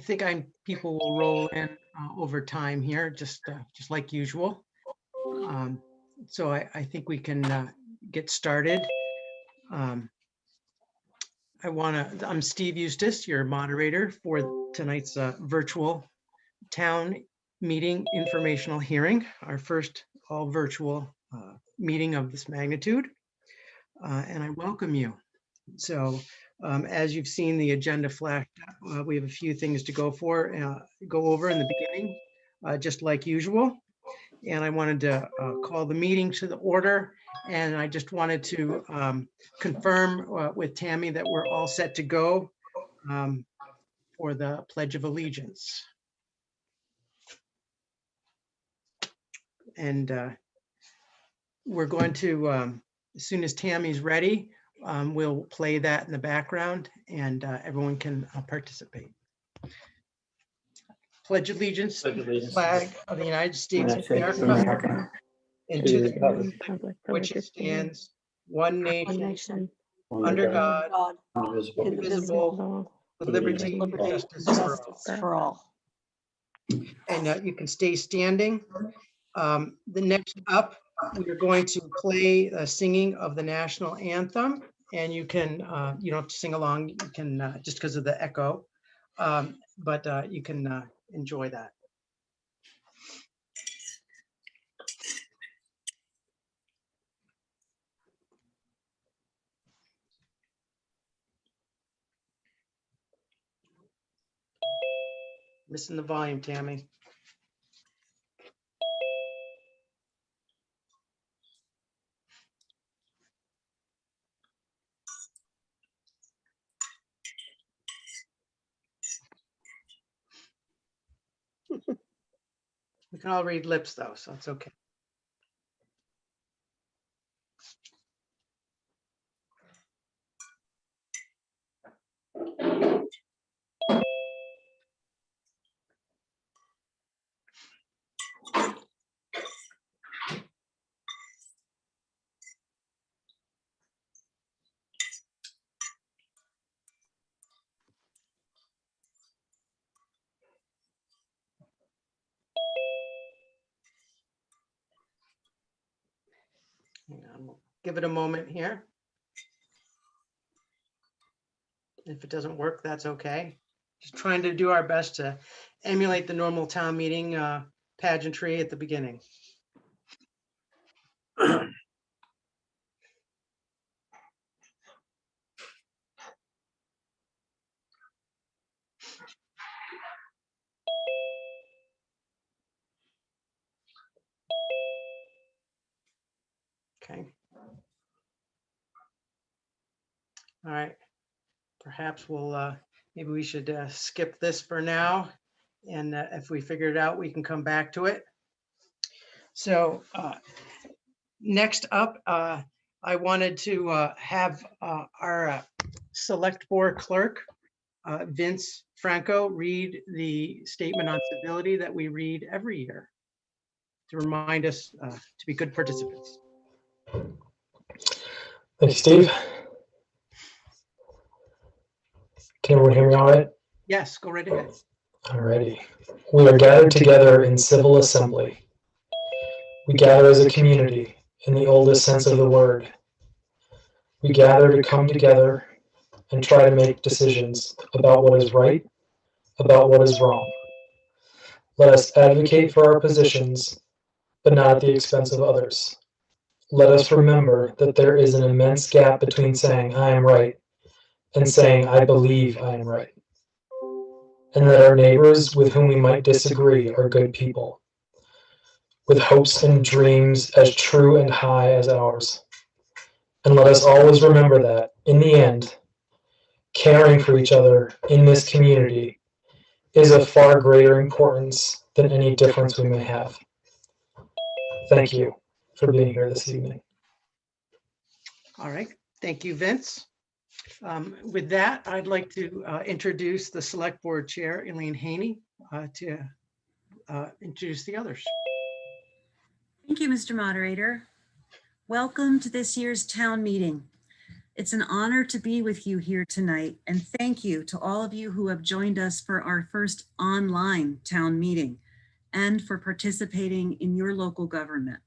think people will roll in over time here, just like usual. So I think we can get started. I'm Steve Eustace, your moderator for tonight's virtual town meeting informational hearing, our first all virtual meeting of this magnitude. And I welcome you. So as you've seen the agenda flashed up, we have a few things to go over in the beginning, just like usual. And I wanted to call the meeting to the order. And I just wanted to confirm with Tammy that we're all set to go for the Pledge of Allegiance. And we're going to, as soon as Tammy's ready, we'll play that in the background and everyone can participate. Pledge allegiance to the flag of the United States of America and to the republic which it stands, one nation, under God, indivisible, with liberty and justice for all. And you can stay standing. The next up, we are going to play a singing of the national anthem, and you can you don't have to sing along. You can just because of the echo, but you can enjoy that. Missing the volume, Tammy. We can all read lips though, so it's okay. We'll give it a moment here. If it doesn't work, that's okay. Just trying to do our best to emulate the normal town meeting pageantry at the beginning. Okay. All right. Perhaps we'll, maybe we should skip this for now. And if we figure it out, we can come back to it. So next up, I wanted to have our select board clerk, Vince Franco, read the statement on civility that we read every year to remind us to be good participants. Thank you, Steve. Can everyone hear me all right? Yes, go right ahead. All righty. We are gathered together in civil assembly. We gather as a community in the oldest sense of the word. We gather to come together and try to make decisions about what is right, about what is wrong. Let us advocate for our positions, but not at the expense of others. Let us remember that there is an immense gap between saying I am right and saying I believe I am right, and that our neighbors with whom we might disagree are good people, with hopes and dreams as true and high as ours. And let us always remember that, in the end, caring for each other in this community is of far greater importance than any difference we may have. Thank you for being here this evening. All right. Thank you, Vince. With that, I'd like to introduce the Select Board Chair, Elaine Haney, to introduce the others. Thank you, Mr. Moderator. Welcome to this year's town meeting. It's an honor to be with you here tonight, and thank you to all of you who have joined us for our first online town meeting and for participating in your local government.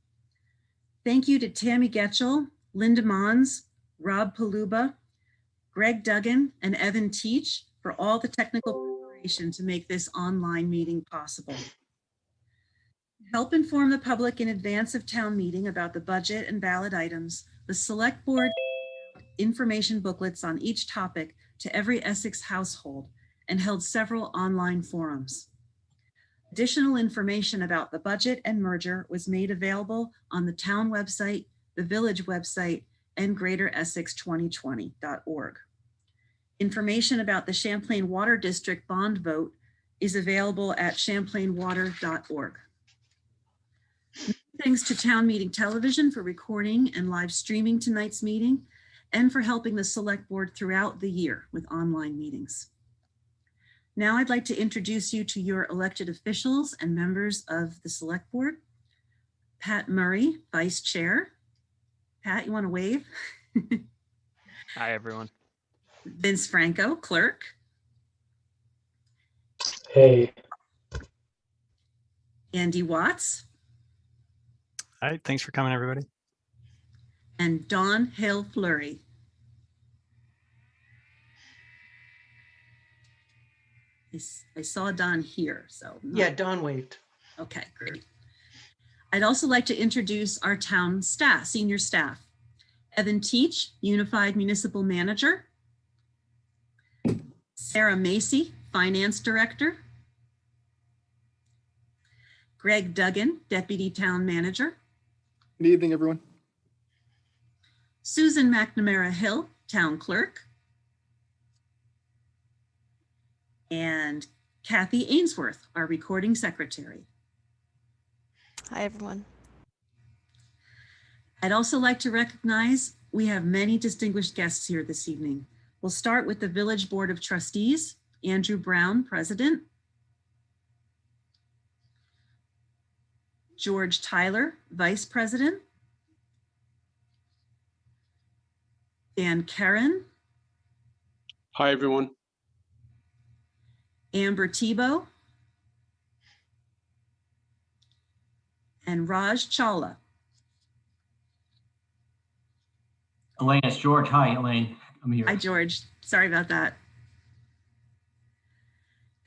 Thank you to Tammy Getchell, Linda Mons, Rob Paluba, Greg Duggan, and Evan Teach for all the technical preparation to make this online meeting possible. Help inform the public in advance of town meeting about the budget and ballot items. The Select Board information booklets on each topic to every Essex household and held several online forums. Additional information about the budget and merger was made available on the town website, the village website, and greateressex2020.org. Information about the Champlain Water District bond vote is available at champlainwater.org. Thanks to Town Meeting Television for recording and live streaming tonight's meeting and for helping the Select Board throughout the year with online meetings. Now I'd like to introduce you to your elected officials and members of the Select Board. Pat Murray, Vice Chair. Pat, you want to wave? Hi, everyone. Vince Franco, Clerk. Hey. Andy Watts. Hi, thanks for coming, everybody. And Dawn Hill Fleury. I saw Dawn here, so. Yeah, Dawn waved. Okay, great. I'd also like to introduce our town staff, senior staff. Evan Teach, Unified Municipal Manager. Sarah Macy, Finance Director. Greg Duggan, Deputy Town Manager. Good evening, everyone. Susan McNamara Hill, Town Clerk. And Kathy Ainsworth, our Recording Secretary. Hi, everyone. I'd also like to recognize we have many distinguished guests here this evening. We'll start with the Village Board of Trustees, Andrew Brown, President. George Tyler, Vice President. Dan Karen. Hi, everyone. Amber Tebow. And Raj Chawla. Elaine, it's George. Hi, Elaine. I'm here. Hi, George. Sorry about that.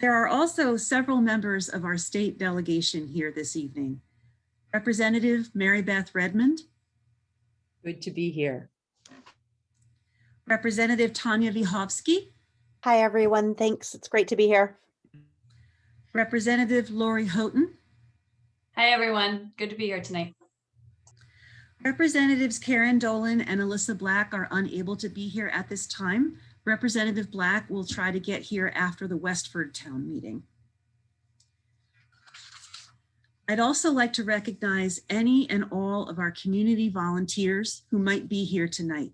There are also several members of our state delegation here this evening. Representative Mary Beth Redmond. Good to be here. Representative Tanya Vihovsky. Hi, everyone. Thanks. It's great to be here. Representative Lori Houghton. Hi, everyone. Good to be here tonight. Representatives Karen Dolan and Alyssa Black are unable to be here at this time. Representative Black will try to get here after the Westford Town meeting. I'd also like to recognize any and all of our community volunteers who might be here tonight.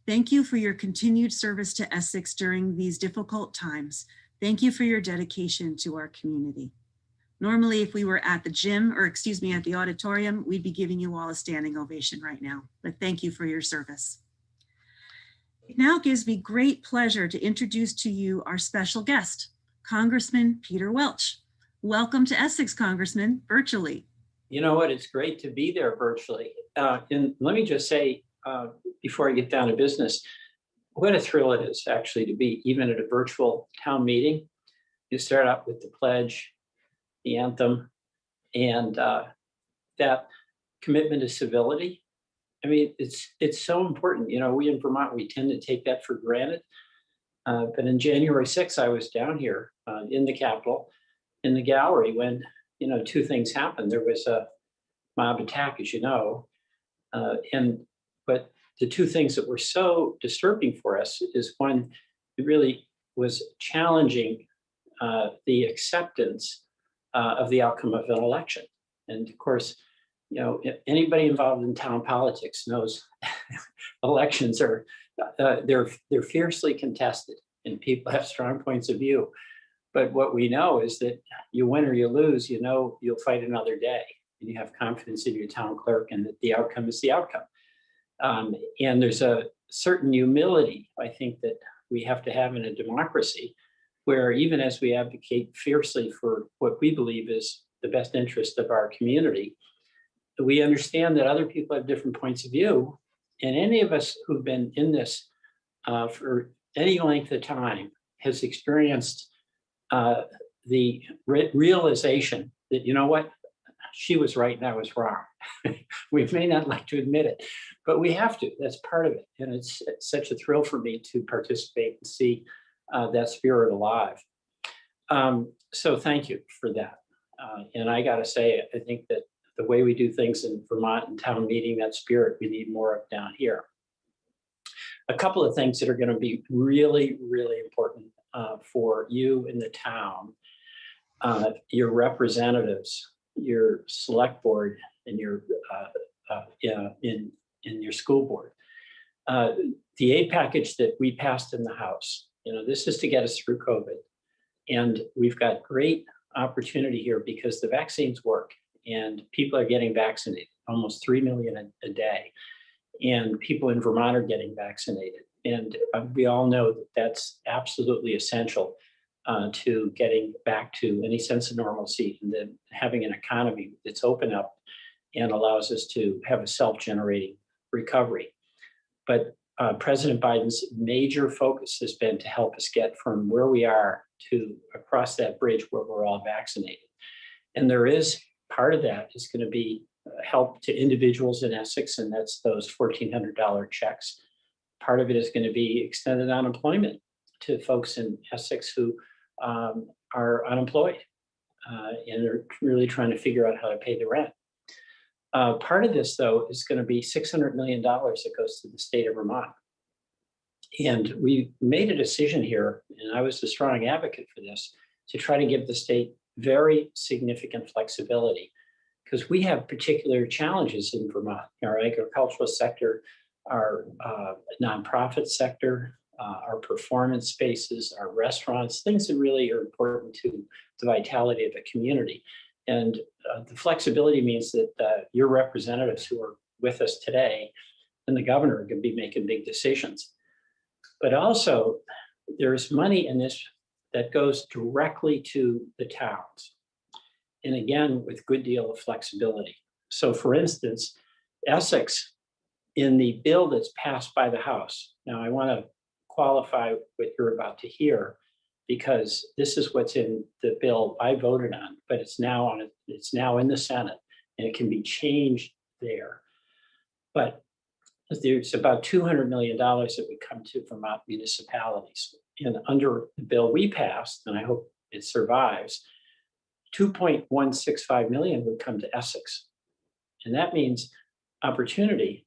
Thank you for your continued service to Essex during these difficult times. Thank you for your dedication to our community. Normally, if we were at the gym, or excuse me, at the auditorium, we'd be giving you all a standing ovation right now, but thank you for your service. It now gives me great pleasure to introduce to you our special guest, Congressman Peter Welch. Welcome to Essex, Congressman, virtually. You know what, it's great to be there virtually. And let me just say, before I get down to business, what a thrill it is actually to be even at a virtual town meeting. You start out with the pledge, the anthem, and that commitment to civility. I mean, it's so important. You know, we in Vermont, we tend to take that for granted. But in January 6th, I was down here in the Capitol, in the gallery when, you know, two things happened. There was a mob attack, as you know, but the two things that were so disturbing for us is one, it really was challenging the acceptance of the outcome of an election. And of course, you know, anybody involved in town politics knows elections are, they're fiercely contested and people have strong points of view. But what we know is that you win or you lose, you know, you'll fight another day and you have confidence in your town clerk and that the outcome is the outcome. And there's a certain humility, I think, that we have to have in a democracy, where even as we advocate fiercely for what we believe is the best interest of our community, we understand that other people have different points of view. And any of us who've been in this for any length of time has experienced the realization that, you know what, she was right and I was wrong. We may not like to admit it, but we have to. That's part of it. And it's such a thrill for me to participate and see that spirit alive. So thank you for that. And I got to say, I think that the way we do things in Vermont and town meeting, that spirit we need more of down here. A couple of things that are going to be really, really important for you in the town, your representatives, your select board, and your in your school board. The aid package that we passed in the House, this is to get us through COVID. And we've got great opportunity here because the vaccines work and people are getting vaccinated, almost 3 million a day. And people in Vermont are getting vaccinated. And we all know that that's absolutely essential to getting back to any sense of normalcy, and then having an economy that's open up and allows us to have a self-generating recovery. But President Biden's major focus has been to help us get from where we are to across that bridge where we're all vaccinated. And there is part of that is going to be help to individuals in Essex, and that's those $1,400 checks. Part of it is going to be extended unemployment to folks in Essex who are unemployed and are really trying to figure out how to pay the rent. Part of this, though, is going to be $600 million that goes to the state of Vermont. And we made a decision here, and I was a strong advocate for this, to try to give the state very significant flexibility, because we have particular challenges in Vermont. Our agricultural sector, our nonprofit sector, our performance spaces, our restaurants, things that really are important to the vitality of a community. And the flexibility means that your representatives who are with us today and the governor are going to be making big decisions. But also, there's money in this that goes directly to the towns. And again, with good deal of flexibility. So for instance, Essex, in the bill that's passed by the House, now I want to qualify what you're about to hear, because this is what's in the bill I voted on, but it's now in the Senate, and it can be changed there. But there's about $200 million that would come to Vermont municipalities. And under the bill we passed, and I hope it survives, 2.165 million would come to Essex. And that means opportunity,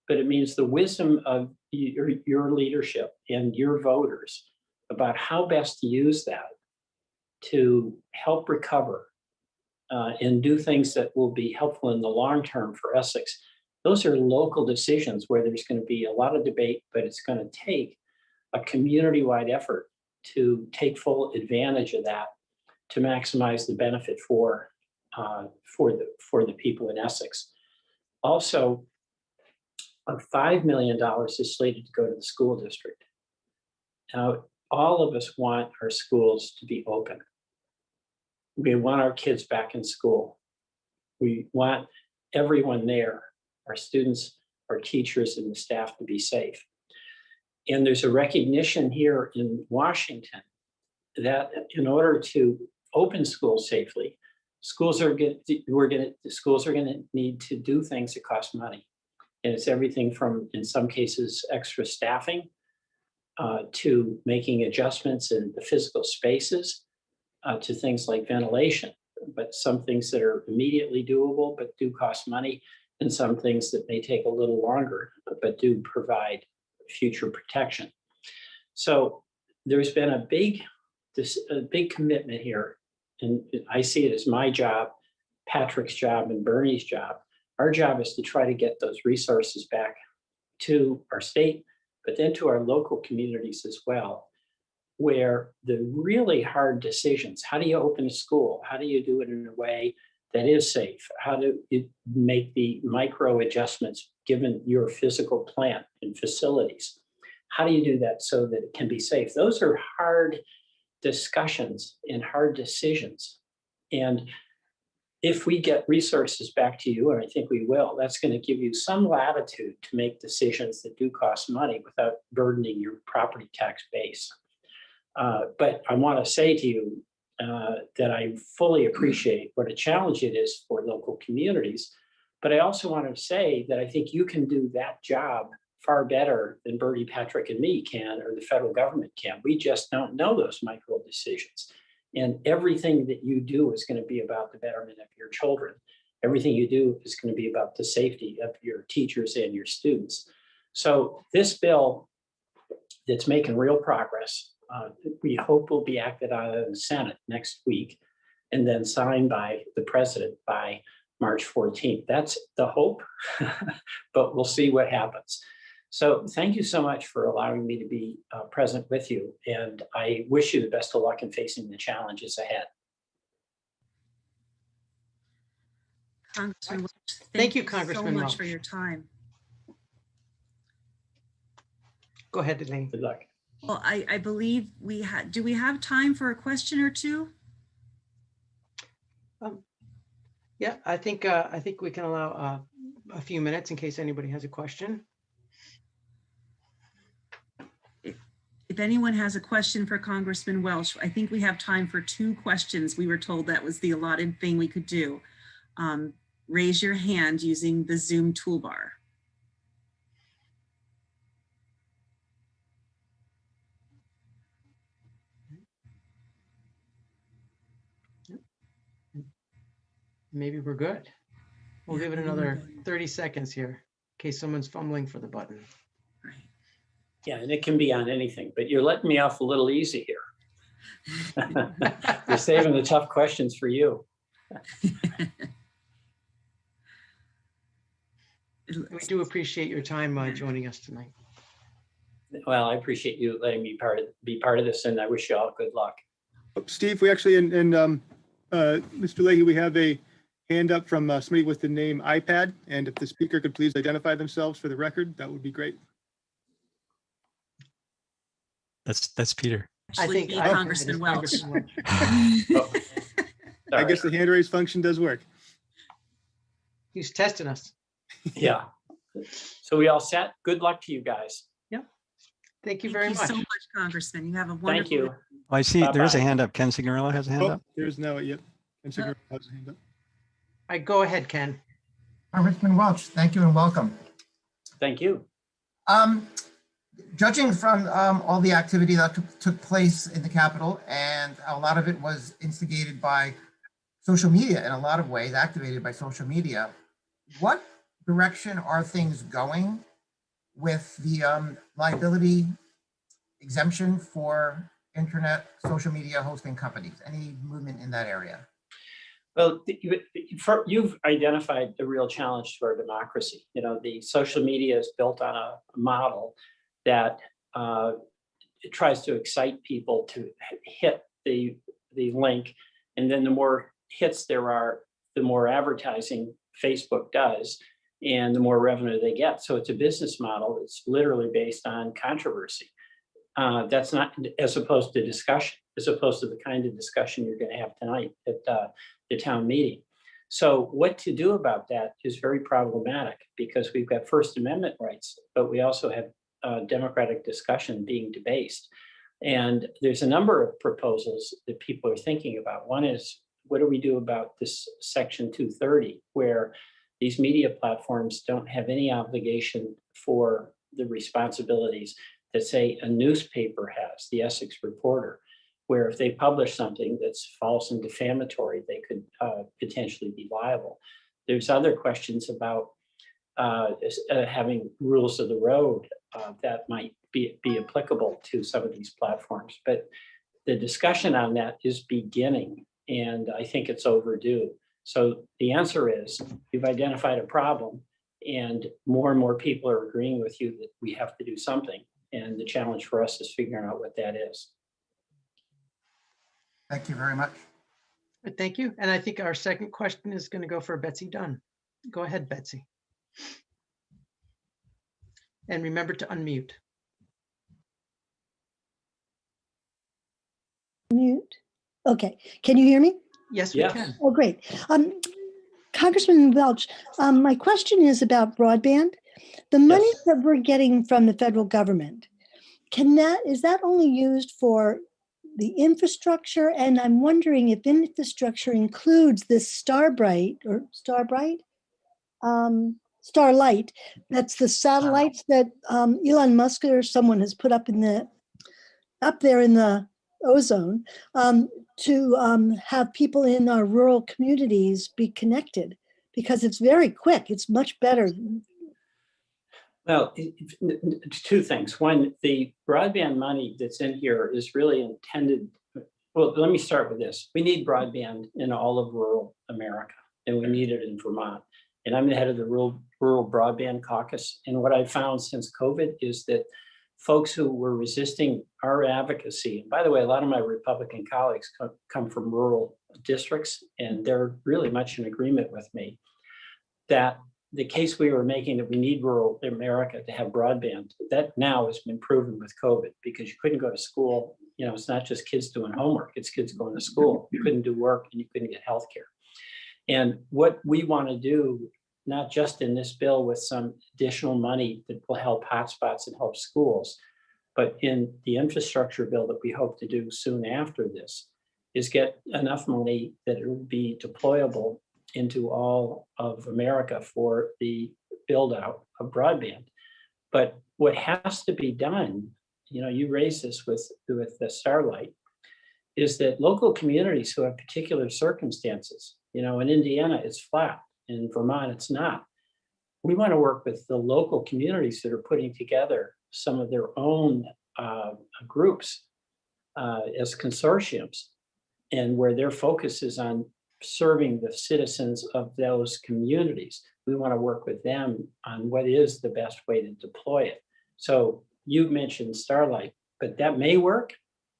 but it means the wisdom of your leadership and your voters about how best to use that to help recover and do things that will be helpful in the long term for Essex. Those are local decisions where there's going to be a lot of debate, but it's going to take a community-wide effort to take full advantage of that to maximize the benefit for the people in Essex. Also, $5 million is slated to go to the school district. Now, all of us want our schools to be open. We want our kids back in school. We want everyone there, our students, our teachers, and the staff to be safe. And there's a recognition here in Washington that in order to open schools safely, schools are going to need to do things that cost money. And it's everything from, in some cases, extra staffing to making adjustments in the physical spaces to things like ventilation, but some things that are immediately doable but do cost money, and some things that may take a little longer but do provide future protection. So there's been a big commitment here, and I see it as my job, Patrick's job, and Bernie's job. Our job is to try to get those resources back to our state, but then to our local communities as well, where the really hard decisions, how do you open a school? How do you do it in a way that is safe? How do you make the micro adjustments given your physical plant and facilities. How do you do that so that it can be safe? Those are hard discussions and hard decisions. And if we get resources back to you, and I think we will, that's going to give you some latitude to make decisions that do cost money without burdening your property tax base. But I want to say to you that I fully appreciate what a challenge it is for local communities. But I also want to say that I think you can do that job far better than Bertie, Patrick, and me can, or the federal government can. We just don't know those micro decisions. And everything that you do is going to be about the betterment of your children. Everything you do is going to be about the safety of your teachers and your students. So this bill that's making real progress, we hope will be acted on in the Senate next week and then signed by the president by March 14th. That's the hope, but we'll see what happens. So thank you so much for allowing me to be present with you. And I wish you the best of luck in facing the challenges ahead. Congressman Welch, Thank you, so Congressman much Welch. for your time. Go ahead, Elaine. Good luck. Well, I believe do we have time for a question or two? Yeah, I think we can allow a few minutes in case anybody has a question. If anyone has a question for Congressman Welch, I think we have time for 2 questions. We were told that was the allotted thing we could do. Raise your hand using the Zoom toolbar. Maybe we're good. We'll give it another 30 seconds here in case someone's fumbling for the button. Right. Yeah, and it can be on anything, but you're letting me off a little easy here. We're saving the tough questions for you. We do appreciate your time joining us tonight. Well, I appreciate you letting me be part of this, and I wish you all good luck. Steve, we actually, and Mr. Leahy, we have a hand up from somebody with the name iPad. And if the speaker could please identify themselves for the record, that would be great. That's Peter. I think Congressman Welch. Oh, I guess the hand raise function does work. He's testing us. Yeah. So we all set? Good luck to you guys. Yep. Thank you very much. Thank you so much, Congressman. You have a wonderful Thank you. Oh, I see there is a Bye-bye. hand up. Ken Signorello has a hand up. There's no, yep. And Sigurd has a hand up. All right, go ahead, Ken. Congressman Welch, thank you and welcome. Thank you. Judging from all the activity that took place in the Capitol, and a lot of it was instigated by social media in a lot of ways, activated by social media, what direction are things going with the liability exemption for internet social media hosting companies? Any movement in that area? Well, you've identified the real challenge to our democracy. You know, the social media is built on a model that it tries to excite people to hit the link, and then the more hits there are, the more advertising Facebook does, and the more revenue they get. So it's a business model that's literally based on controversy. That's not as opposed to discussion, as opposed to the kind of discussion you're going to have tonight at the town meeting. So what to do about that is very problematic, because we've got First Amendment rights, but we also have democratic discussion being debased. And there's a number of proposals that people are thinking about. One is, what do we do about this Section 230, where these media platforms don't have any obligation for the responsibilities that, say, a newspaper has, the Essex Reporter, where if they publish something that's false and defamatory, they could potentially be liable. There's other questions about having rules of the road that might be applicable to some of these platforms. But the discussion on that is beginning, and I think it's overdue. So the answer is, you've identified a problem, and more people are agreeing with you that we have to do something. And the challenge for us is figuring out what that is. Thank you very much. Thank you. And I think our second question is going to go for Betsy Dunn. Go ahead, Betsy. And remember to unmute. Mute. Okay, can you hear me? Yes, we can. Oh, great. Congressman Welch, my question is about broadband. The money that we're getting from the federal government, is that only used for the infrastructure? And I'm wondering if infrastructure includes this Starlight, that's the satellites that Elon Musk or someone has put up there in the ozone to have people in our rural communities be connected, because it's very quick. It's much better. Well, two things. One, the broadband money that's in here is really intended. Well, let me start with this. We need broadband in all of rural America, and we need it in Vermont. And I'm the head of the Rural Broadband Caucus. And what I've found since COVID is that folks who were resisting our advocacy, and by the way, a lot of my Republican colleagues come from rural districts, and they're really much in agreement with me that the case we were making that we need rural America to have broadband, that now has been proven with COVID, because you couldn't go to school. You know, it's not just kids doing homework, it's kids going to school. You couldn't do work and you couldn't get healthcare. And what we want to do, not just in this bill with some additional money that will help hotspots and help schools, but in the infrastructure bill that we hope to do soon after this, is get enough money that it will be deployable into all of America for the build out of broadband. But what has to be done, you know, you raised this with the Starlight, is that local communities who have particular circumstances, you know, in Indiana, it's flat. In Vermont, it's not. We want to work with the local communities that are putting together some of their own groups as consortiums, and where their focus is on serving the citizens of those communities. We want to work with them on what is the best way to deploy it. So you mentioned Starlight, but that may work,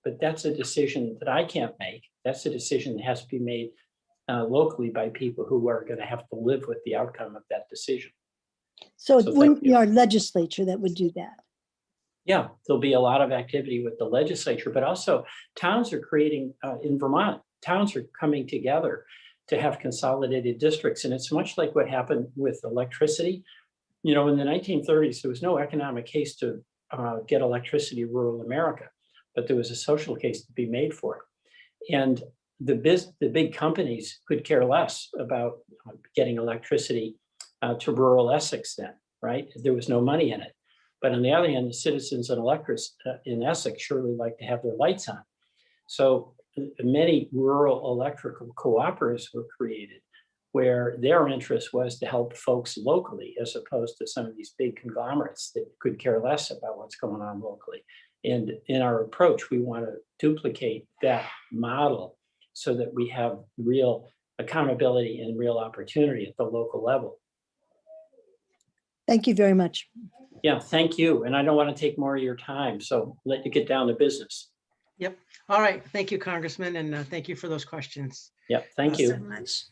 but that's a decision that I can't make. That's a decision that has to be made locally by people who are going to have to live with the outcome of that decision. So it wouldn't be our legislature that would do that. Yeah, there'll be a lot of activity with the legislature, but also towns are creating, in Vermont, towns are coming together to have consolidated districts. And it's much like what happened with electricity. You know, in the 1930s, there was no economic case to get electricity in rural America, but there was a social case to be made for it. And the big companies could care less about getting electricity to rural Essex then, right? There was no money in it. But on the other hand, the citizens in Essex surely like to have their lights on. So many rural electrical cooperatives were created where their interest was to help folks locally, as opposed to some of these big conglomerates that could care less about what's going on locally. And in our approach, we want to duplicate that model so that we have real accountability and real opportunity at the local level. Thank you very much. Yeah, thank you. And I don't want to take more of your time, so let you get down to business. Yep. All right. Thank you, Congressman. And thank you for those questions. Yep. Thank you so much.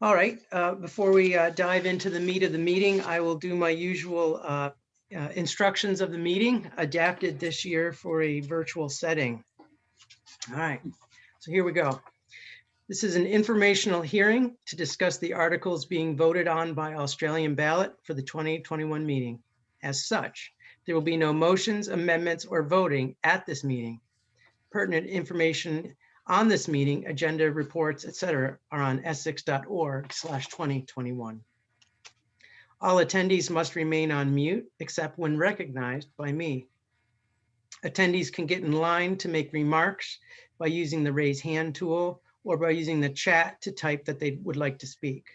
All right. Before we dive into the meat of the meeting, I will do my usual instructions of the meeting, adapted this year for a virtual setting. All right. So here we go. This is an informational hearing to discuss the articles being voted on by Australian ballot for the 2021 meeting. As such, there will be no motions, amendments, or voting at this meeting. Pertinent information on this meeting, agenda, reports, etc., are on essex.org/2021. All attendees must remain on mute except when recognized by me. Attendees can get in line to make remarks by using the raise hand tool or by using the chat to type that they would like to speak.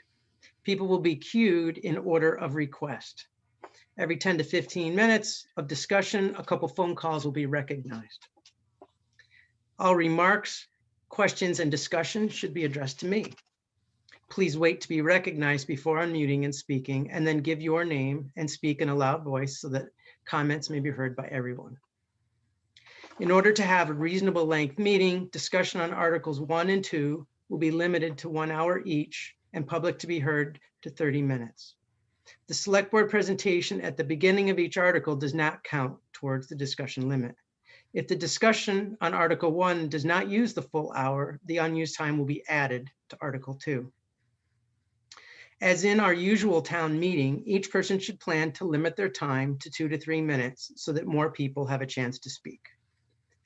People will be queued in order of request. Every 10 to 15 minutes of discussion, a couple phone calls will be recognized. All remarks, questions, and discussion should be addressed to me. Please wait to be recognized before unmuting and speaking, and then give your name and speak in a loud voice so that comments may be heard by everyone. In order to have a reasonable length meeting, discussion on Articles 1 and 2 will be limited to 1 hour each and public to be heard to 30 minutes. The select board presentation at the beginning of each article does not count towards the discussion limit. If the discussion on Article 1 does not use the full hour, the unused time will be added to Article 2. As in our usual town meeting, each person should plan to limit their time to 2 to 3 minutes so that more people have a chance to speak.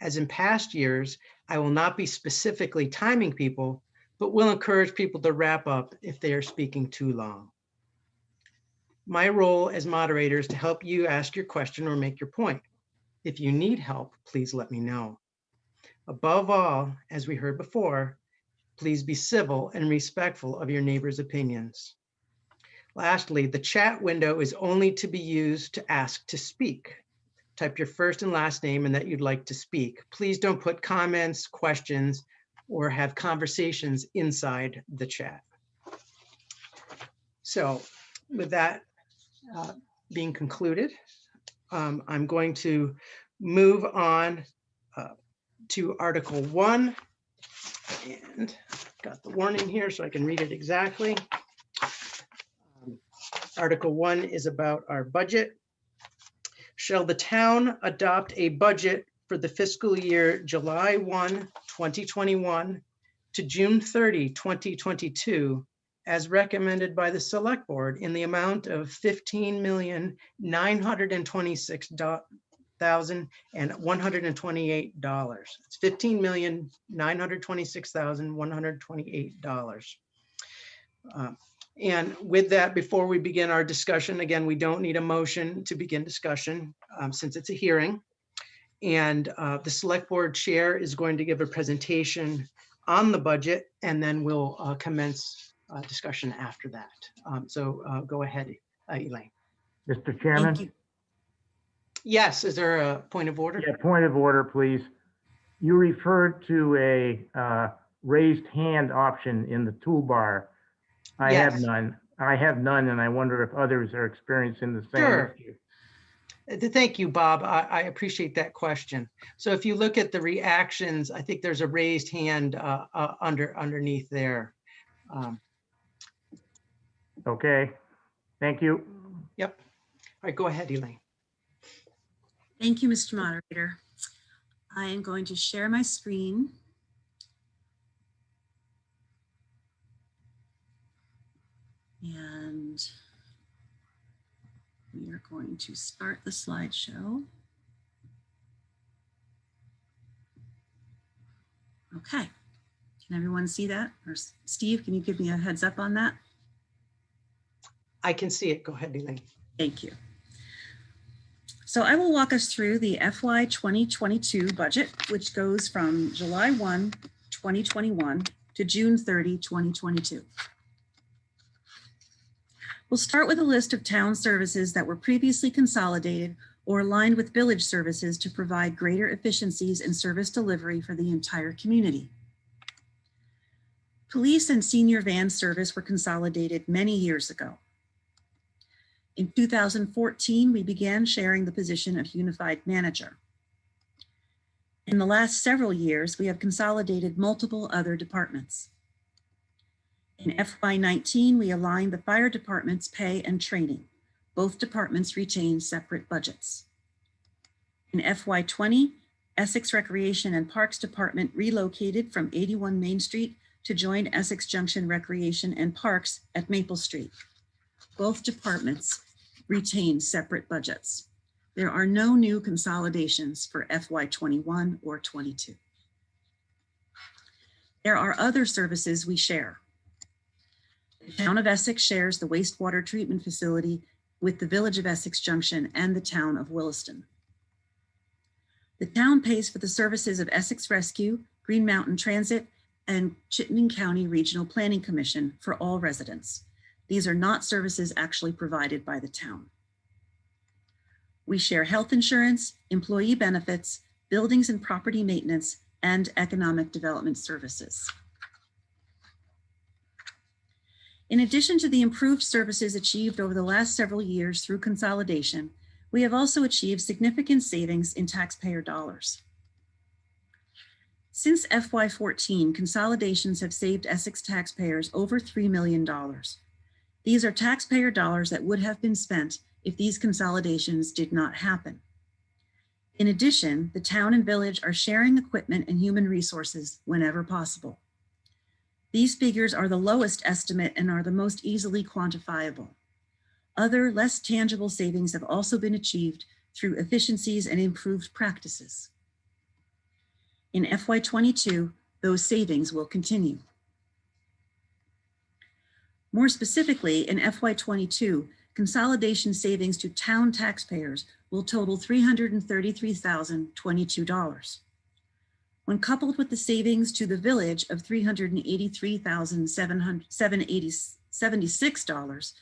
As in past years, I will not be specifically timing people, but will encourage people to wrap up if they are speaking too long. My role as moderator is to help you ask your question or make your point. If you need help, please let me know. Above all, as we heard before, please be civil and respectful of your neighbors' opinions. Lastly, the chat window is only to be used to ask to speak. Type your first and last name and that you'd like to speak. Please don't put comments, questions, or have conversations inside the chat. So with that being concluded, I'm going to move on to Article 1. And got the warning here so I can read it exactly. Article 1 is about our budget. Shall the town adopt a budget for the fiscal year July 1, 2021 to June 30, 2022, as recommended by the Select Board in the amount of $15,926,128. It's $15,926,128. And with that, before we begin our discussion, again, we don't need a motion to begin discussion since it's a hearing. And the Select Board Chair is going to give a presentation on the budget, and then we'll commence discussion after that. So go ahead, Elaine. Mr. Chairman? Yes, is there a point of order? Yeah, point of order, please. You referred to a raised hand option in the toolbar. I have none. I have none, and I wonder if others are experiencing the same issue. Thank you, Bob. I appreciate that question. So if you look at the reactions, I think there's a raised hand underneath there. Okay, thank you. Yep. All right, go ahead, Elaine. Thank you, Mr. Moderator. I am going to share my screen. And we are going to start the slideshow. Okay, can everyone see that? Or Steve, can you give me a heads up on that? I can see it. Go ahead, Elaine. Thank you. So I will walk us through the FY 2022 budget, which goes from July 1, 2021 to June 30, 2022. We'll start with a list of town services that were previously consolidated or aligned with village services to provide greater efficiencies in service delivery for the entire community. Police and senior van service were consolidated many years ago. In 2014, we began sharing the position of unified manager. In the last several years, we have consolidated multiple other departments. In FY19, we aligned the fire department's pay and training. Both departments retained separate budgets. In FY20, Essex Recreation and Parks Department relocated from 81 Main Street to join Essex Junction Recreation and Parks at Maple Street. Both departments retained separate budgets. There are no new consolidations for FY21 or 22. There are other services we share. The town of Essex shares the wastewater treatment facility with the village of Essex Junction and the town of Williston. The town pays for the services of Essex Rescue, Green Mountain Transit, and Chittenden County Regional Planning Commission for all residents. These are not services actually provided by the town. We share health insurance, employee benefits, buildings and property maintenance, and economic development services. In addition to the improved services achieved over the last several years through consolidation, we have also achieved significant savings in taxpayer dollars. Since FY14, consolidations have saved Essex taxpayers over $3 million. These are taxpayer dollars that would have been spent if these consolidations did not happen. In addition, the town and village are sharing equipment and human resources whenever possible. These figures are the lowest estimate and are the most easily quantifiable. Other less tangible savings have also been achieved through efficiencies and improved practices. In FY22, those savings will continue. More specifically, in FY22, consolidation savings to town taxpayers will total $333,022. When coupled with the savings to the village of $383,776,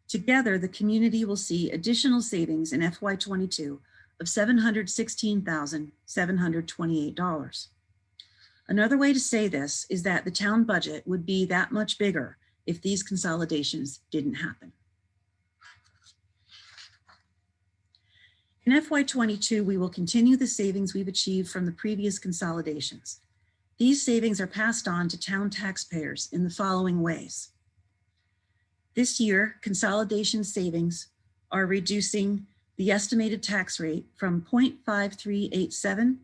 together the community will see additional savings in FY22 of $716,728. Another way to say this is that the town budget would be that much bigger if these consolidations didn't happen. In FY22, we will continue the savings we've achieved from the previous consolidations. These savings are passed on to town taxpayers in the following ways. This year, consolidation savings are reducing the estimated tax rate from 0.5387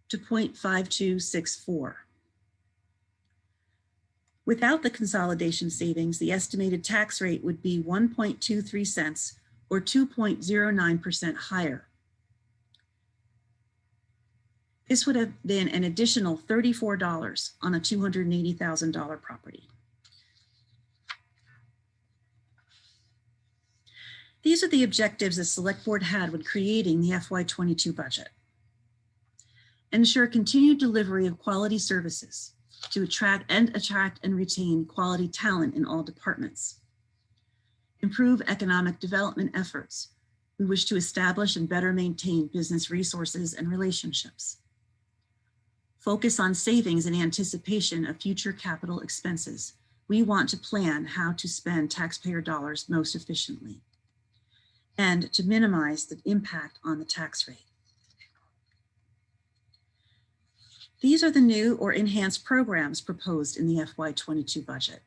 to 0.5264. Without the consolidation savings, the estimated tax rate would be 1.23 cents or 2.09% higher. This would have been an additional $34 on a $280,000 property. These are the objectives the Select Board had when creating the FY22 budget. Ensure continued delivery of quality services to attract and retain quality talent in all departments. Improve economic development efforts. We wish to establish and better maintain business resources and relationships. Focus on savings in anticipation of future capital expenses. We want to plan how to spend taxpayer dollars most efficiently, and to minimize the impact on the tax rate. These are the new or enhanced programs proposed in the FY22 budget.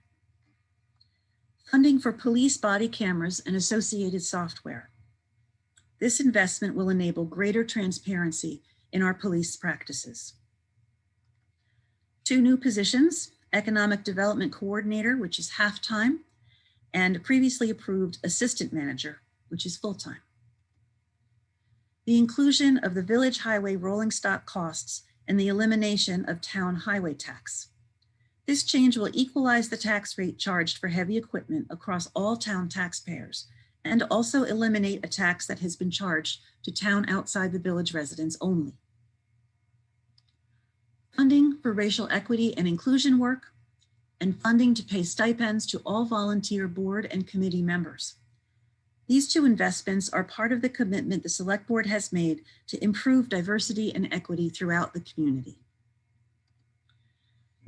Funding for police body cameras and associated software. This investment will enable greater transparency in our police practices. 2 new positions, Economic Development Coordinator, which is half-time, and previously approved Assistant Manager, which is full-time. The inclusion of the village highway rolling stock costs and the elimination of town highway tax. This change will equalize the tax rate charged for heavy equipment across all town taxpayers and also eliminate a tax that has been charged to town outside the village residents only. Funding for racial equity and inclusion work, and funding to pay stipends to all volunteer board and committee members. These 2 investments are part of the commitment the Select Board has made to improve diversity and equity throughout the community.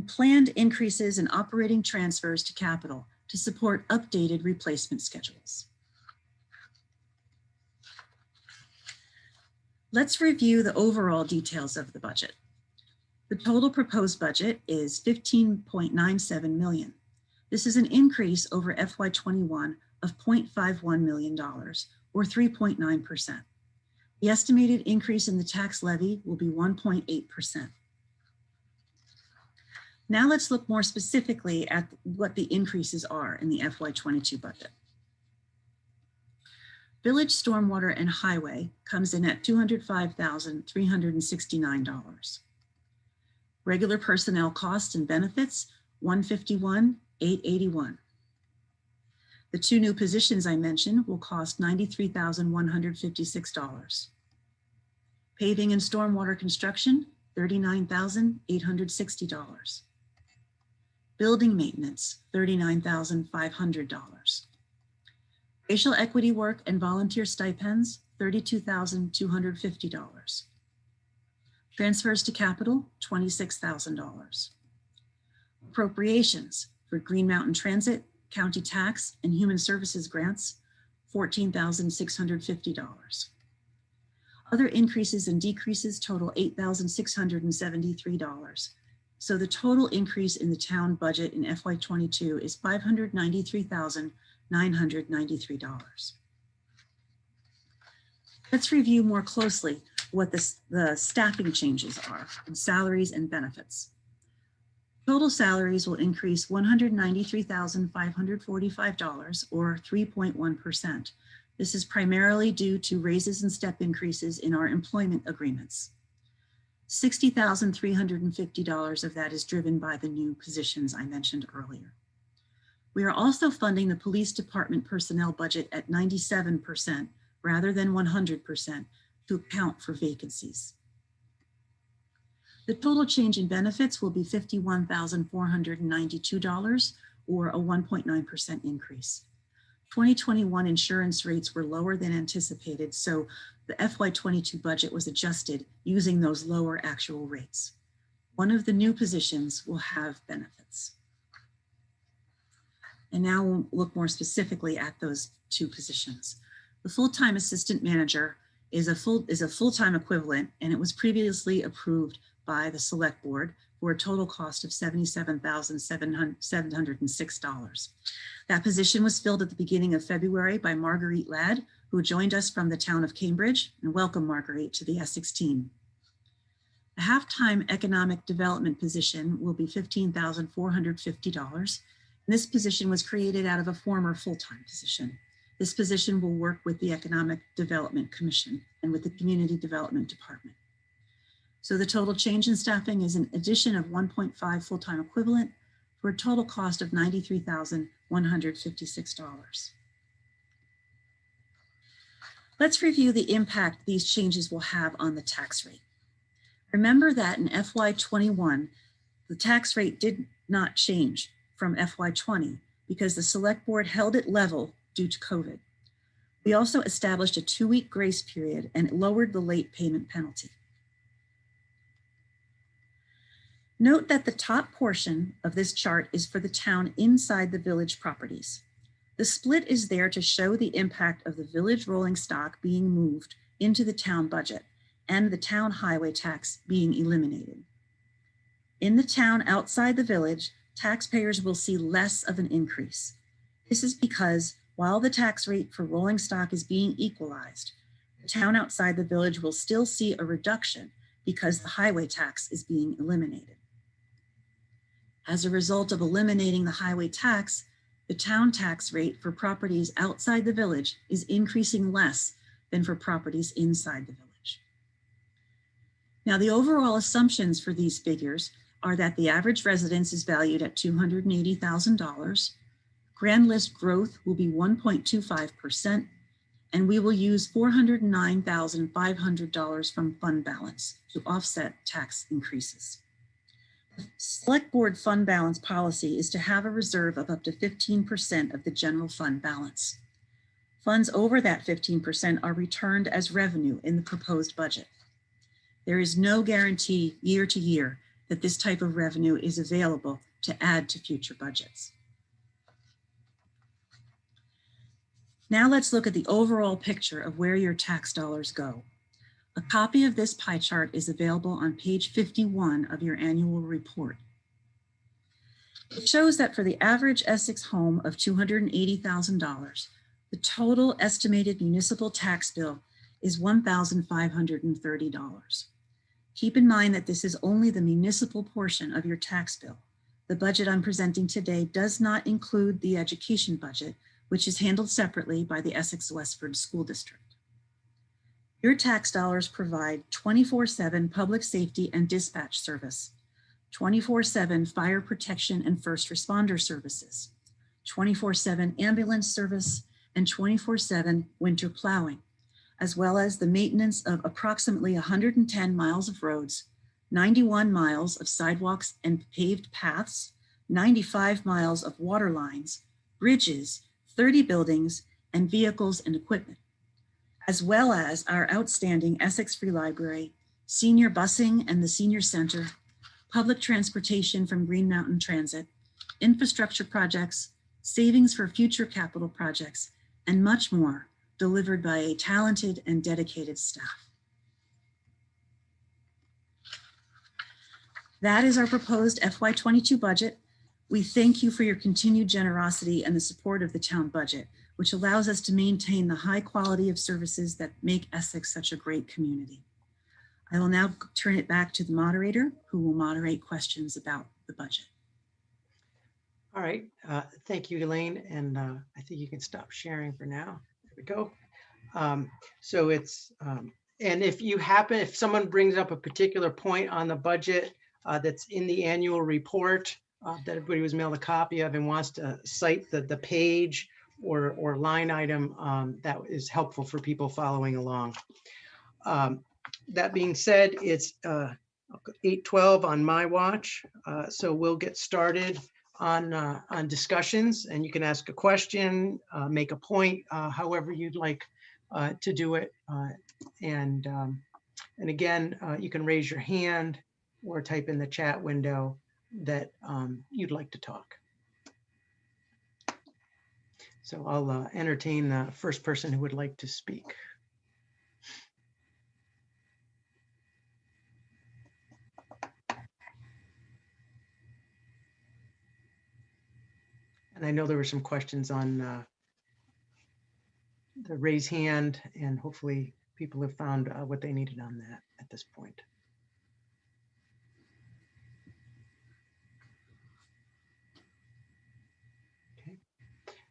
Planned increases in operating transfers to capital to support updated replacement schedules. Let's review the overall details of the budget. The total proposed budget is $15.97 million. This is an increase over FY21 of $0.51 million, or 3.9%. The estimated increase in the tax levy will be 1.8%. Now let's look more specifically at what the increases are in the FY22 budget. Village stormwater and highway comes in at $205,369. Regular personnel costs and benefits, $151,881. The 2 new positions I mentioned will cost $93,156. Paving and stormwater construction, $39,860. Building maintenance, $39,500. Racial equity work and volunteer stipends, $32,250. Transfers to capital, $26,000. Appropriations for Green Mountain Transit, county tax, and human services grants, $14,650. Other increases and decreases total $8,673. So the total increase in the town budget in FY22 is $593,253. $993. Let's review more closely what the staffing changes are in salaries and benefits. Total salaries will increase $193,545 or 3.1%. This is primarily due to raises and step increases in our employment agreements. $60,350 of that is driven by the new positions I mentioned earlier. We are also funding the police department personnel budget at 97% rather than 100% to account for vacancies. The total change in benefits will be $51,492 or a 1.9% increase. 2021 insurance rates were lower than anticipated, so the FY22 budget was adjusted using those lower actual rates. One of the new positions will have benefits. And now we'll look more specifically at those two positions. The full-time assistant manager is a full-time equivalent, and it was previously approved by the Select Board for a total cost of $77,706. That position was filled at the beginning of February by Marguerite Ladd, who joined us from the town of Cambridge, and welcome Marguerite to the Essex team. The half-time economic development position will be $15,450. This position was created out of a former full-time position. This position will work with the Economic Development Commission and with the Community Development Department. So the total change in staffing is an addition of 1.5 full-time equivalent for a total cost of $93,156. Let's review the impact these changes will have on the tax rate. Remember that in FY21, the tax rate did not change from FY20 because the Select Board held it level due to COVID. We also established a 2-week grace period and lowered the late payment penalty. Note that the top portion of this chart is for the town inside the village properties. The split is there to show the impact of the village rolling stock being moved into the town budget and the town highway tax being eliminated. In the town outside the village, taxpayers will see less of an increase. This is because while the tax rate for rolling stock is being equalized, the town outside the village will still see a reduction because the highway tax is being eliminated. As a result of eliminating the highway tax, the town tax rate for properties outside the village is increasing less than for properties inside the village. Now, the overall assumptions for these figures are that the average residence is valued at $280,000, grand list growth will be 1.25%, and we will use $409,500 from fund balance to offset tax increases. Select Board fund balance policy is to have a reserve of up to 15% of the general fund balance. Funds over that 15% are returned as revenue in the proposed budget. There is no guarantee year to year that this type of revenue is available to add to future budgets. Now let's look at the overall picture of where your tax dollars go. A copy of this pie chart is available on page 51 of your annual report. It shows that for the average Essex home of $280,000, the total estimated municipal tax bill is $1,530. Keep in mind that this is only the municipal portion of your tax bill. The budget I'm presenting today does not include the education budget, which is handled separately by the Essex Westford School District. Your tax dollars provide 24/7 public safety and dispatch service, 24/7 fire protection and first responder services, 24/7 ambulance service, and 24/7 winter plowing, as well as the maintenance of approximately 110 miles of roads, 91 miles of sidewalks and paved paths, 95 miles of water lines, bridges, 30 buildings, and vehicles and equipment, as well as our outstanding Essex Free Library, senior busing and the senior center, public transportation from Green Mountain Transit, infrastructure projects, savings for future capital projects, and much more, delivered by a talented and dedicated staff. That is our proposed FY22 budget. We thank you for your continued generosity and the support of the town budget, which allows us to maintain the high quality of services that make Essex such a great community. I will now turn it back to the moderator, who will moderate questions about the budget. All right, thank you, Elaine, and I think you can stop sharing for now. There we go. So it's, and if someone brings up a particular point on the budget that's in the annual report that everybody was mailed a copy of and wants to cite the page or line item, that is helpful for people following along. That being said, it's 8:12 on my watch, so we'll get started on discussions, and you can ask a question, make a point, however you'd like to do it. And again, you can raise your hand or type in the chat window that you'd like to talk. So I'll entertain the first person who would like to speak. And I know there were some questions on the raise hand, and hopefully people have found what they needed on that at this point. Okay.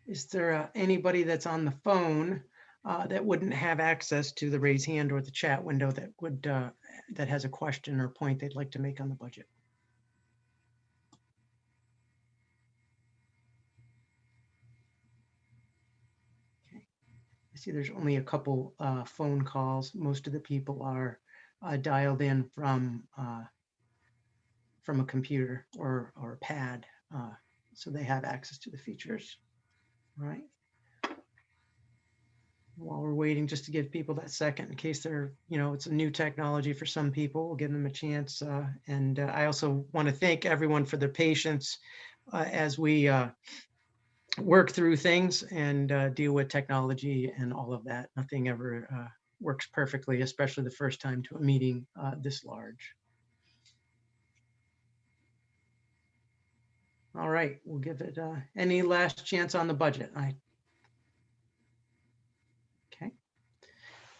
Is there anybody that's on the phone that wouldn't have access to the raise hand or the chat window that would that has a question or point they'd like to make on the budget? I see there's only a couple phone calls. Most of the people are dialed in from a computer or a pad, so they have access to the features. All right. While we're waiting, just to give people that second in case they're, it's a new technology for some people, we'll give them a chance. And I also want to thank everyone for their patience as we work through things and deal with technology and all of that. Nothing ever works perfectly, especially the first time to a meeting this large. All right, we'll give it any last chance on the budget. Okay,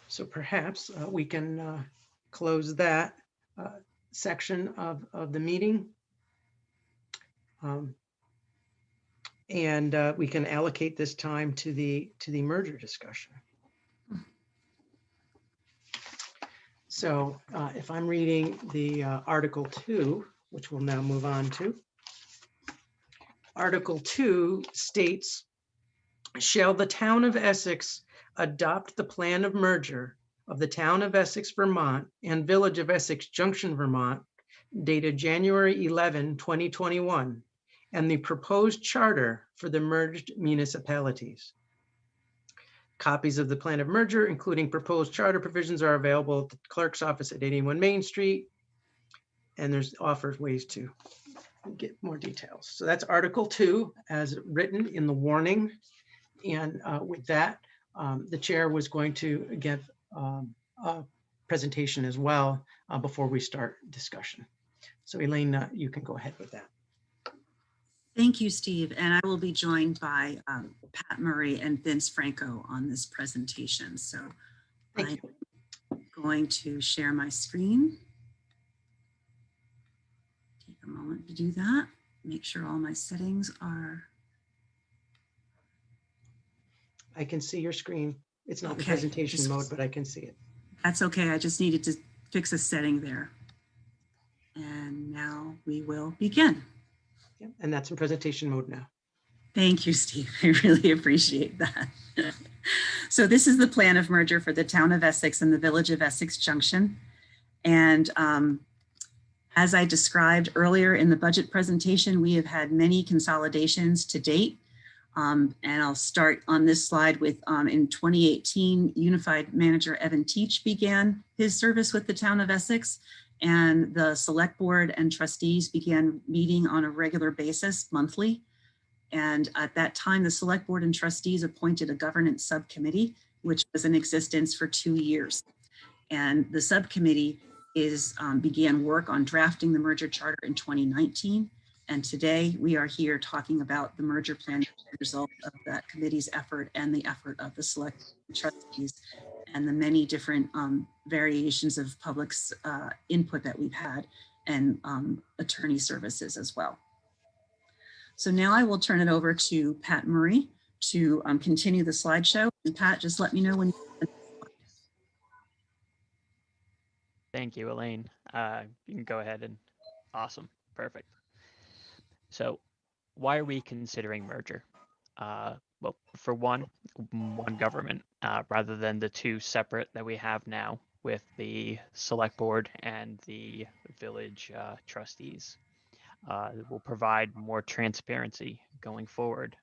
so perhaps we can close that section of the meeting. And we can allocate this time to the merger discussion. So if I'm reading the Article 2, which we'll now move on to, Article 2 states, shall the town of Essex adopt the plan of merger of the town of Essex, Vermont and village of Essex Junction, Vermont, dated January 11, 2021, and the proposed charter for the merged municipalities. Copies of the plan of merger, including proposed charter provisions, are available at the clerk's office at 81 Main Street. And there's offers ways to get more details. So that's Article 2 as written in the warning. And with that, the chair was going to give a presentation as well before we start discussion. So Elaine, you can go ahead with that. Thank you, Steve. And I will be joined by Pat Murray and Vince Franco on this presentation. So I'm going to share my screen. Take a moment to do that. Make sure all my settings are. I can see your screen. It's not in presentation mode, but I can see it. That's okay. I just needed to fix a setting there. And now we will begin. Yeah, and that's in presentation mode now. Thank you, Steve. I really appreciate that. So this is the plan of merger for the town of Essex and the village of Essex Junction. And as I described earlier in the budget presentation, we have had many consolidations to date. And I'll start on this slide with in 2018, Unified Manager Evan Teach began his service with the town of Essex, and the select board and trustees began meeting on a regular basis monthly. And at that time, the select board and trustees appointed a governance subcommittee, which was in existence for 2 years. And the subcommittee began work on drafting the merger charter in 2019. And today we are here talking about the merger plan as a result of that committee's effort and the effort of the select trustees and the many different variations of public's input that we've had, and attorney services as well. So now I will turn it over to Pat Murray to continue the slideshow. And Pat, just let me know when. Thank you, Elaine. You can go ahead and awesome. Perfect. So why are we considering merger? Well, for one government rather than the two separate that we have now with the select board and the village trustees. It will provide more transparency going forward.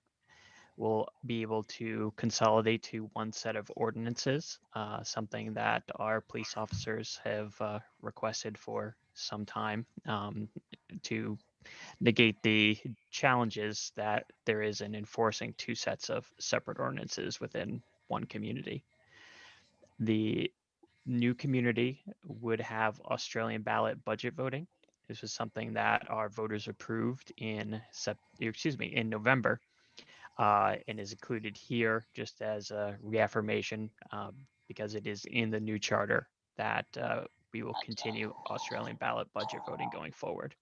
We'll be able to consolidate to one set of ordinances, something that our police officers have requested for some time to negate the challenges that there is in enforcing two sets of separate ordinances within one community. The new community would have Australian ballot budget voting. This was something that our voters approved in November, and is included here just as a reaffirmation because it is in the new charter that we will continue Australian ballot budget voting going forward.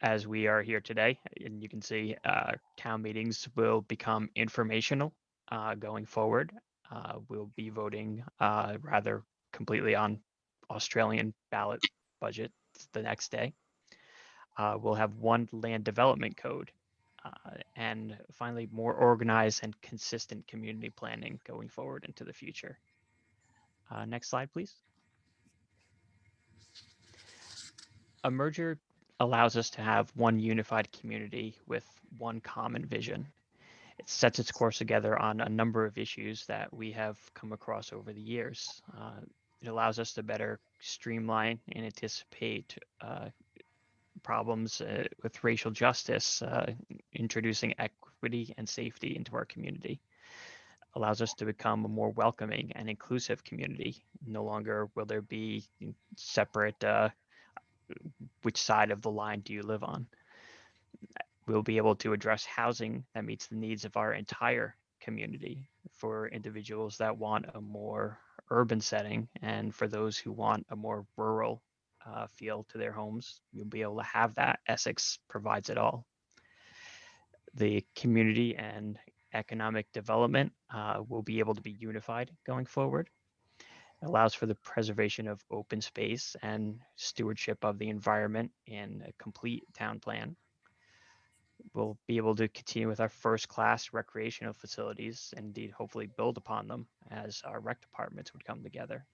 As we are here today, and you can see town meetings will become informational going forward. We'll be voting rather completely on Australian ballot budget the next day. We'll have one land development code, and finally more organized and consistent community planning going forward into the future. Next slide, please. A merger allows us to have one unified community with one common vision. It sets its course together on a number of issues that we have come across over the years. It allows us to better streamline and anticipate problems with racial justice, introducing equity and safety into our community. Allows us to become a more welcoming and inclusive community. No longer will there be separate which side of the line do you live on. We'll be able to address housing that meets the needs of our entire community for individuals that want a more urban setting, and for those who want a more rural feel to their homes. You'll be able to have that. Essex provides it all. The community and economic development will be able to be unified going forward. It allows for the preservation of open space and stewardship of the environment in a complete town plan. We'll be able to continue with our first-class recreational facilities and indeed hopefully build upon them as our rec departments would come together.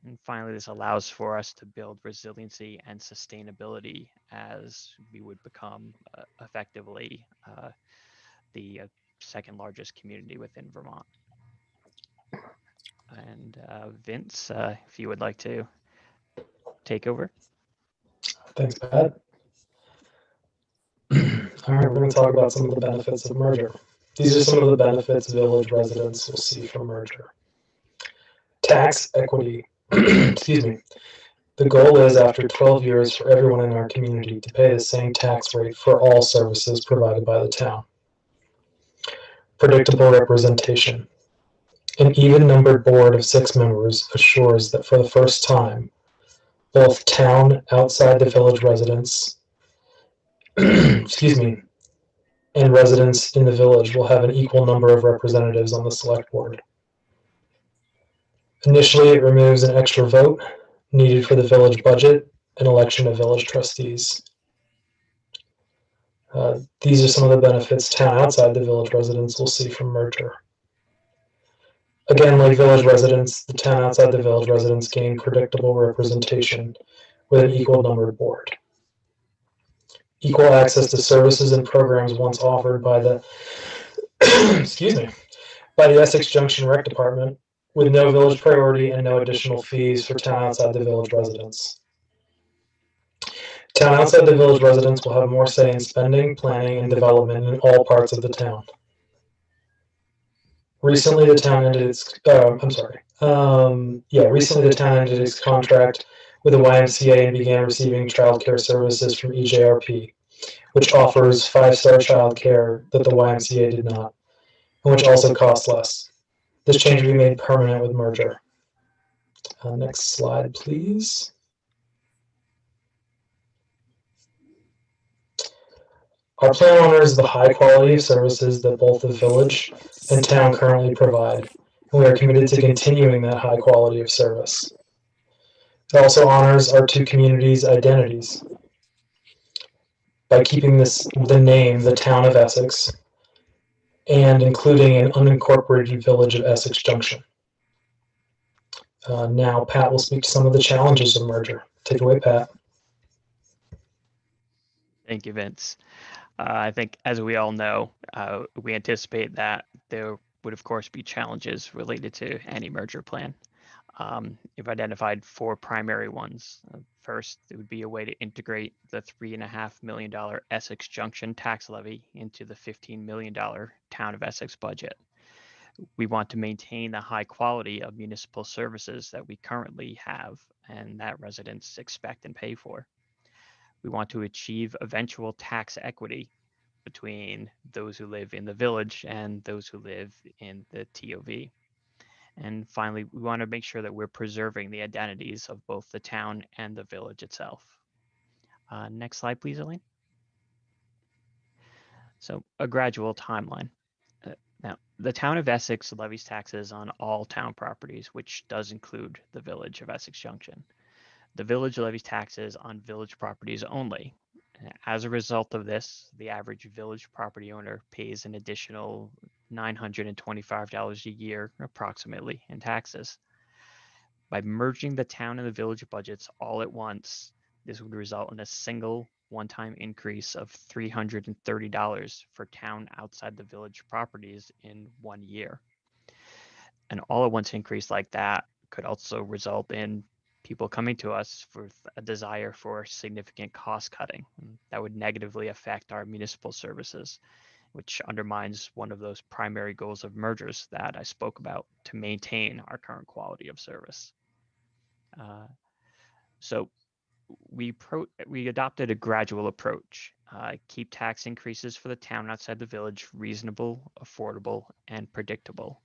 And finally, this allows for us to build resiliency and sustainability as we would become effectively the second largest community within Vermont. And Vince, if you would like to take over. Thanks, Pat. All right, we're going to talk about some of the benefits of merger. These are some of the benefits village residents will see from merger. Tax equity. Excuse me. The goal is, after 12 years, for everyone in our community to pay the same tax rate for all services provided by the town. Predictable representation. An even-numbered board of 6 members assures that for the first time, both town outside the village residents excuse me, and residents in the village will have an equal number of representatives on the select board. Initially, it removes an extra vote needed for the village budget and election of village trustees. These are some of the benefits town outside the village residents will see from merger. Again, like village residents, the town outside the village residents gain predictable representation with an equal numbered board. Equal access to services and programs once offered by the excuse me, by the Essex Junction Rec Department, with no village priority and no additional fees for town outside the village residents. Town outside the village residents will have more say in spending, planning, and development in all parts of the town. Recently, the town ended its recently the town ended its contract with the YMCA and began receiving childcare services from EJRP, which offers 5-star childcare that the YMCA did not, and which also costs less. This change will be made permanent with merger. Next slide, please. Our plan honors the high quality of services that both the village and town currently provide, and we are committed to continuing that high quality of service. It also honors our two communities' identities by keeping the name, the town of Essex, and including an unincorporated village of Essex Junction. Now, Pat will speak to some of the challenges of merger. Take it away, Pat. Thank you, Vince. I think, as we all know, we anticipate that there would, of course, be challenges related to any merger plan. You've identified 4 primary ones. First, it would be a way to integrate the $3.5 million Essex Junction tax levy into the $15 million Town of Essex budget. We want to maintain the high quality of municipal services that we currently have and that residents expect and pay for. We want to achieve eventual tax equity between those who live in the village and those who live in the TOV. And finally, we want to make sure that we're preserving the identities of both the town and the village itself. Next slide, please, Elaine. So a gradual timeline. Now, the Town of Essex levies taxes on all town properties, which does include the village of Essex Junction. The village levies taxes on village properties only. As a result of this, the average village property owner pays an additional $925 a year, approximately, in taxes. By merging the town and the village budgets all at once, this would result in a single one-time increase of $330 for town outside the village properties in 1 year. An all-at-once increase like that could also result in people coming to us for a desire for significant cost cutting. That would negatively affect our municipal services, which undermines one of those primary goals of mergers that I spoke about to maintain our current quality of service. So we adopted a gradual approach. Keep tax increases for the town outside the village reasonable, affordable, and predictable,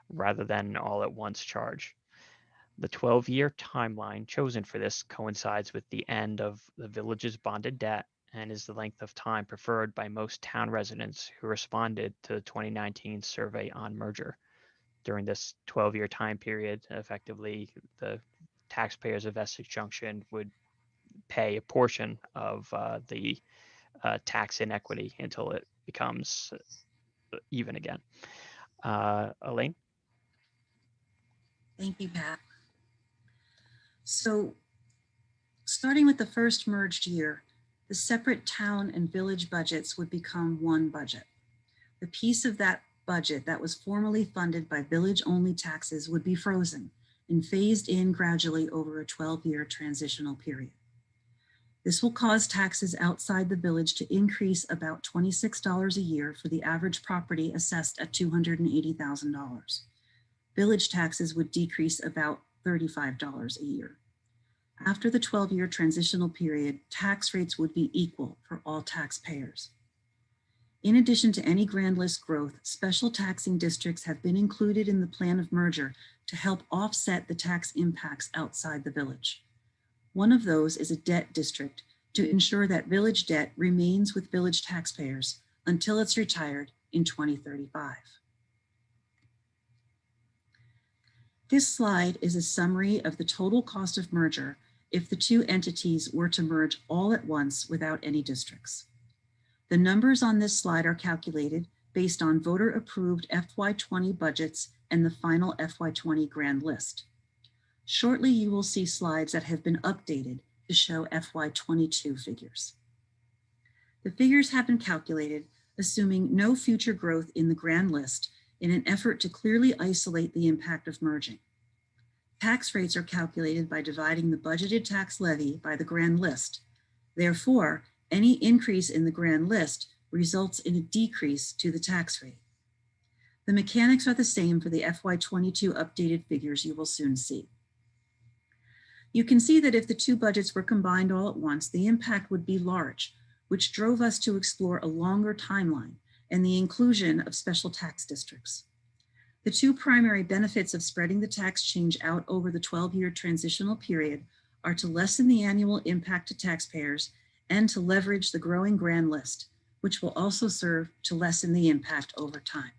rather than all at once charge. The 12-year timeline chosen for this coincides with the end of the village's bonded debt and is the length of time preferred by most town residents who responded to the 2019 survey on merger. During this 12-year time period, effectively, the taxpayers of Essex Junction would pay a portion of the tax inequity until it becomes even again. Elaine? Thank you, Pat. So, starting with the first merged year, the separate town and village budgets would become one budget. The piece of that budget that was formerly funded by village-only taxes would be frozen and phased in gradually over a 12-year transitional period. This will cause taxes outside the village to increase about $26 a year for the average property assessed at $280,000. Village taxes would decrease about $35 a year. After the 12-year transitional period, tax rates would be equal for all taxpayers. In addition to any grand list growth, special taxing districts have been included in the plan of merger to help offset the tax impacts outside the village. One of those is a debt district to ensure that village debt remains with village taxpayers until it's retired in 2035. This slide is a summary of the total cost of merger if the two entities were to merge all at once without any districts. The numbers on this slide are calculated based on voter-approved FY20 budgets and the final FY20 grand list. Shortly, you will see slides that have been updated to show FY22 figures. The figures have been calculated assuming no future growth in the grand list in an effort to clearly isolate the impact of merging. Tax rates are calculated by dividing the budgeted tax levy by the grand list. Therefore, any increase in the grand list results in a decrease to the tax rate. The mechanics are the same for the FY22 updated figures you will soon see. You can see that if the two budgets were combined all at once, the impact would be large, which drove us to explore a longer timeline and the inclusion of special tax districts. The two primary benefits of spreading the tax change out over the 12-year transitional period are to lessen the annual impact to taxpayers and to leverage the growing grand list, which will also serve to lessen the impact over time.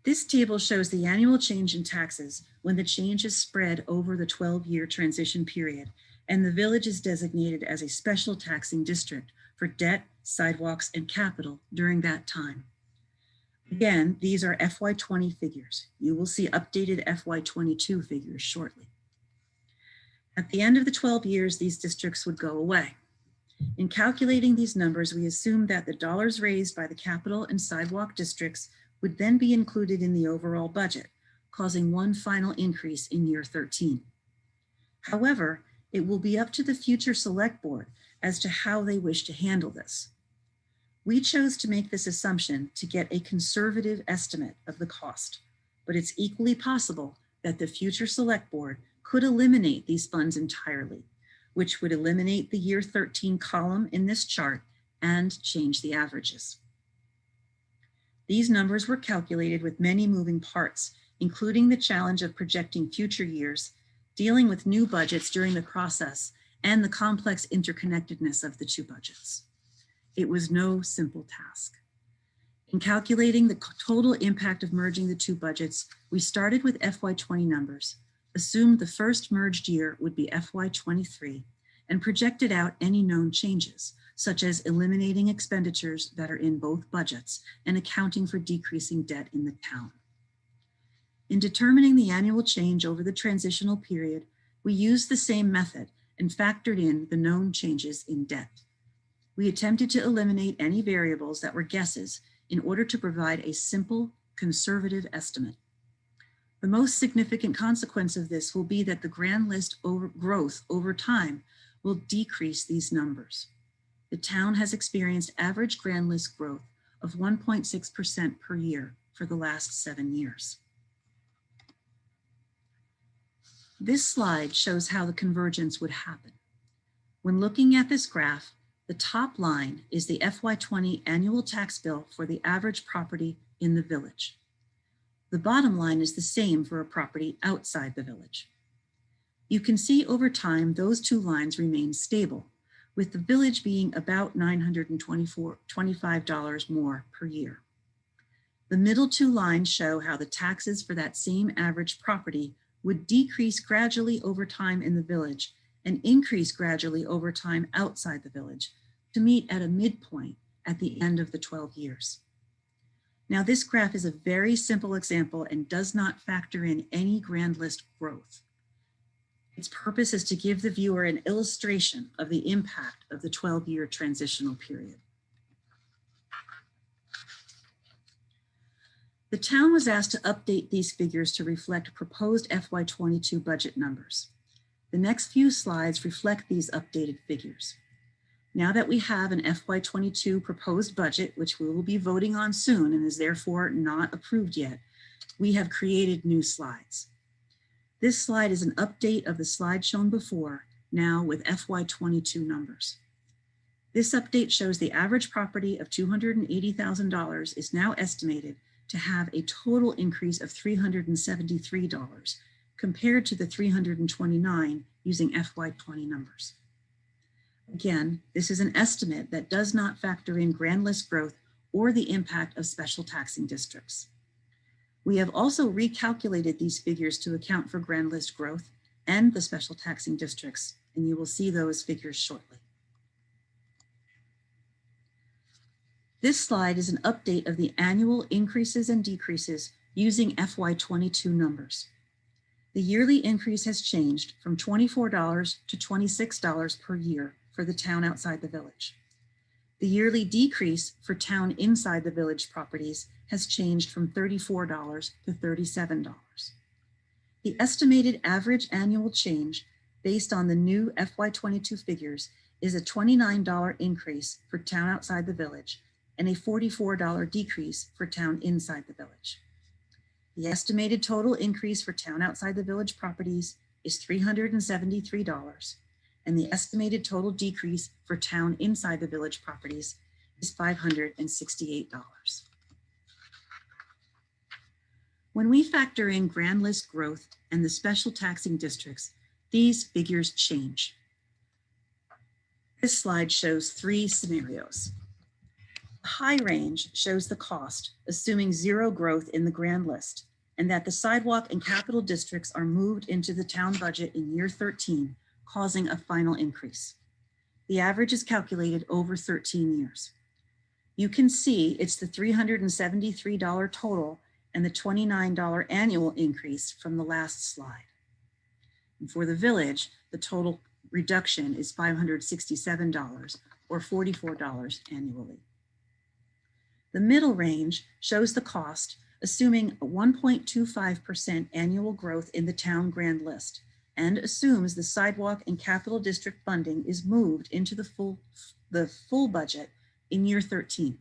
This table shows the annual change in taxes when the change is spread over the 12-year transition period and the village is designated as a special taxing district for debt, sidewalks, and capital during that time. Again, these are FY20 figures. You will see updated FY22 figures shortly. At the end of the 12 years, these districts would go away. In calculating these numbers, we assumed that the dollars raised by the capital and sidewalk districts would then be included in the overall budget, causing one final increase in year 13. However, it will be up to the future select board as to how they wish to handle this. We chose to make this assumption to get a conservative estimate of the cost, but it's equally possible that the future select board could eliminate these funds entirely, which would eliminate the year 13 column in this chart and change the averages. These numbers were calculated with many moving parts, including the challenge of projecting future years, dealing with new budgets during the process, and the complex interconnectedness of the two budgets. It was no simple task. In calculating the total impact of merging the two budgets, we started with FY20 numbers, assumed the first merged year would be FY23, and projected out any known changes, such as eliminating expenditures that are in both budgets and accounting for decreasing debt in the town. In determining the annual change over the transitional period, we used the same method and factored in the known changes in debt. We attempted to eliminate any variables that were guesses in order to provide a simple, conservative estimate. The most significant consequence of this will be that the grand list growth over time will decrease these numbers. The town has experienced average grand list growth of 1.6% per year for the last 7 years. This slide shows how the convergence would happen. When looking at this graph, the top line is the FY20 annual tax bill for the average property in the village. The bottom line is the same for a property outside the village. You can see over time those two lines remain stable, with the village being about $925 more per year. The middle two lines show how the taxes for that same average property would decrease gradually over time in the village and increase gradually over time outside the village to meet at a midpoint at the end of the 12 years. Now, this graph is a very simple example and does not factor in any grand list growth. Its purpose is to give the viewer an illustration of the impact of the 12-year transitional period. The town was asked to update these figures to reflect proposed FY22 budget numbers. The next few slides reflect these updated figures. Now that we have an FY22 proposed budget, which we will be voting on soon and is therefore not approved yet, we have created new slides. This slide is an update of the slide shown before, now with FY22 numbers. This update shows the average property of $280,000 is now estimated to have a total increase of $373 compared to the $329 using FY20 numbers. Again, this is an estimate that does not factor in grand list growth or the impact of special taxing districts. We have also recalculated these figures to account for grand list growth and the special taxing districts, and you will see those figures shortly. This slide is an update of the annual increases and decreases using FY22 numbers. The yearly increase has changed from $24 to $26 per year for the town outside the village. The yearly decrease for town inside the village properties has changed from $34 to $37. The estimated average annual change based on the new FY22 figures is a $29 increase for town outside the village and a $44 decrease for town inside the village. The estimated total increase for town outside the village properties is $373, and the estimated total decrease for town inside the village properties is $568. When we factor in grand list growth and the special taxing districts, these figures change. This slide shows 3 scenarios. The high range shows the cost, assuming 0 growth in the grand list, and that the sidewalk and capital districts are moved into the town budget in year 13, causing a final increase. The average is calculated over 13 years. You can see it's the $373 total and the $29 annual increase from the last slide. And for the village, the total reduction is $567 or $44 annually. The middle range shows the cost, assuming a 1.25% annual growth in the town grand list, and assumes the sidewalk and capital district funding is moved into the full budget in year 13.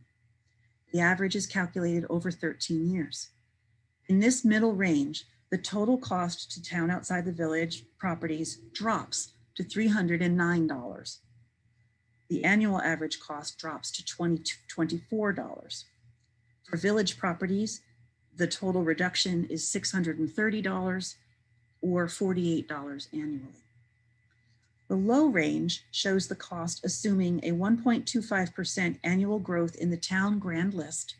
The average is calculated over 13 years. In this middle range, the total cost to town outside the village properties drops to $309. The annual average cost drops to $24. For village properties, the total reduction is $630 or $48 annually. The low range shows the cost assuming a 1.25% annual growth in the town grand list,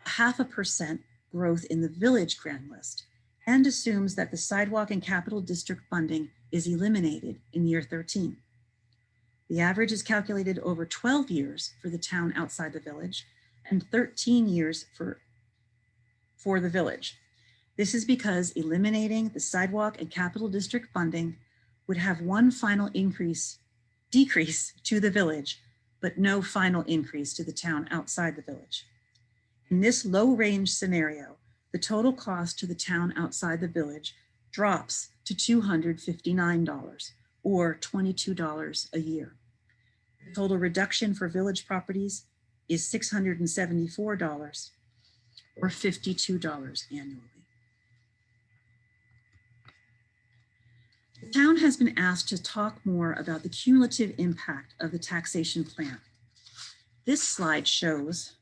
0.5% growth in the village grand list, and assumes that the sidewalk and capital district funding is eliminated in year 13. The average is calculated over 12 years for the town outside the village and 13 years for the village. This is because eliminating the sidewalk and capital district funding would have one final decrease to the village, but no final increase to the town outside the village. In this low range scenario, the total cost to the town outside the village drops to $259 or $22 a year. The total reduction for village properties is $674 or $52 annually. The town has been asked to talk more about the cumulative impact of the taxation plan. This slide shows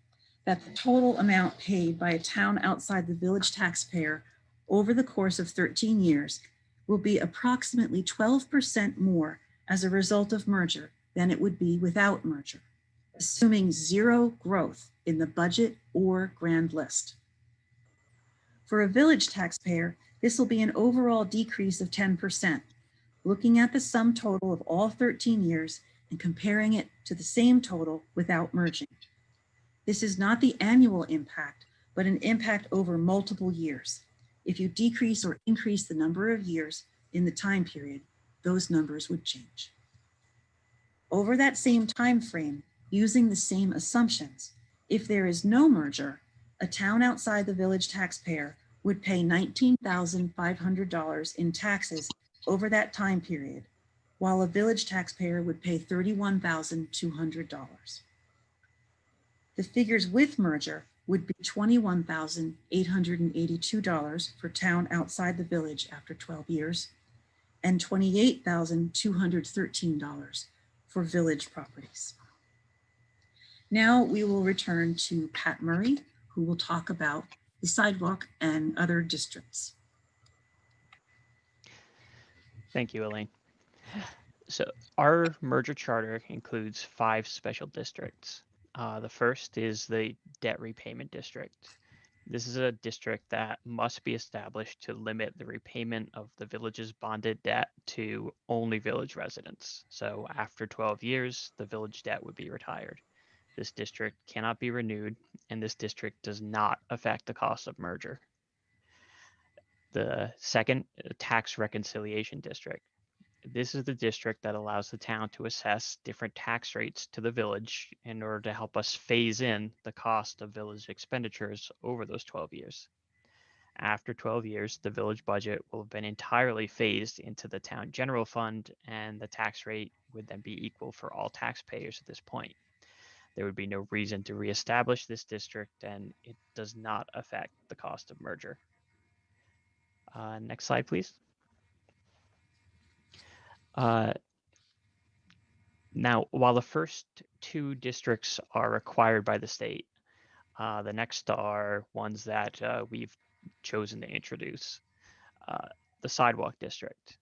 that the total amount paid by a town outside the village taxpayer over the course of 13 years will be approximately 12% more as a result of merger than it would be without merger, assuming 0 growth in the budget or grand list. For a village taxpayer, this will be an overall decrease of 10%, looking at the sum total of all 13 years and comparing it to the same total without merging. This is not the annual impact, but an impact over multiple years. If you decrease or increase the number of years in the time period, those numbers would change. Over that same time frame, using the same assumptions, if there is no merger, a town outside the village taxpayer would pay $19,500 in taxes over that time period, while a village taxpayer would pay $31,200. The figures with merger would be $21,882 for town outside the village after 12 years and $28,213 for village properties. Now we will return to Pat Murray, who will talk about the sidewalk and other districts. Thank you, Elaine. So our merger charter includes 5 special districts. The first is the debt repayment district. This is a district that must be established to limit the repayment of the village's bonded debt to only village residents. So after 12 years, the village debt would be retired. This district cannot be renewed, and this district does not affect the cost of merger. The second, tax reconciliation district. This is the district that allows the town to assess different tax rates to the village in order to help us phase in the cost of village expenditures over those 12 years. After 12 years, the village budget will have been entirely phased into the town general fund, and the tax rate would then be equal for all taxpayers at this point. There would be no reason to reestablish this district, and it does not affect the cost of merger. Next slide, please. Now, while the first two districts are required by the state, the next are ones that we've chosen to introduce. The sidewalk district.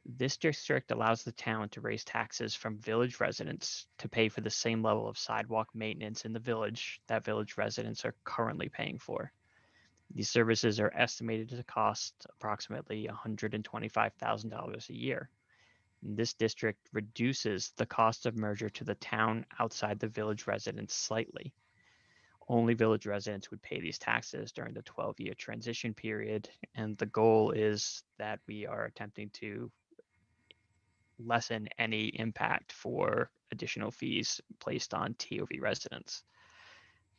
This district allows the town to raise taxes from village residents to pay for the same level of sidewalk maintenance in the village that village residents are currently paying for. These services are estimated to cost approximately $125,000 a year. This district reduces the cost of merger to the town outside the village residents slightly. Only village residents would pay these taxes during the 12-year transition period, and the goal is that we are attempting to lessen any impact for additional fees placed on TOV residents.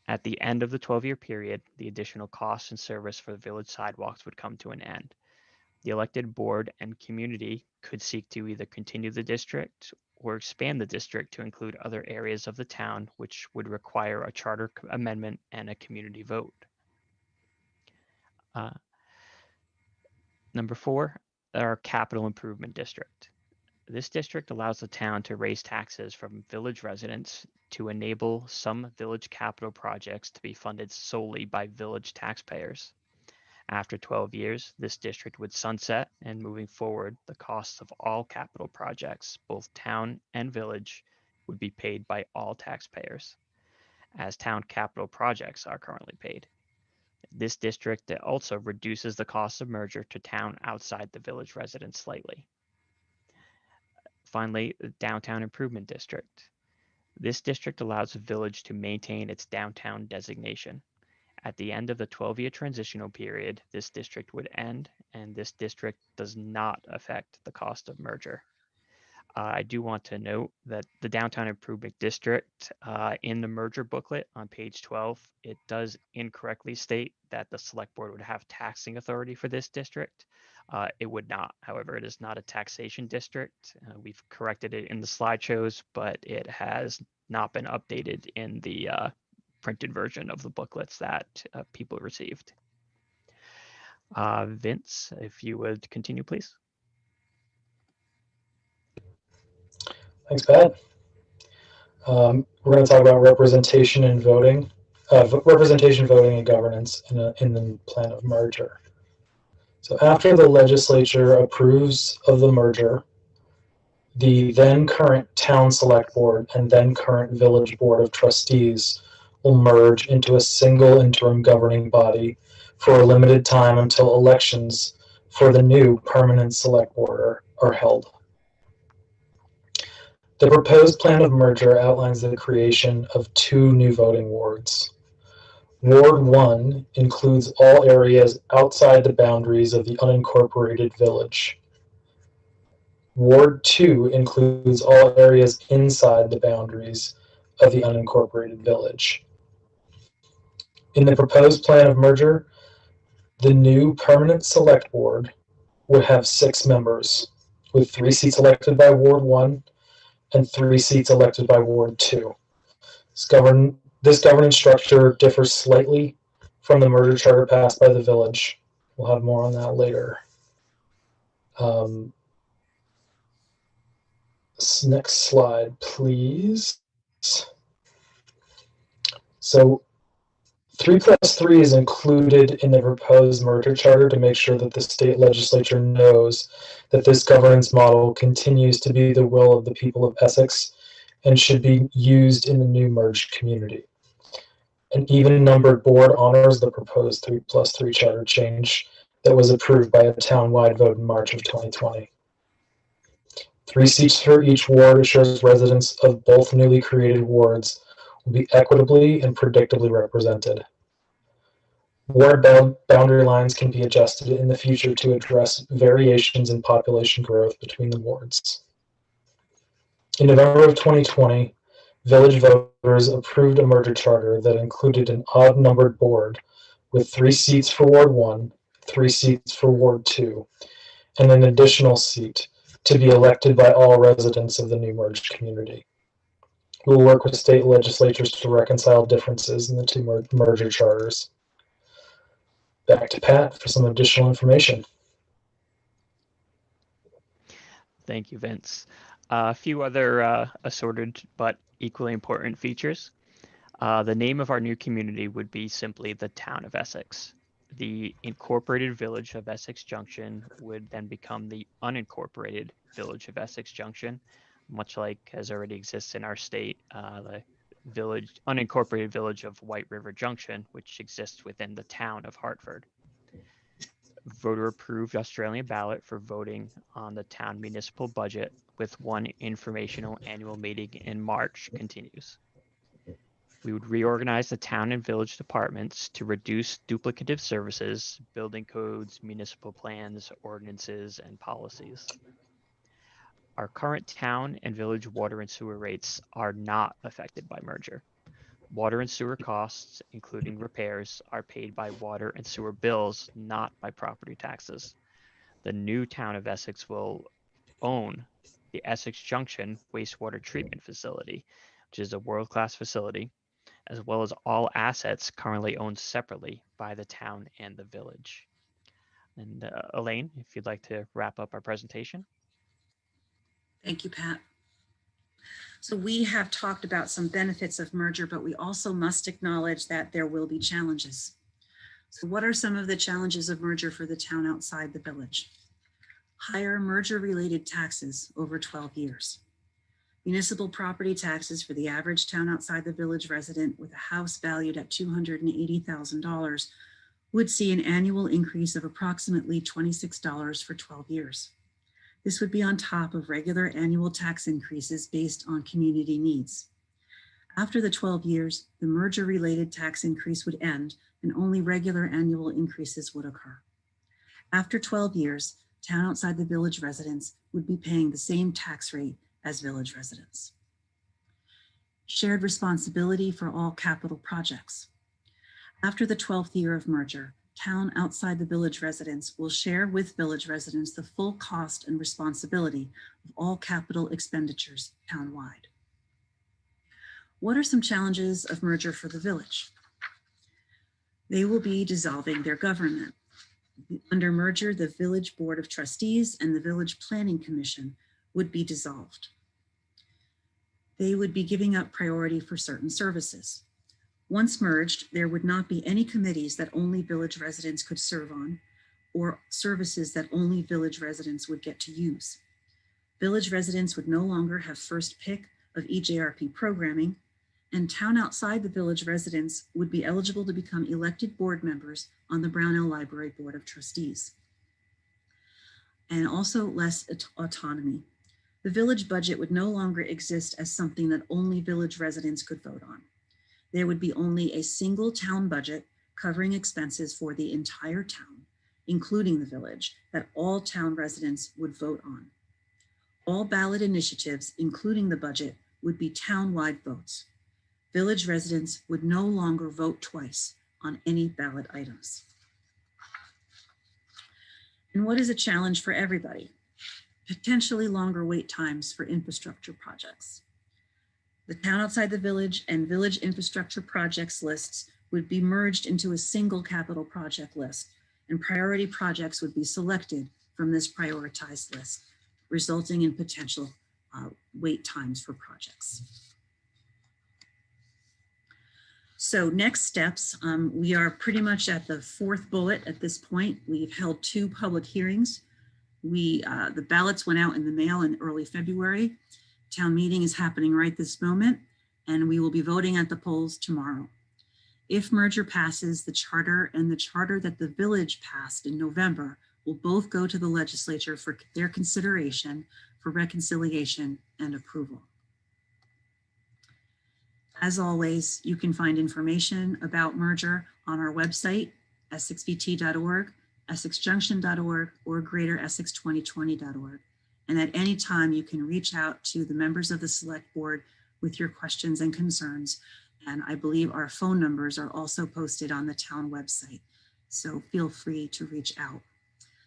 At the end of the 12-year period, the additional costs and service for the village sidewalks would come to an end. The elected board and community could seek to either continue the district or expand the district to include other areas of the town, which would require a charter amendment and a community vote. Number 4, our capital improvement district. This district allows the town to raise taxes from village residents to enable some village capital projects to be funded solely by village taxpayers. After 12 years, this district would sunset, and moving forward, the costs of all capital projects, both town and village, would be paid by all taxpayers, as town capital projects are currently paid. This district also reduces the cost of merger to town outside the village residents slightly. Finally, the Downtown Improvement District. This district allows the village to maintain its downtown designation. At the end of the 12-year transitional period, this district would end, and this district does not affect the cost of merger. I do want to note that the Downtown Improvement District, in the merger booklet on page 12, it does incorrectly state that the select board would have taxing authority for this district. It would not. However, it is not a taxation district. We've corrected it in the slideshows, but it has not been updated in the printed version of the booklets that people received. Vince, if you would continue, please. Thanks, Pat. We're going to talk about representation and voting, representation, voting, and governance in the plan of merger. So after the legislature approves of the merger, the then current town select board and then current village board of trustees will merge into a single interim governing body for a limited time until elections for the new permanent select board are held. The proposed plan of merger outlines the creation of 2 new voting wards. Ward 1 includes all areas outside the boundaries of the unincorporated village. Ward 2 includes all areas inside the boundaries of the unincorporated village. In the proposed plan of merger, the new permanent select board would have 6 members, with 3 seats elected by Ward 1 and 3 seats elected by Ward 2. This governance structure differs slightly from the merger charter passed by the village. We'll have more on that later. Next slide, please. So 3+3 is included in the proposed merger charter to make sure that the state legislature knows that this governance model continues to be the will of the people of Essex and should be used in the new merged community. An even-numbered board honors the proposed 3+3 charter change that was approved by a town-wide vote in March of 2020. 3 seats for each ward assures residents of both newly created wards will be equitably and predictably represented. Ward boundary lines can be adjusted in the future to address variations in population growth between the wards. In November of 2020, village voters approved a merger charter that included an odd-numbered board with 3 seats for Ward 1, 3 seats for Ward 2, and an additional seat to be elected by all residents of the new merged community. We will work with state legislatures to reconcile differences in the 2 merger charters. Back to Pat for some additional information. Thank you, Vince. A few other assorted but equally important features. The name of our new community would be simply the Town of Essex. The incorporated village of Essex Junction would then become the unincorporated village of Essex Junction, much like as already exists in our state, the unincorporated village of White River Junction, which exists within the town of Hartford. Voter approved Australian ballot for voting on the town municipal budget with one informational annual meeting in March continues. We would reorganize the town and village departments to reduce duplicative services, building codes, municipal plans, ordinances, and policies. Our current town and village water and sewer rates are not affected by merger. Water and sewer costs, including repairs, are paid by water and sewer bills, not by property taxes. The new town of Essex will own the Essex Junction wastewater treatment facility, which is a world-class facility, as well as all assets currently owned separately by the town and the village. And Elaine, if you'd like to wrap up our presentation. Thank you, Pat. So we have talked about some benefits of merger, but we also must acknowledge that there will be challenges. So what are some of the challenges of merger for the town outside the village? Higher merger-related taxes over 12 years. Municipal property taxes for the average town outside the village resident with a house valued at $280,000 would see an annual increase of approximately $26 for 12 years. This would be on top of regular annual tax increases based on community needs. After the 12 years, the merger-related tax increase would end and only regular annual increases would occur. After 12 years, town outside the village residents would be paying the same tax rate as village residents. Shared responsibility for all capital projects. After the 12th year of merger, town outside the village residents will share with village residents the full cost and responsibility of all capital expenditures townwide. What are some challenges of merger for the village? They will be dissolving their government. Under merger, the Village Board of Trustees and the Village Planning Commission would be dissolved. They would be giving up priority for certain services. Once merged, there would not be any committees that only village residents could serve on or services that only village residents would get to use. Village residents would no longer have first pick of EJRP programming, and town outside the village residents would be eligible to become elected board members on the Brownell Library Board of Trustees. And also less autonomy. The village budget would no longer exist as something that only village residents could vote on. There would be only a single town budget covering expenses for the entire town, including the village, that all town residents would vote on. All ballot initiatives, including the budget, would be town-wide votes. Village residents would no longer vote twice on any ballot items. And what is a challenge for everybody? Potentially longer wait times for infrastructure projects. The town outside the village and village infrastructure projects lists would be merged into a single capital project list, and priority projects would be selected from this prioritized list, resulting in potential wait times for projects. So next steps, we are pretty much at the fourth bullet at this point. We've held 2 public hearings. The ballots went out in the mail in early February. Town meeting is happening right this moment, and we will be voting at the polls tomorrow. If merger passes, the charter and the charter that the village passed in November will both go to the legislature for their consideration for reconciliation and approval. As always, you can find information about merger on our website, essexvt.org, essexjunction.org, or greateressex2020.org. And at any time, you can reach out to the members of the Select Board with your questions and concerns. And I believe our phone numbers are also posted on the town website. So feel free to reach out.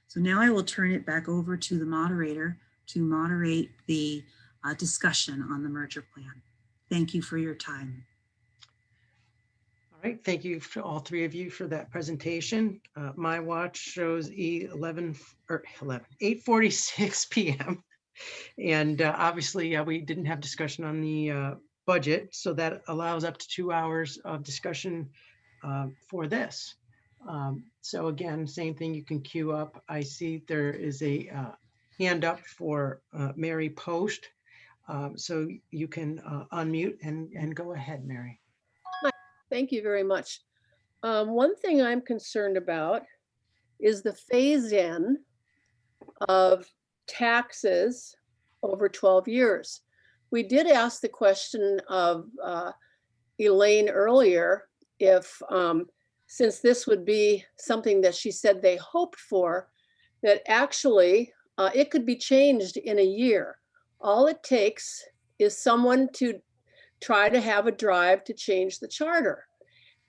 So now I will turn it back over to the moderator to moderate the discussion on the merger plan. Thank you for your time. All right, thank you to all 3 of you for that presentation. My watch shows 8:46 p.m. And obviously, we didn't have discussion on the budget, so that allows up to 2 hours of discussion for this. So again, same thing, you can queue up. I see there is a hand up for Mary Post. So you can unmute and go ahead, Mary. Hi, thank you very much. One thing I'm concerned about is the phase-in of taxes over 12 years. We did ask the question of Elaine earlier if, since this would be something that she said they hoped for, that actually it could be changed in a year. All it takes is someone to try to have a drive to change the charter.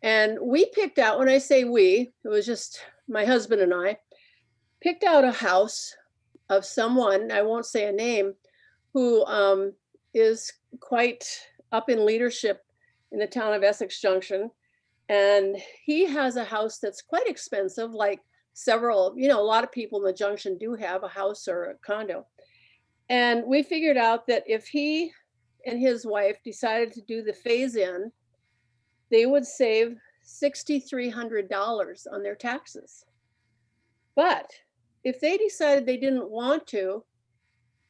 And we picked out, when I say we, it was just my husband and I, picked out a house of someone, I won't say a name, who is quite up in leadership in the town of Essex Junction. And he has a house that's quite expensive, like several, a lot of people in the Junction do have a house or a condo. And we figured out that if he and his wife decided to do the phase-in, they would save $6,300 on their taxes. But if they decided they didn't want to,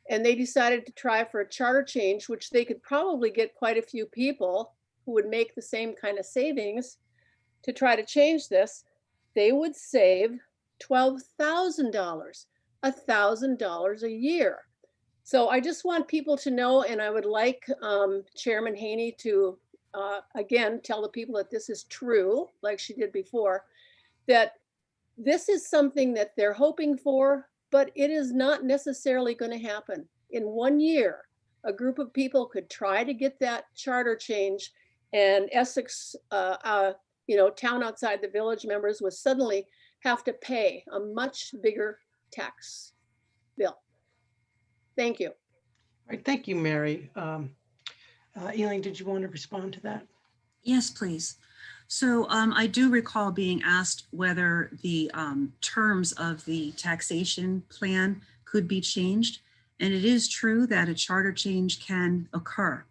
and they decided to try for a charter change, which they could probably get quite a few people who would make the same kind of savings to try to change this, they would save $12,000, $1,000 a year. So I just want people to know, and I would like Chairman Haney to, again, tell the people that this is true, like she did before, that this is something that they're hoping for, but it is not necessarily going to happen. In 1 year, a group of people could try to get that charter change, and Essex, town outside the village members would suddenly have to pay a much bigger tax bill. Thank you. All right, thank you, Mary. Elaine, did you want to respond to that? Yes, please. So I do recall being asked whether the terms of the taxation plan could be changed. And it is true that a charter change can occur.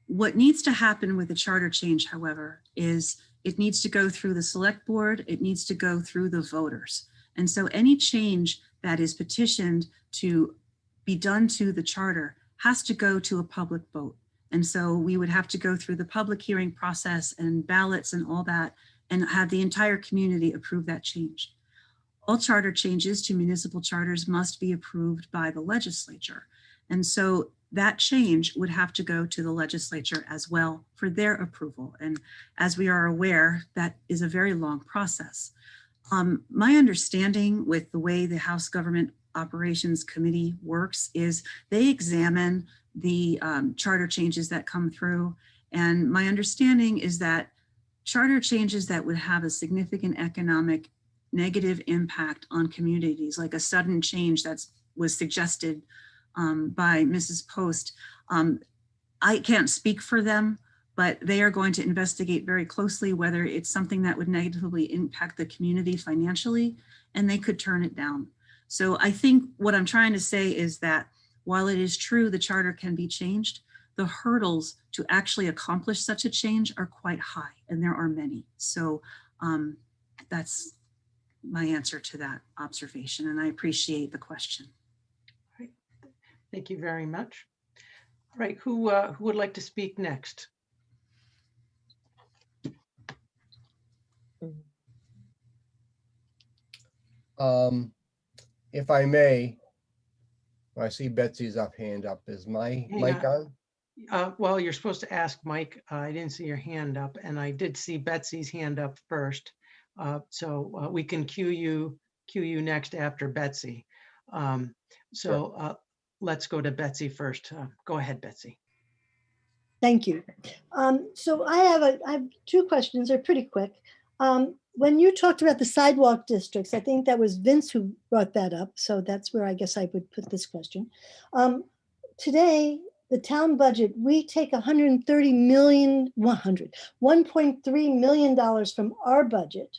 What needs to happen with a charter change, however, is it needs to go through the select board, it needs to go through the voters. And so any change that is petitioned to be done to the charter has to go to a public vote. And so we would have to go through the public hearing process and ballots and all that, and have the entire community approve that change. All charter changes to municipal charters must be approved by the legislature. And so that change would have to go to the legislature as well for their approval. And as we are aware, that is a very long process. My understanding with the way the House Government Operations Committee works is they examine the charter changes that come through. And my understanding is that charter changes that would have a significant economic negative impact on communities, like a sudden change that was suggested by Mrs. Post, I can't speak for them, but they are going to investigate very closely whether it's something that would negatively impact the community financially, and they could turn it down. So I think what I'm trying to say is that while it is true the charter can be changed, the hurdles to actually accomplish such a change are quite high, and there are many. So that's my answer to that observation, and I appreciate the question. All right. Thank you very much. All right, who would like to speak next? If I may, I see Betsy's hand up. Is my mic on? Well, you're supposed to ask Mike. I didn't see your hand up, and I did see Betsy's hand up first. So we can cue you next after Betsy. Let's go to Betsy first. Go ahead, Betsy. Thank you. So I have two questions. They're pretty quick. When you talked about the sidewalk districts, I think that was Vince who brought that up. So that's where I guess I would put this question. Today, the town budget, we take $1.3 million from our budget,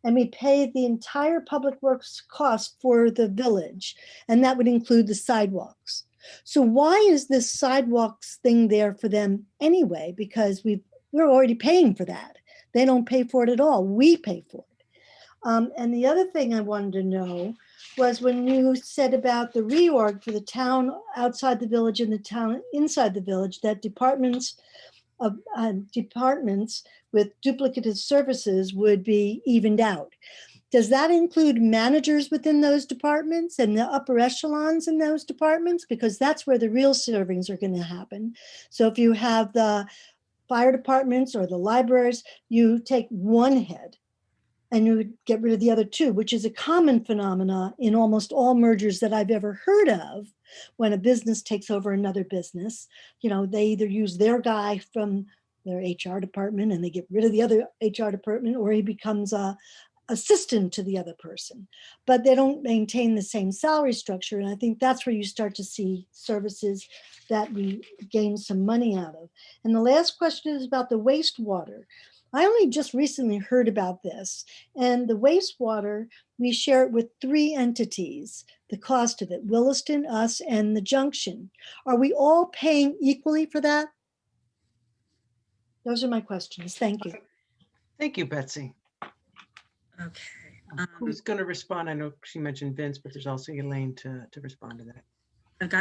and we pay the entire public works cost for the village, and that would include the sidewalks. So why is this sidewalks thing there for them anyway? Because we're already paying for that. They don't pay for it at all. We pay for it. And the other thing I wanted to know was when you said about the reorg for the town outside the village and the town inside the village, that departments with duplicative services would be evened out. Does that include managers within those departments and the upper echelons in those departments? Because that's where the real servings are going to happen. So if you have the fire departments or the libraries, you take one head and you would get rid of the other two, which is a common phenomena in almost all mergers that I've ever heard of. When a business takes over another business, they either use their guy from their HR department and they get rid of the other HR department, or he becomes a assistant to the other person, but they don't maintain the same salary structure. And I think that's where you start to see services that we gain some money out of. And the last question is about the wastewater. I only just recently heard about this, and the wastewater, we share it with 3 entities, the cost of it, Williston, us, and the Junction. Are we all paying equally for that? Those are my questions. Thank you. Thank you, Betsy. Okay. Who's going to respond? I know she mentioned Vince, but there's also Elaine to respond to that.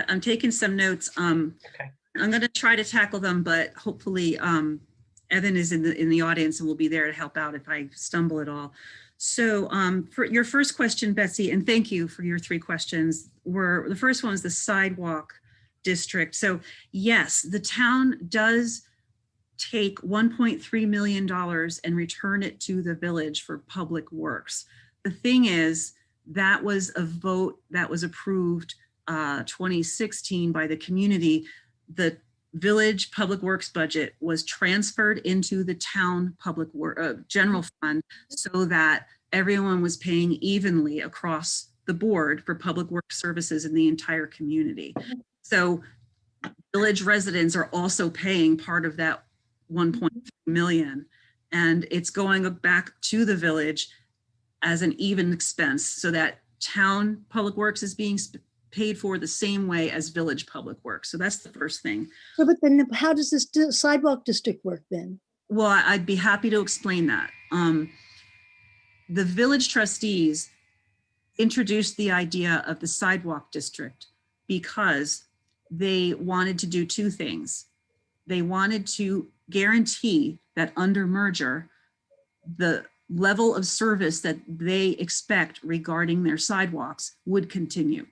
I'm taking some notes. Okay. I'm going to try to tackle them, but hopefully Evan is in the audience and will be there to help out if I stumble at all. So for your first question, Betsy, and thank you for your 3 questions, the first one is the sidewalk district. So yes, the town does take $1.3 million and return it to the village for public works. The thing is, that was a vote that was approved 2016 by the community. The village public works budget was transferred into the town public general fund so that everyone was paying evenly across the board for public works services in the entire community. So village residents are also paying part of that 1.3 million, and it's going back to the village as an even expense so that town public works is being paid for the same way as village public works. So that's the first thing. So, but then how does this sidewalk district work then? Well, I'd be happy to explain that. The village trustees introduced the idea of the sidewalk district because they wanted to do 2 things. They wanted to guarantee that under merger, the level of service that they expect regarding their sidewalks would continue.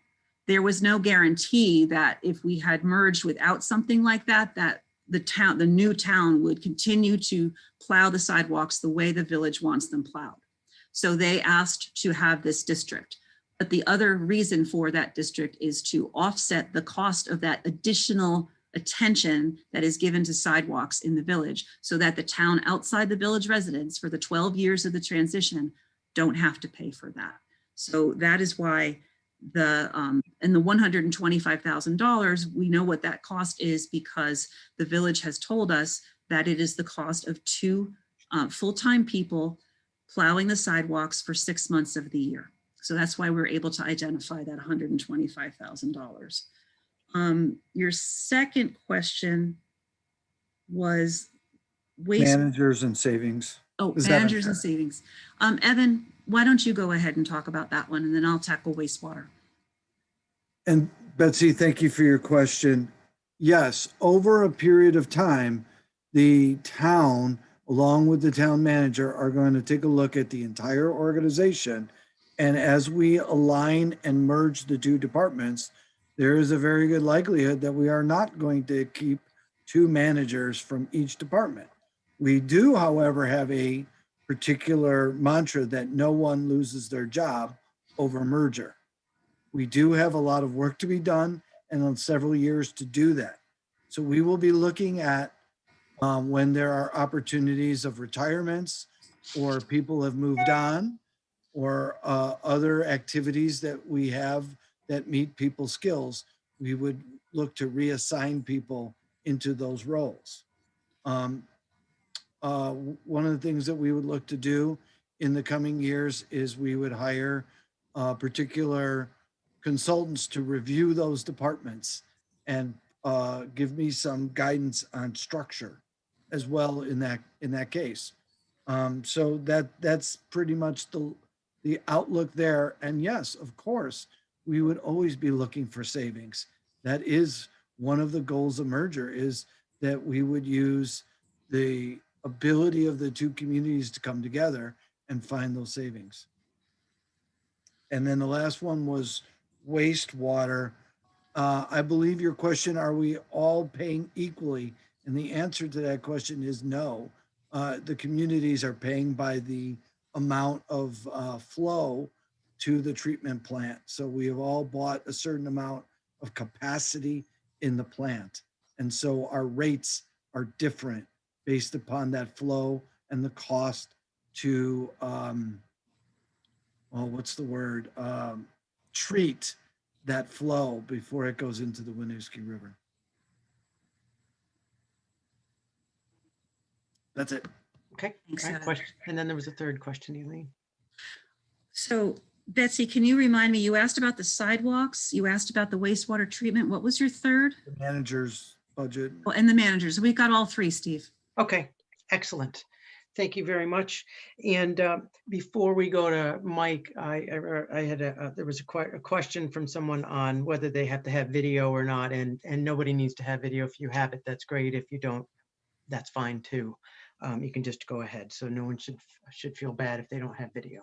There was no guarantee that if we had merged without something like that, that the new town would continue to plow the sidewalks the way the village wants them plowed. So they asked to have this district. But the other reason for that district is to offset the cost of that additional attention that is given to sidewalks in the village so that the town outside the village residents for the 12 years of the transition don't have to pay for that. So that is why and the $125,000, we know what that cost is because the village has told us that it is the cost of 2 full-time people plowing the sidewalks for 6 months of the year. So that's why we're able to identify that $125,000. Your second question was managers and savings. Oh, managers and savings. Evan, why don't you go ahead and talk about that one, and then I'll tackle wastewater. And Betsy, thank you for your question. Yes, over a period of time, the town, along with the town manager, are going to take a look at the entire organization. And as we align and merge the 2 departments, there is a very good likelihood that we are not going to keep 2 managers from each department. We do, however, have a particular mantra that no one loses their job over merger. We do have a lot of work to be done and on several years to do that. So we will be looking at when there are opportunities of retirements or people have moved on or other activities that we have that meet people's skills, we would look to reassign people into those roles. One of the things that we would look to do in the coming years is we would hire particular consultants to review those departments and give me some guidance on structure as well in that case. So that's pretty much the outlook there. And yes, of course, we would always be looking for savings. That is one of the goals of merger, is that we would use the ability of the two communities to come together and find those savings. And then the last one was wastewater. I believe your question, are we all paying equally? And the answer to that question is no. The communities are paying by the amount of flow to the treatment plant. So we have all bought a certain amount of capacity in the plant. And so our rates are different based upon that flow and the cost to, what's the word? Treat that flow before it goes into the Winooski River. That's it. Okay. Thanks, All right, Ed. question. And then there was a third question, Elaine. So Betsy, can you remind me, you asked about the sidewalks, you asked about the wastewater treatment. What was your third? The manager's budget. Oh, and the managers. We got all three, Steve. Okay, excellent. Thank you very much. And before we go to Mike, there was a question from someone on whether they have to have video or not, and nobody needs to have video. If you have it, that's great. If you don't, that's fine too. You can just go ahead. So no one should feel bad if they don't have video.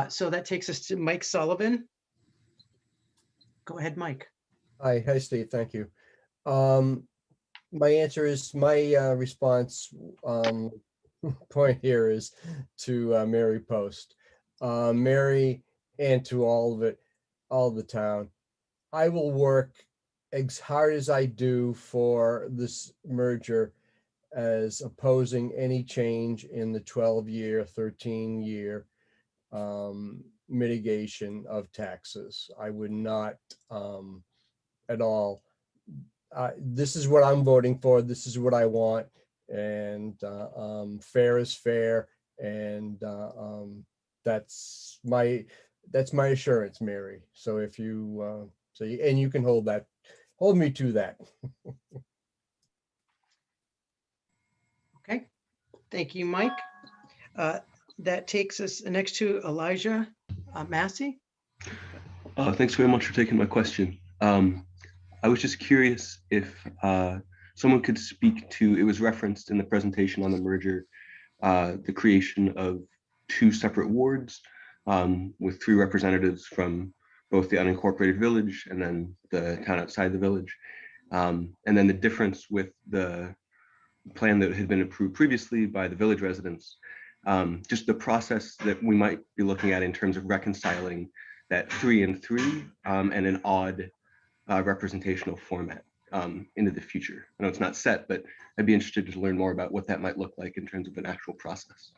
So that takes us to Mike Sullivan. Go ahead, Mike. Hi, Steve. Thank you. My answer is my response point here is to Mary Post, Mary, and to all the town. I will work as hard as I do for this merger as opposing any change in the 12-year, 13-year mitigation of taxes. I would not at all. This is what I'm voting for. This is what I want, and fair is fair, and that's my assurance, Mary. So if you and you can hold me to that. Okay, thank you, Mike. That takes us next to Elijah Massey. Thanks very much for taking my question. I was just curious if someone could speak to, it was referenced in the presentation on the merger, the creation of 2 separate wards with 3 representatives from both the unincorporated village and then the town outside the village. And then the difference with the plan that had been approved previously by the village residents, just the process that we might be looking at in terms of reconciling that 3 and 3 and an odd representational format into the future. I know it's not set, but I'd be interested to learn more about what that might look like in terms of an actual process.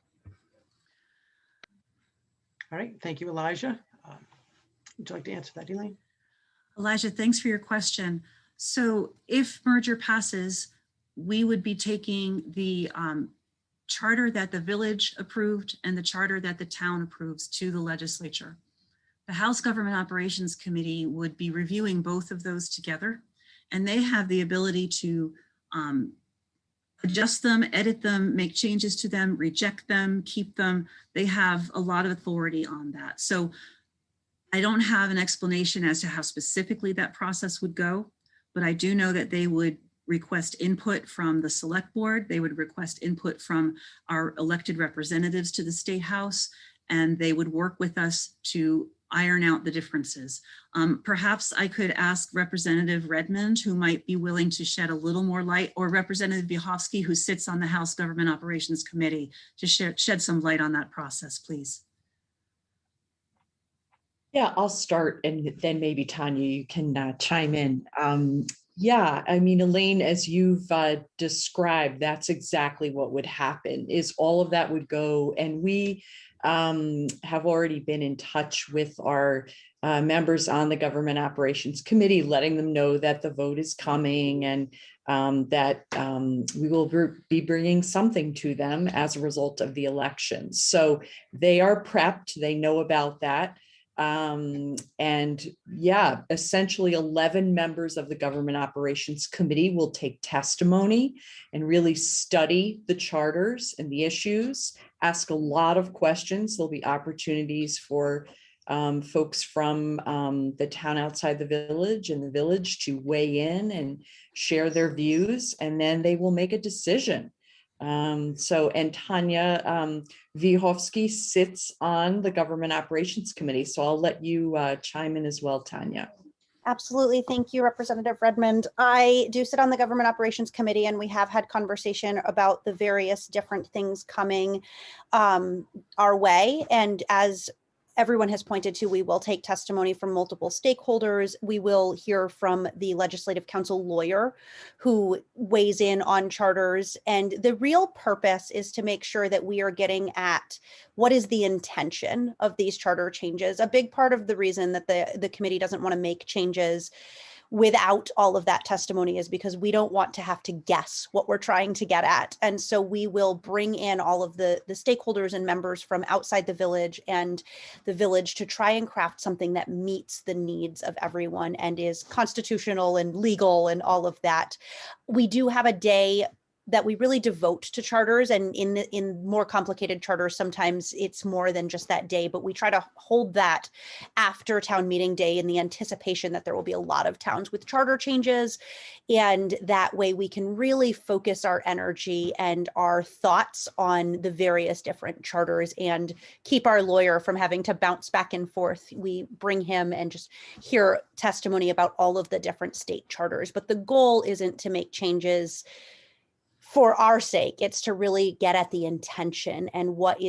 All right, thank you, Elijah. Would you like to answer that, Elaine? Elijah, thanks for your question. So if merger passes, we would be taking the charter that the village approved and the charter that the town approves to the legislature. The House Government Operations Committee would be reviewing both of those together, and they have the ability to adjust them, edit them, make changes to them, reject them, keep them. They have a lot of authority on that. So I don't have an explanation as to how specifically that process would go, but I do know that they would request input from the select board. They would request input from our elected representatives to the State House, and they would work with us to iron out the differences. Perhaps I could ask Representative Redmond, who might be willing to shed a little more light, or Representative Biehofsky, who sits on the House Government Operations Committee, to shed some light on that process, please. Yeah, I'll start, and then maybe Tanya, you can chime in. Yeah, I mean, Elaine, as you've described, that's exactly what would happen, is all of that would go, and we have already been in touch with our members on the Government Operations Committee, letting them know that the vote is coming, and that we will be bringing something to them as a result of the elections. So they are prepped, they know about that. And yeah, essentially 11 members of the Government Operations Committee will take testimony and really study the charters and the issues, ask a lot of questions. There'll be opportunities for folks from the town outside the village and the village to weigh in and share their views, and then they will make a decision. And Tanya Vihovsky sits on the Government Operations Committee, so I'll let you chime in as well, Tanya. Absolutely. Thank you, Representative Redmond. I do sit on the Government Operations Committee, and we have had conversation about the various different things coming our way. And as everyone has pointed to, we will take testimony from multiple stakeholders. We will hear from the Legislative Council lawyer who weighs in on charters. And the real purpose is to make sure that we are getting at what is the intention of these charter changes. A big part of the reason that the committee doesn't want to make changes without all of that testimony is because we don't want to have to guess what we're trying to get at. And so we will bring in all of the stakeholders and members from outside the village and the village to try and craft something that meets the needs of everyone and is constitutional and legal and all of that. We do have a day that we really devote to charters, and in more complicated charters, sometimes it's more than just that day, but we try to hold that after town meeting day in the anticipation that there will be a lot of towns with charter changes. And that way we can really focus our energy and our thoughts on the various different charters and keep our lawyer from having to bounce back and forth. We bring him and just hear testimony about all of the different state charters. But the goal isn't to make changes for our sake. It's to really get at the intention and what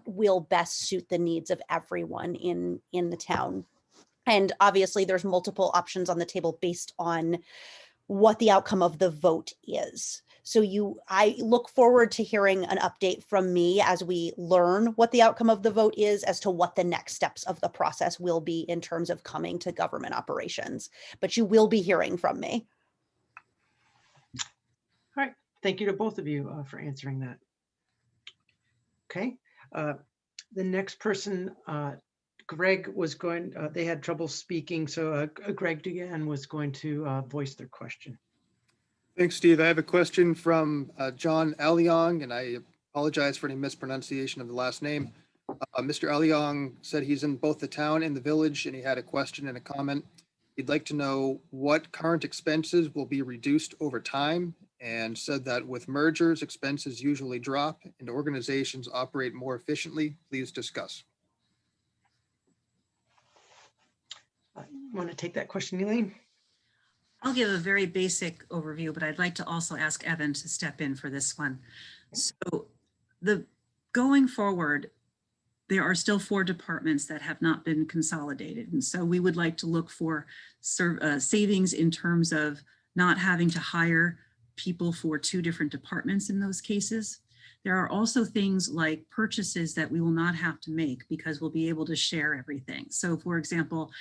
will best suit the needs of everyone in the town. And obviously there's multiple options on the table based on what the outcome of the vote is. So I look forward to hearing an update from me as we learn what the outcome of the vote is as to what the next steps of the process will be in terms of coming to government operations. But you will be hearing from me. All right, thank you to both of you for answering that. Okay, the next person, Greg was going, they had trouble speaking, so Greg Dugan was going to voice their question. Thanks, Steve. I have a question from John Aliong, and I apologize for any mispronunciation of the last name. Mr. Aliong said he's in both the town and the village, and he had a question and a comment. He'd like to know what current expenses will be reduced over time, and said that with mergers, expenses usually drop and organizations operate more efficiently. Please discuss. You want to take that question, Elaine? I'll give a very basic overview, but I'd like to also ask Evan to step in for this one. So going forward, there are still 4 departments that have not been consolidated. And so we would like to look for savings in terms of not having to hire people for 2 different departments in those cases. There are also things like purchases that we will not have to make because we'll be able to share everything. So for example,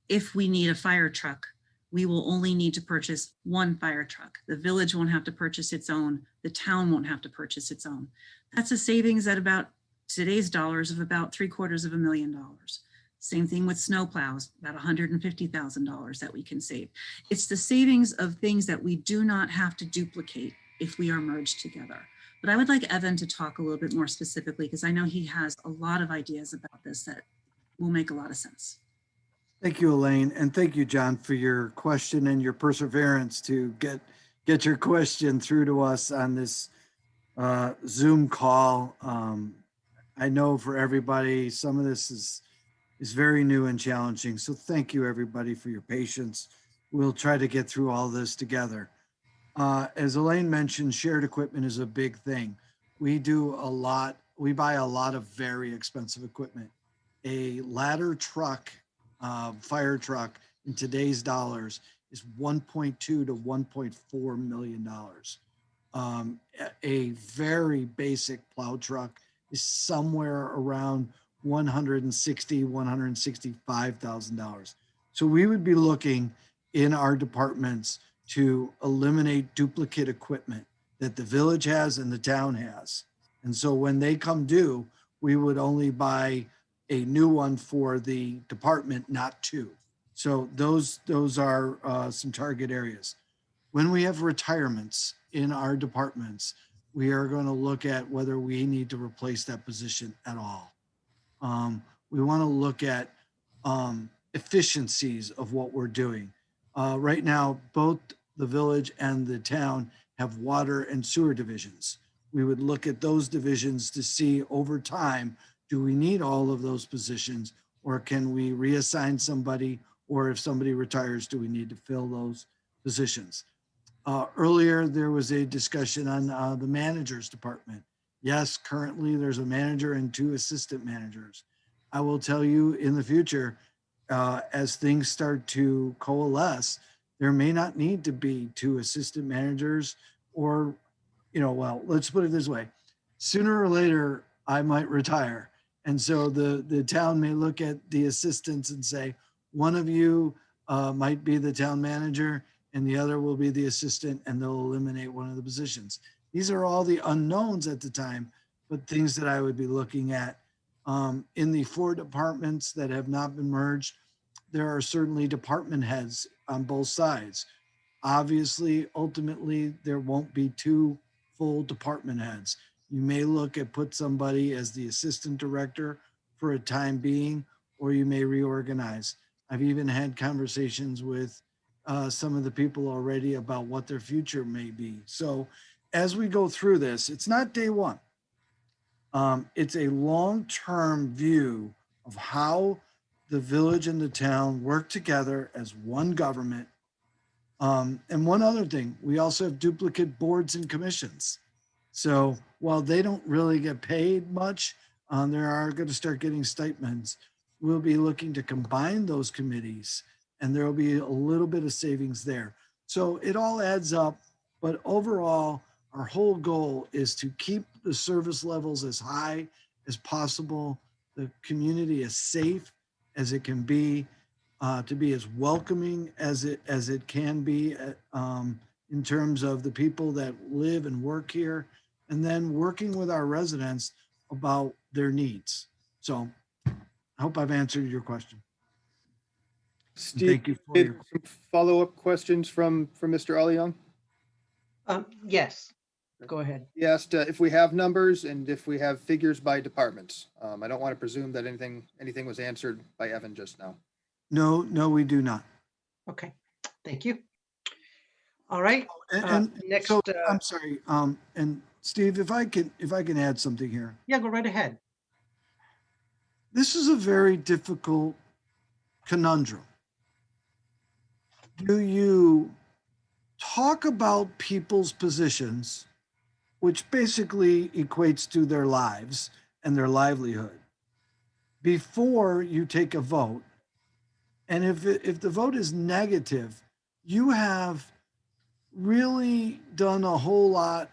if we need a fire truck, we will only need to purchase 1 fire truck. The village won't have to purchase its own. The town won't have to purchase its own. That's a savings at about today's dollars of about $750,000. Same thing with snow plows, about $150,000 that we can save. It's the savings of things that we do not have to duplicate if we are merged together. But I would like Evan to talk a little bit more specifically because I know he has a lot of ideas about this that will make a lot of sense. Thank you, Elaine, and thank you, John, for your question and your perseverance to get your question through to us on this Zoom call. I know for everybody, some of this is very new and challenging. So thank you, everybody, for your patience. We'll try to get through all this together. As Elaine mentioned, shared equipment is a big thing. We buy a lot of very expensive equipment. A ladder truck, fire truck in today's dollars is $1.2 to $1.4 million. A very basic plow truck is somewhere around $160,000, $165,000. So we would be looking in our departments to eliminate duplicate equipment that the village has and the town has. And so when they come due, we would only buy a new one for the department, not two. So those are some target areas. When we have retirements in our departments, we are going to look at whether we need to replace that position at all. We want to look at efficiencies of what we're doing. Right now, both the village and the town have water and sewer divisions. We would look at those divisions to see over time, do we need all of those positions, or can we reassign somebody, or if somebody retires, do we need to fill those positions? Earlier, there was a discussion on the manager's department. Yes, currently there's a manager and 2 assistant managers. I will tell you in the future, as things start to coalesce, there may not need to be 2 assistant managers, or, well, let's put it this way. Sooner or later, I might retire. And so the town may look at the assistants and say, one of you might be the town manager and the other will be the assistant, and they'll eliminate one of the positions. These are all the unknowns at the time, but things that I would be looking at. In the 4 departments that have not been merged, there are certainly department heads on both sides. Obviously, ultimately, there won't be 2 full department heads. You may look at put somebody as the assistant director for a time being, or you may reorganize. I've even had conversations with some of the people already about what their future may be. So as we go through this, it's not day one. It's a long-term view of how the village and the town work together as one government. And one other thing, we also have duplicate boards and commissions. So while they don't really get paid much, they are going to start getting stipends. We'll be looking to combine those committees, and there will be a little bit of savings there. So it all adds up, but overall, our whole goal is to keep the service levels as high as possible, the community as safe as it can be, to be as welcoming as it can be in terms of the people that live and work here, and then working with our residents about their needs. So I hope I've answered your question. Steve, thank you for your follow-up questions from Mr. Aliang. Yes, go ahead. He asked if we have numbers and if we have figures by departments. I don't want to presume that anything was answered by Evan just now. No, we do not. Okay, thank you. All right. And next, so, I'm sorry. And Steve, if I can add something here. Yeah, go right ahead. This is a very difficult conundrum. Do you talk about people's positions, which basically equates to their lives and their livelihood, before you take a vote? And if the vote is negative, you have really done a whole lot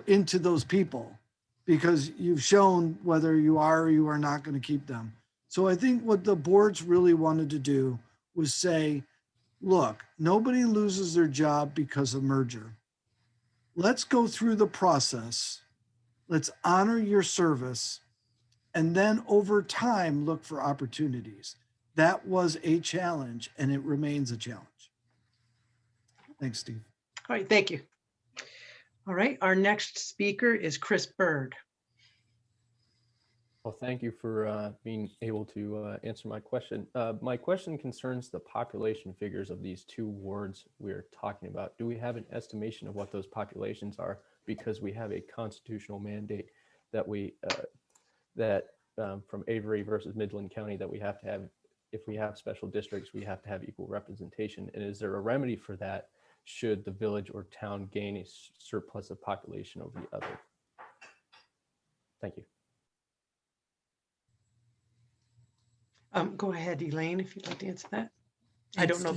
into those people, because you've shown whether you are or you are not going to keep them. So I think what the boards really wanted to do was say, look, nobody loses their job because of merger. Let's go through the process. Let's honor your service. And then over time, look for opportunities. That was a challenge, and it remains a challenge. Thanks, Steve. All right, thank you. All right, our next speaker is Chris Bird. Well, thank you for being able to answer my question. My question concerns the population figures of these 2 wards we're talking about. Do we have an estimation of what those populations are? Because we have a constitutional mandate that from Avery versus Midland County, that we have to have, if we have special districts, we have to have equal representation. And is there a remedy for that should the village or town gain a surplus of population over the other? Thank you. Go ahead, Elaine, if you'd like to answer that. I don't know.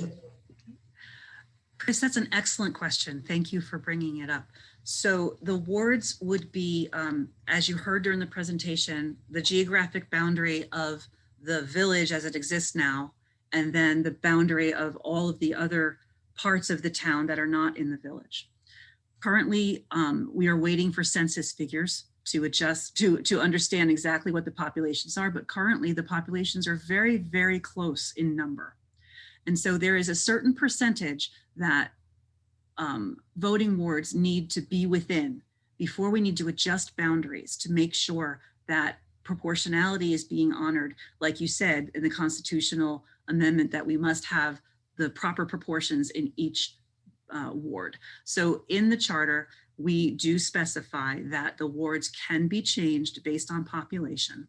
Chris, that's an excellent question. Thank you for bringing it up. So the wards would be, as you heard during the presentation, the geographic boundary of the village as it exists now, and then the boundary of all of the other parts of the town that are not in the village. Currently, we are waiting for census figures to adjust, to understand exactly what the populations are, but currently the populations are very, very close in number. And so there is a certain percentage that voting wards need to be within before we need to adjust boundaries to make sure that proportionality is being honored, like you said, in the constitutional amendment, that we must have the proper proportions in each ward. So in the charter, we do specify that the wards can be changed based on population,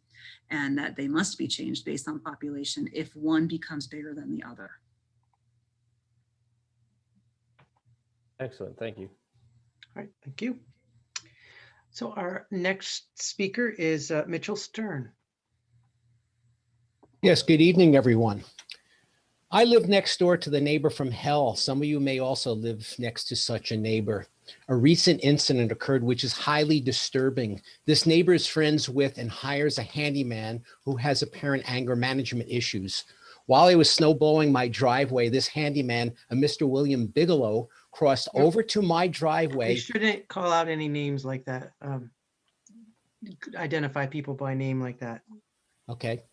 and that they must be changed based on population if one becomes bigger than the other. Excellent, thank you. All right, thank you. So our next speaker is Mitchell Stern. Yes, good evening, everyone. I live next door to the neighbor from hell. Some of you may also live next to such a neighbor. A recent incident occurred which is highly disturbing. This neighbor is friends with and hires a handyman who has apparent anger management issues. While I was snow blowing my driveway, this handyman, a Mr. William Bigelow, crossed over to my driveway. You shouldn't call out any names like that. Identify people by name like that. Okay.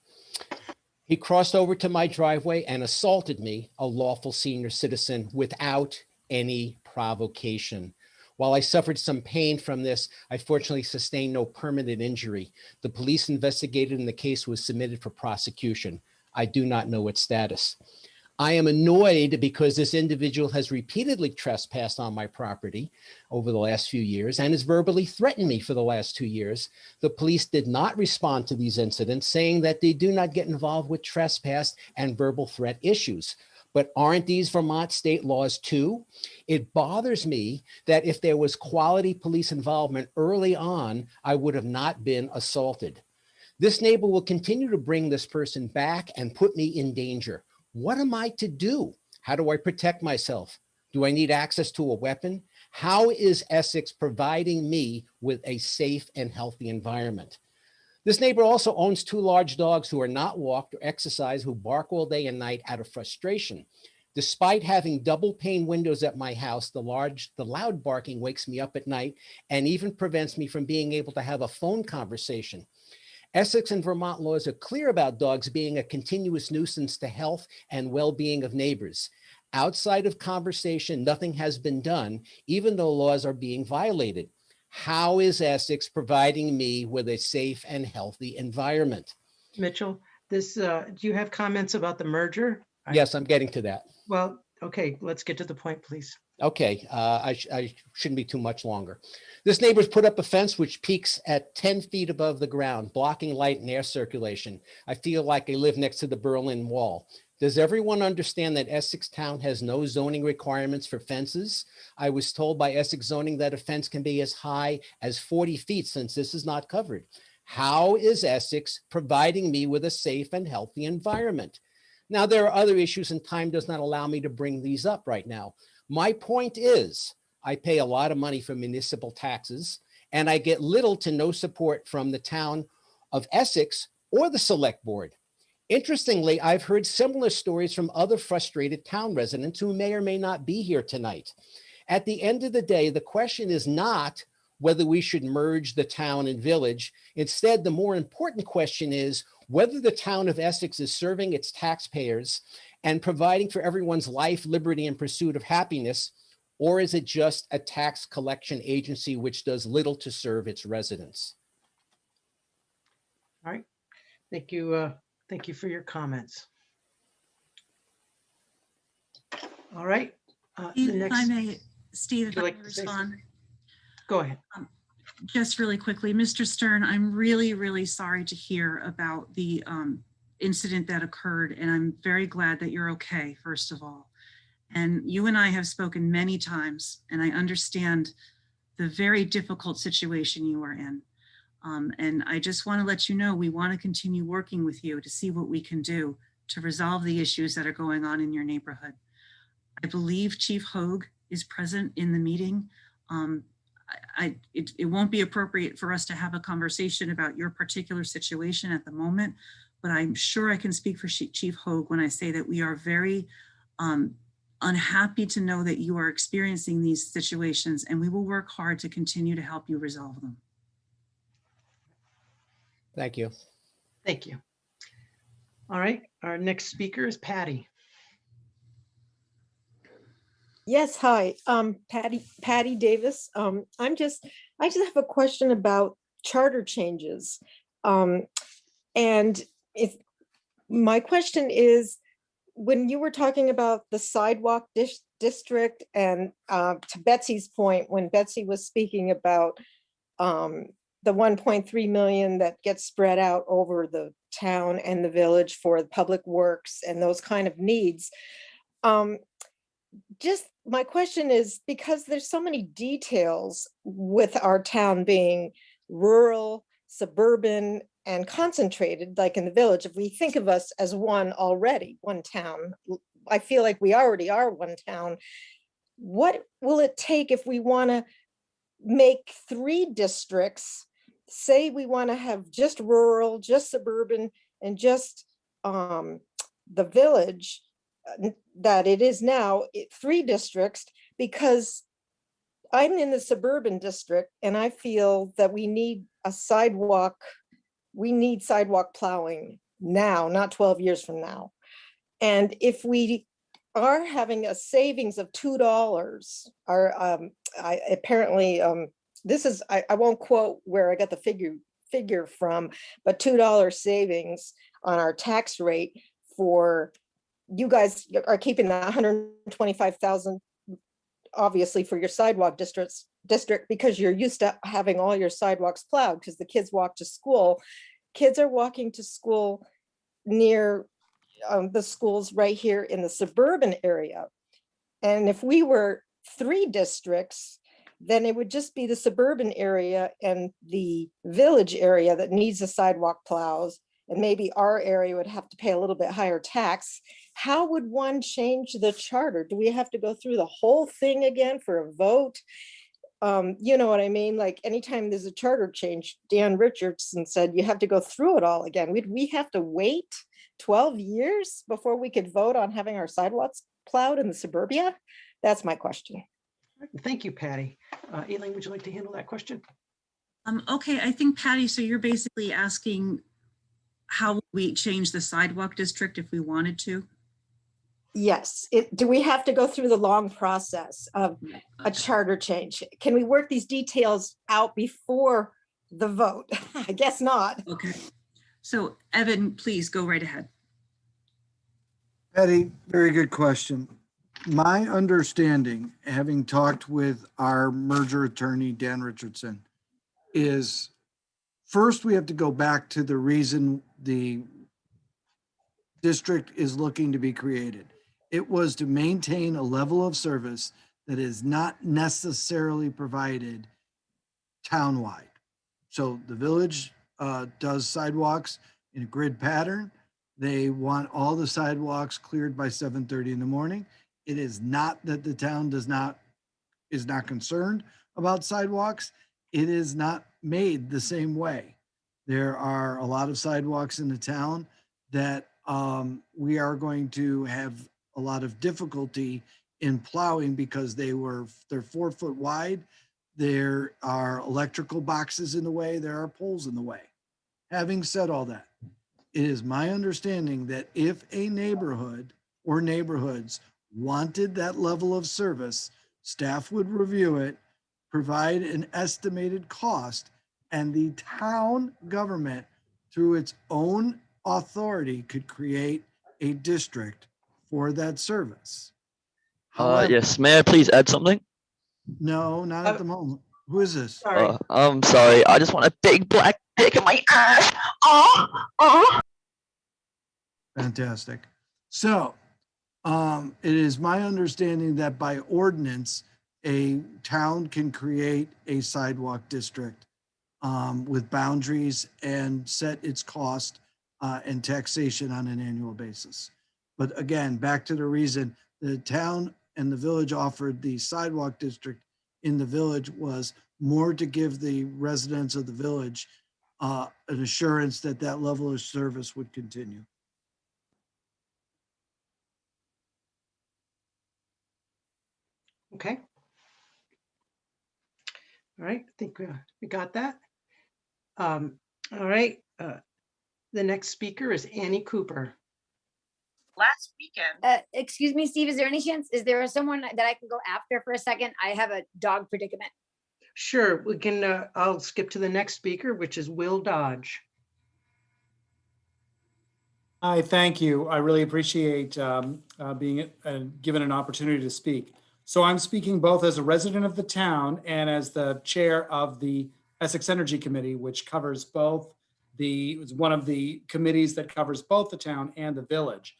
He crossed over to my driveway and assaulted me, a lawful senior citizen, without any provocation. While I suffered some pain from this, I fortunately sustained no permanent injury. The police investigated and the case was submitted for prosecution. I do not know its status. I am annoyed because this individual has repeatedly trespassed on my property over the last few years and has verbally threatened me for the last 2 years. The police did not respond to these incidents, saying that they do not get involved with trespass and verbal threat issues. But aren't these Vermont state laws too? It bothers me that if there was quality police involvement early on, I would have not been assaulted. This neighbor will continue to bring this person back and put me in danger. What am I to do? How do I protect myself? Do I need access to a weapon? How is Essex providing me with a safe and healthy environment? This neighbor also owns 2 large dogs who are not walked or exercised, who bark all day and night out of frustration. Despite having double pane windows at my house, the loud barking wakes me up at night and even prevents me from being able to have a phone conversation. Essex and Vermont laws are clear about dogs being a continuous nuisance to health and well-being of neighbors. Outside of conversation, nothing has been done, even though laws are being violated. How is Essex providing me with a safe and healthy environment? Mitchell, this, do you have comments about the merger? Yes, I'm getting to that. Well, okay, let's get to the point, please. Okay, I shouldn't be too much longer. This neighbor's put up a fence which peaks at 10 feet above the ground, blocking light and air circulation. I feel like I live next to the Berlin Wall. Does everyone understand that Essex Town has no zoning requirements for fences? I was told by Essex zoning that a fence can be as high as 40 feet since this is not covered. How is Essex providing me with a safe and healthy environment? Now, there are other issues and time does not allow me to bring these up right now. My point is, I pay a lot of money for municipal taxes, and I get little to no support from the town of Essex or the Select Board. Interestingly, I've heard similar stories from other frustrated town residents who may or may not be here tonight. At the end of the day, the question is not whether we should merge the town and village. Instead, the more important question is whether the town of Essex is serving its taxpayers and providing for everyone's life, liberty, and pursuit of happiness, or is it just a tax collection agency which does little to serve its residents? All right, thank you. Thank you for your comments. All right. If I may, Steve, if I like may to say respond. Go ahead. Just really quickly, Mr. Stern, I'm really, really sorry to hear about the incident that occurred, and I'm very glad that you're okay, first of all. And you and I have spoken many times, and I understand the very difficult situation you are in. And I just want to let you know, we want to continue working with you to see what we can do to resolve the issues that are going on in your neighborhood. I believe Chief Hogue is present in the meeting. It won't be appropriate for us to have a conversation about your particular situation at the moment, but I'm sure I can speak for Chief Hogue when I say that we are very unhappy to know that you are experiencing these situations, and we will work hard to continue to help you resolve them. Thank you. Thank you. All right, our next speaker is Patty. Yes, hi, Patty Davis. I just have a question about charter changes. And if my question is, when you were talking about the sidewalk district and to Betsy's point, when Betsy was speaking about the 1.3 million that gets spread out over the town and the village for public works and those kind of needs. Just my question is, because there's so many details with our town being rural, suburban, and concentrated, like in the village, if we think of us as one town, I feel like we already are one town. What will it take if we want to make 3 districts? Say we want to have just rural, just suburban, and just the village that it is now, 3 districts, because I'm in the suburban district and I feel that we need sidewalk plowing now, not 12 years from now. And if we are having a savings of $2, I won't quote where I got the figure from, but $2 savings on our tax rate for, you guys are keeping that 125,000 obviously for your sidewalk district because you're used to having all your sidewalks plowed because the kids walk to school. Kids are walking to school near the schools right here in the suburban area. And if we were 3 districts, then it would just be the suburban area and the village area that needs the sidewalk plows. And maybe our area would have to pay a little bit higher tax. How would one change the charter? Do we have to go through the whole thing again for a vote? You know what I mean? Like anytime there's a charter change, Dan Richardson said you have to go through it all again. We have to wait 12 years before we could vote on having our sidewalks plowed in the suburbia? That's my question. Thank you, Patty. Elaine, would you like to handle that question? Okay, I think Patty, so you're basically asking how we change the sidewalk district if we wanted to? Yes. Do we have to go through the long process of a charter change? Can we work these details out before the vote? I guess not. Okay. So Evan, please go right ahead. Patty, very good question. My understanding, having talked with our merger attorney, Dan Richardson, is first we have to go back to the reason the district is looking to be created. It was to maintain a level of service that is not necessarily provided townwide. So the village does sidewalks in a grid pattern. They want all the sidewalks cleared by 7:30 in the morning. It is not that the town is not concerned about sidewalks. It is not made the same way. There are a lot of sidewalks in the town that we are going to have a lot of difficulty in plowing because they're 4 foot wide. There are electrical boxes in the way. There are poles in the way. Having said all that, it is my understanding that if a neighborhood or neighborhoods wanted that level of service, staff would review it, provide an estimated cost, and the town government, through its own authority, could create a district for that service. Yes, may I please add something? No, not at the moment. Who is this? I'm sorry. I just want a big black dick in my ass. Fantastic. So it is my understanding that by ordinance, a town can create a sidewalk district with boundaries and set its cost and taxation on an annual basis. But again, back to the reason the town and the village offered the sidewalk district in the village was more to give the residents of the village an assurance that that level of service would continue. Okay. All right, I think we got that. All right, the next speaker is Annie Cooper. Last weekend. Excuse me, Steve, is there any chance, is there someone that I can go after for a second? I have a dog predicament. Sure, we can, I'll skip to the next speaker, which is Will Dodge. Hi, thank you. I really appreciate being given an opportunity to speak. So I'm speaking both as a resident of the town and as the chair of the Essex Energy Committee, which covers both it's one of the committees that covers both the town and the village.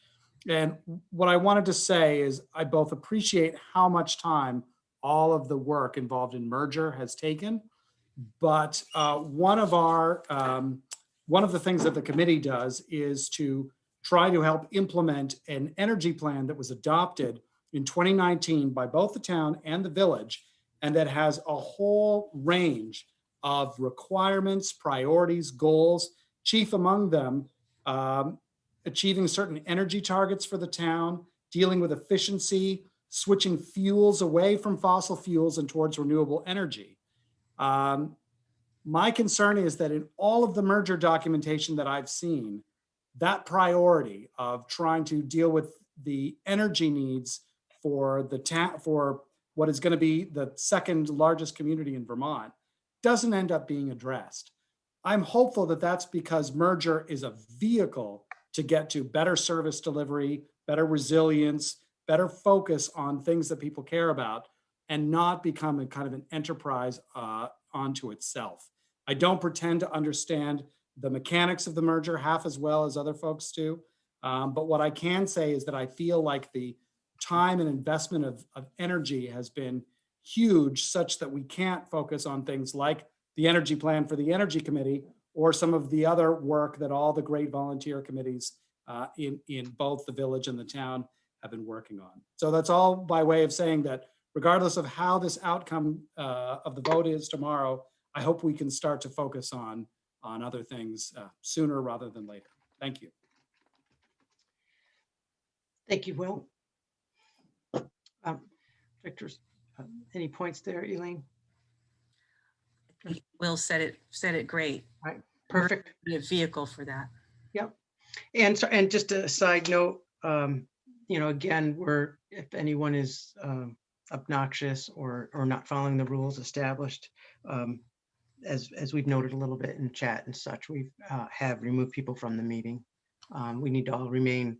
And what I wanted to say is I both appreciate how much time all of the work involved in merger has taken, but one of the things that the committee does is to try to help implement an energy plan that was adopted in 2019 by both the town and the village, and that has a whole range of requirements, priorities, goals, chief among them, achieving certain energy targets for the town, dealing with efficiency, switching fuels away from fossil fuels and towards renewable energy. My concern is that in all of the merger documentation that I've seen, that priority of trying to deal with the energy needs for the town, for what is going to be the second largest community in Vermont, doesn't end up being addressed. I'm hopeful that that's because merger is a vehicle to get to better service delivery, better resilience, better focus on things that people care about, and not become a kind of an enterprise onto itself. I don't pretend to understand the mechanics of the merger half as well as other folks do. But what I can say is that I feel like the time and investment of energy has been huge, such that we can't focus on things like the energy plan for the Energy Committee or some of the other work that all the great volunteer committees in both the village and the town have been working on. So that's all by way of saying that regardless of how this outcome of the vote is tomorrow, I hope we can start to focus on other things sooner rather than later. Thank you. Thank you, Will. Victor, any points there, Elaine? Will said it great. Right, perfect. Be a vehicle for that. Yep. And so, and just a side note, you know, again, if anyone is obnoxious or not following the rules established, as we've noted a little bit in chat and such, we have removed people from the meeting. We need to all remain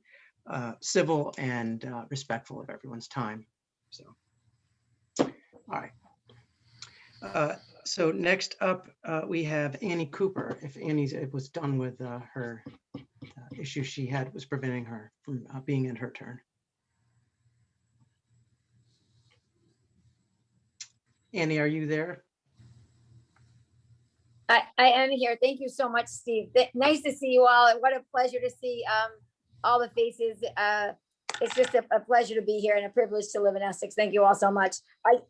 civil and respectful of everyone's time. So, all right. So next up, we have Annie Cooper. If Annie was done with her issue she had was preventing her from being in her turn. Annie, are you there? I am here. Thank you so much, Steve. Nice to see you all. And what a pleasure to see all the faces. It's just a pleasure to be here and a privilege to live in Essex. Thank you all so much.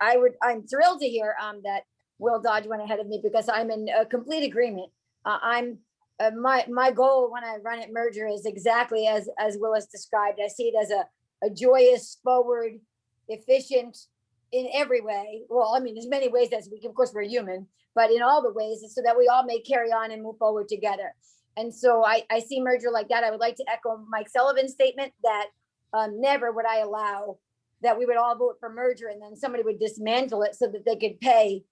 I'm thrilled to hear that Will Dodge went ahead of me because I'm in complete agreement. My goal when I run at merger is exactly as Will has described. I see it as a joyous, forward, efficient in every way. Well, I mean, there's many ways as we can, of course, we're human, but in all the ways so that we all may carry on and move forward together. And so I see merger like that. I would like to echo Mike Sullivan's statement that never would I allow that we would all vote for merger and then somebody would dismantle it so that they could pay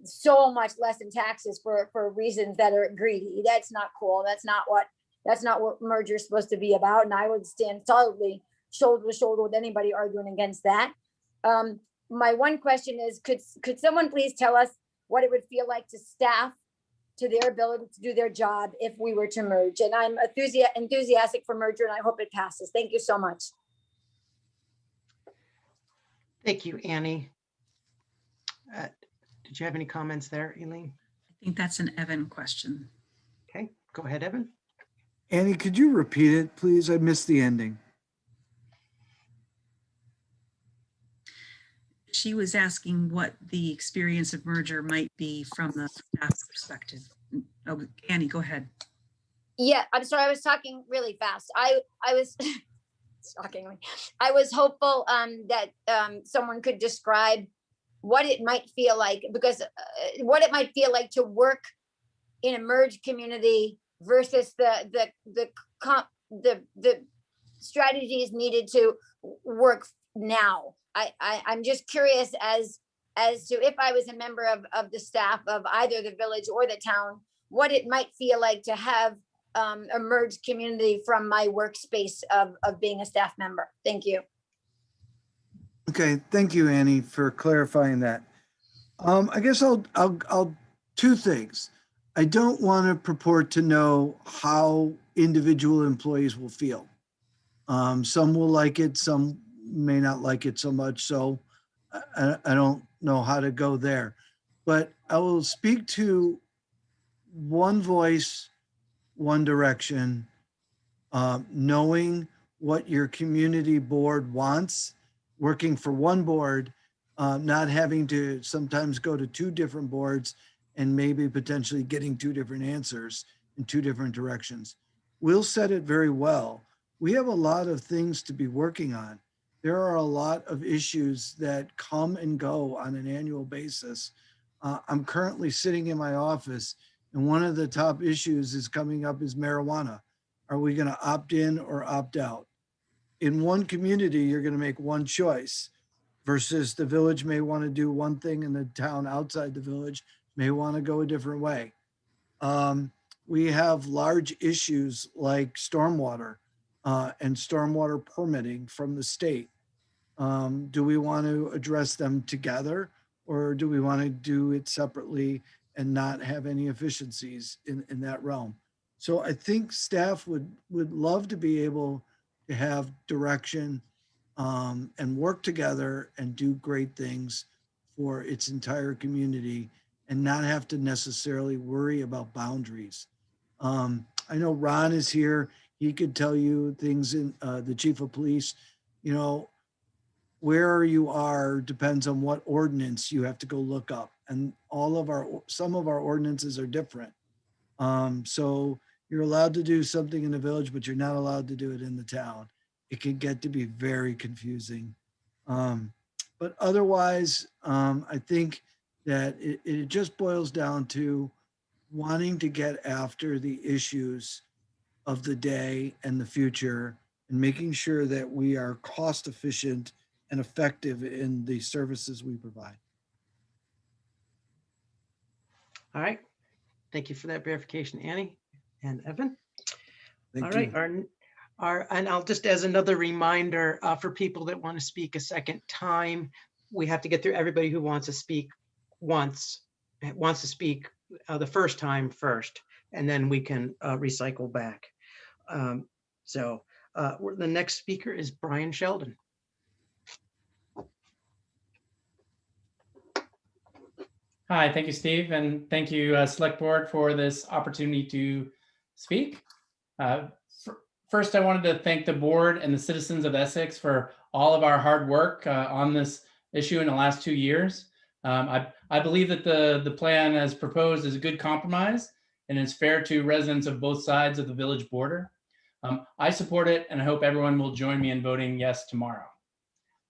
so much less in taxes for reasons that are greedy. That's not cool. That's not what merger is supposed to be about. And I would stand solidly shoulder to shoulder with anybody arguing against that. My one question is, could someone please tell us what it would feel like to staff to their ability to do their job if we were to merge? And I'm enthusiastic for merger and I hope it passes. Thank you so much. Thank you, Annie. Did you have any comments there, Elaine? I think that's an Evan question. Okay, go ahead, Evan. Annie, could you repeat it, please? I missed the ending. She was asking what the experience of merger might be from the staff perspective. Oh, Annie, go ahead. Yeah, I'm sorry. I was talking really fast. I was shockingly. I was hopeful that someone could describe what it might feel like, because what it might feel like to work in a merged community versus the strategies needed to work now. I'm just curious as to if I was a member of the staff of either the village or the town, what it might feel like to have a merged community from my workspace of being a staff member. Thank you. Okay, thank you, Annie, for clarifying that. I guess I'll two things. I don't want to purport to know how individual employees will feel. Some will like it, some may not like it so much. So I don't know how to go there, but I will speak to one voice, one direction, knowing what your community board wants, working for one board, not having to sometimes go to two different boards and maybe potentially getting two different answers in two different directions. We'll set it very well. We have a lot of things to be working on. There are a lot of issues that come and go on an annual basis. I'm currently sitting in my office, and one of the top issues is coming up is marijuana. Are we going to opt in or opt out? In one community, you're going to make one choice versus the village may want to do one thing and the town outside the village may want to go a different way. We have large issues like stormwater and stormwater permitting from the state. Do we want to address them together, or do we want to do it separately and not have any efficiencies in that realm? So I think staff would love to be able to have direction and work together and do great things for its entire community and not have to necessarily worry about boundaries. I know Ron is here. He could tell you things in the chief of police, you know, where you are depends on what ordinance you have to go look up. And some of our ordinances are different. So you're allowed to do something in the village, but you're not allowed to do it in the town. It can get to be very confusing. But otherwise, I think that it just boils down to wanting to get after the issues of the day and the future and making sure that we are cost efficient and effective in the services we provide. All right. Thank you for that verification, Annie and Evan. Thank All right. you. And I'll just, as another reminder for people that want to speak a second time, we have to get through everybody who wants to speak the first time first, and then we can recycle back. The next speaker is Brian Sheldon. Hi, thank you, Steve, and thank you, Select Board, for this opportunity to speak. First, I wanted to thank the board and the citizens of Essex for all of our hard work on this issue in the last 2 years. I believe that the plan as proposed is a good compromise and is fair to residents of both sides of the village border. I support it, and I hope everyone will join me in voting yes tomorrow.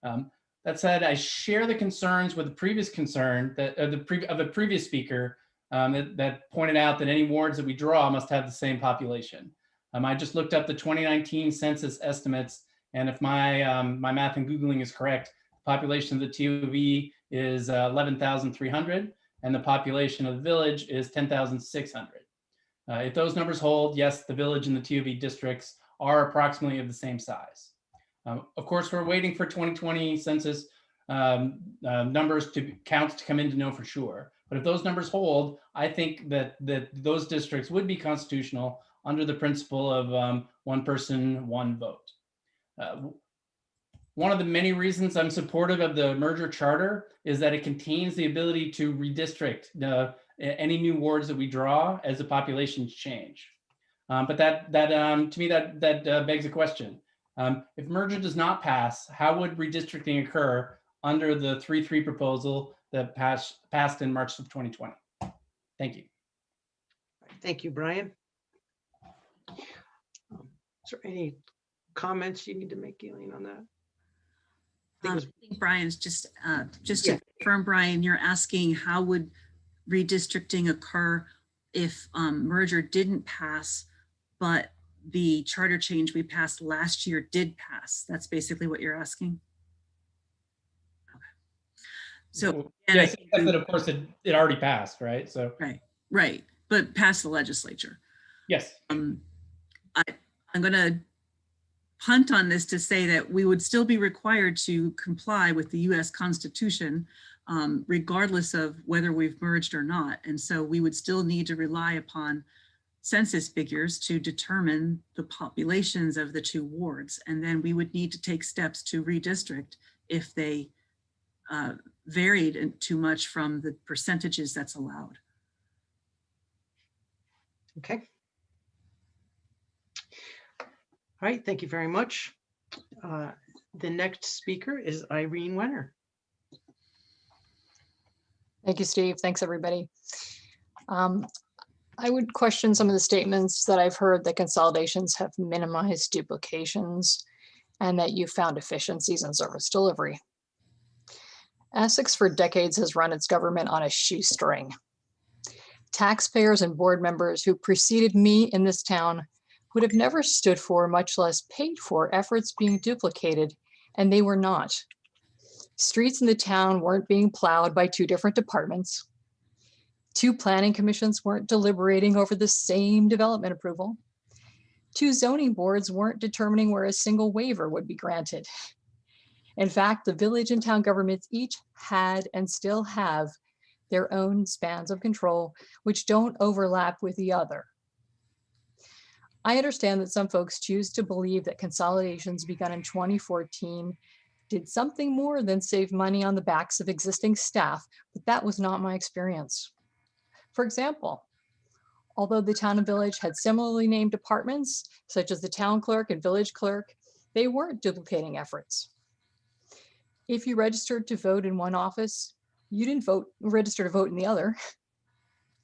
That said, I share the concerns with the previous concern that of the previous speaker that pointed out that any wards that we draw must have the same population. I just looked up the 2019 census estimates, and if my math and Googling is correct, the population of the TOV is 11,300, and the population of the village is 10,600. If those numbers hold, yes, the village and the TOV districts are approximately of the same size. Of course, we're waiting for 2020 census numbers to come in to know for sure. But if those numbers hold, I think that those districts would be constitutional under the principle of one person, one vote. One of the many reasons I'm supportive of the merger charter is that it contains the ability to redistrict any new wards that we draw as the populations change. But to me, that begs a question. If merger does not pass, how would redistricting occur under the 3-3 proposal that passed in March of 2020? Thank you. Thank you, Brian. Is there any comments you need to make, Elaine, on that? I think Brian's just Yeah. to confirm, Brian, you're asking how would redistricting occur if merger didn't pass, but the charter change we passed last year did pass? That's basically what you're asking. Okay. So yes, except that of course it already passed, right? So right, but passed the legislature. Yes. I'm going to punt on this to say that we would still be required to comply with the U.S. Constitution, regardless of whether we've merged or not. And so we would still need to rely upon census figures to determine the populations of the two wards. And then we would need to take steps to redistrict if they varied too much from the percentages that's allowed. Okay. All right, thank you very much. The next speaker is Irene Wenner. Thank you, Steve. Thanks, everybody. I would question some of the statements that I've heard that consolidations have minimized duplications and that you found efficiencies in service delivery. Essex for decades has run its government on a shoestring. Taxpayers and board members who preceded me in this town would have never stood for, much less paid for, efforts being duplicated, and they were not. Streets in the town weren't being plowed by two different departments. Two planning commissions weren't deliberating over the same development approval. Two zoning boards weren't determining where a single waiver would be granted. In fact, the village and town governments each had and still have their own spans of control, which don't overlap with the other. I understand that some folks choose to believe that consolidations begun in 2014 did something more than save money on the backs of existing staff, but that was not my experience. For example, although the town and village had similarly named departments, such as the town clerk and village clerk, they weren't duplicating efforts. If you registered to vote in one office, you didn't register to vote in the other.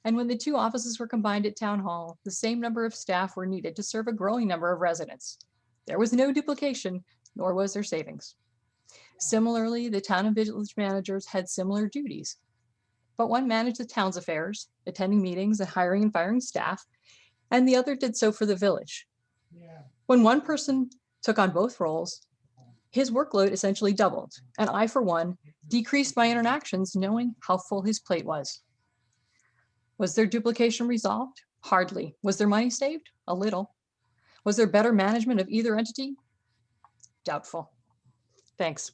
And when the two offices were combined at town hall, the same number of staff were needed to serve a growing number of residents. There was no duplication, nor was there savings. Similarly, the town and village managers had similar duties, but one managed the town's affairs, attending meetings and hiring and firing staff, and the other did so for the village. When one person took on both roles, his workload essentially doubled, and I, for one, decreased my interactions knowing how full his plate was. Was there duplication resolved? Hardly. Was there money saved? A little. Was there better management of either entity? Doubtful. Thanks.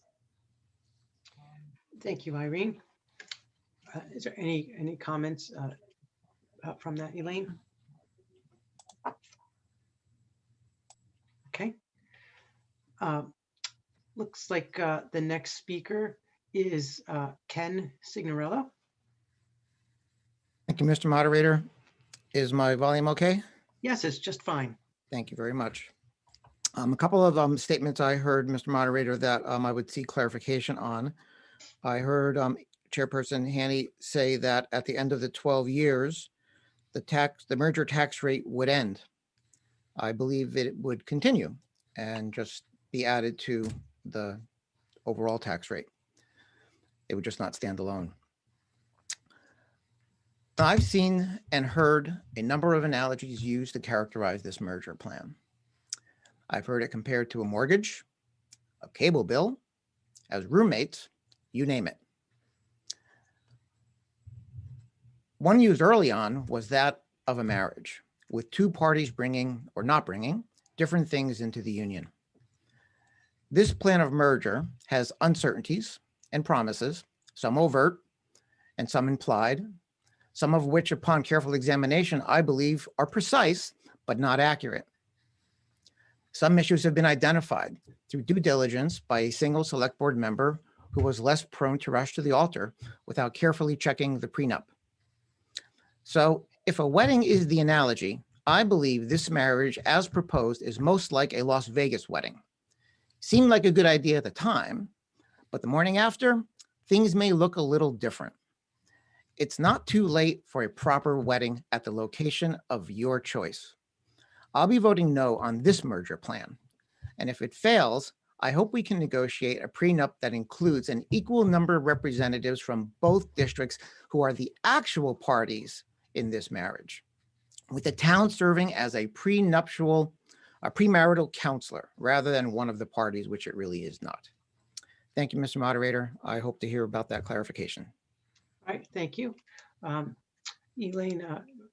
Thank you, Irene. Is there any comments from that, Elaine? Okay. Looks like the next speaker is Ken Signorello. Thank you, Mr. Moderator. Is my volume okay? Yes, it's just fine. Thank you very much. A couple of statements I heard, Mr. Moderator, that I would seek clarification on. I heard Chairperson Haney say that at the end of the 12 years, the merger tax rate would end. I believe that it would continue and just be added to the overall tax rate. It would just not stand alone. I've seen and heard a number of analogies used to characterize this merger plan. I've heard it compared to a mortgage, a cable bill, as roommates, you name it. One used early on was that of a marriage, with two parties bringing or not bringing different things into the union. This plan of merger has uncertainties and promises, some overt and some implied, some of which upon careful examination, I believe are precise, but not accurate. Some issues have been identified through due diligence by a single select board member who was less prone to rush to the altar without carefully checking the prenup. So if a wedding is the analogy, I believe this marriage as proposed is most like a Las Vegas wedding. Seemed like a good idea at the time, but the morning after, things may look a little different. It's not too late for a proper wedding at the location of your choice. I'll be voting no on this merger plan, And if it fails, I hope we can negotiate a prenup that includes an equal number of representatives from both districts who are the actual parties in this marriage, with the town serving as a premarital counselor rather than one of the parties, which it really is not. Thank you, Mr. Moderator. I hope to hear about that clarification. All right, thank you. Elaine,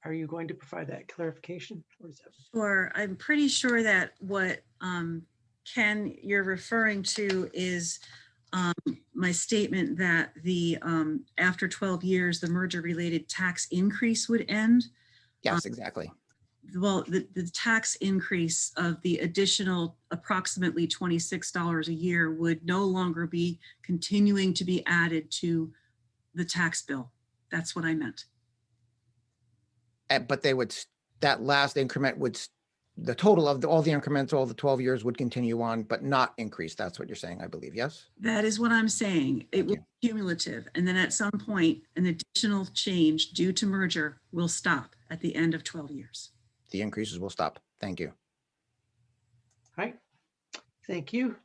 are you going to provide that clarification? Or is that... Sure. I'm pretty sure that what Ken, you're referring to is my statement that the after 12 years, the merger related tax increase would end. Yes, exactly. Well, the tax increase of the additional approximately $26 a year would no longer be continuing to be added to the tax bill. That's what I meant. But they would, that last increment would, the total of all the increments, all the 12 years would continue on, but not increase. That's what you're saying, I believe, yes? That is what I'm saying. It will be cumulative. And then at some point, an additional change due to merger will stop at the end of 12 years. The increases will stop. Thank you. All right, thank you.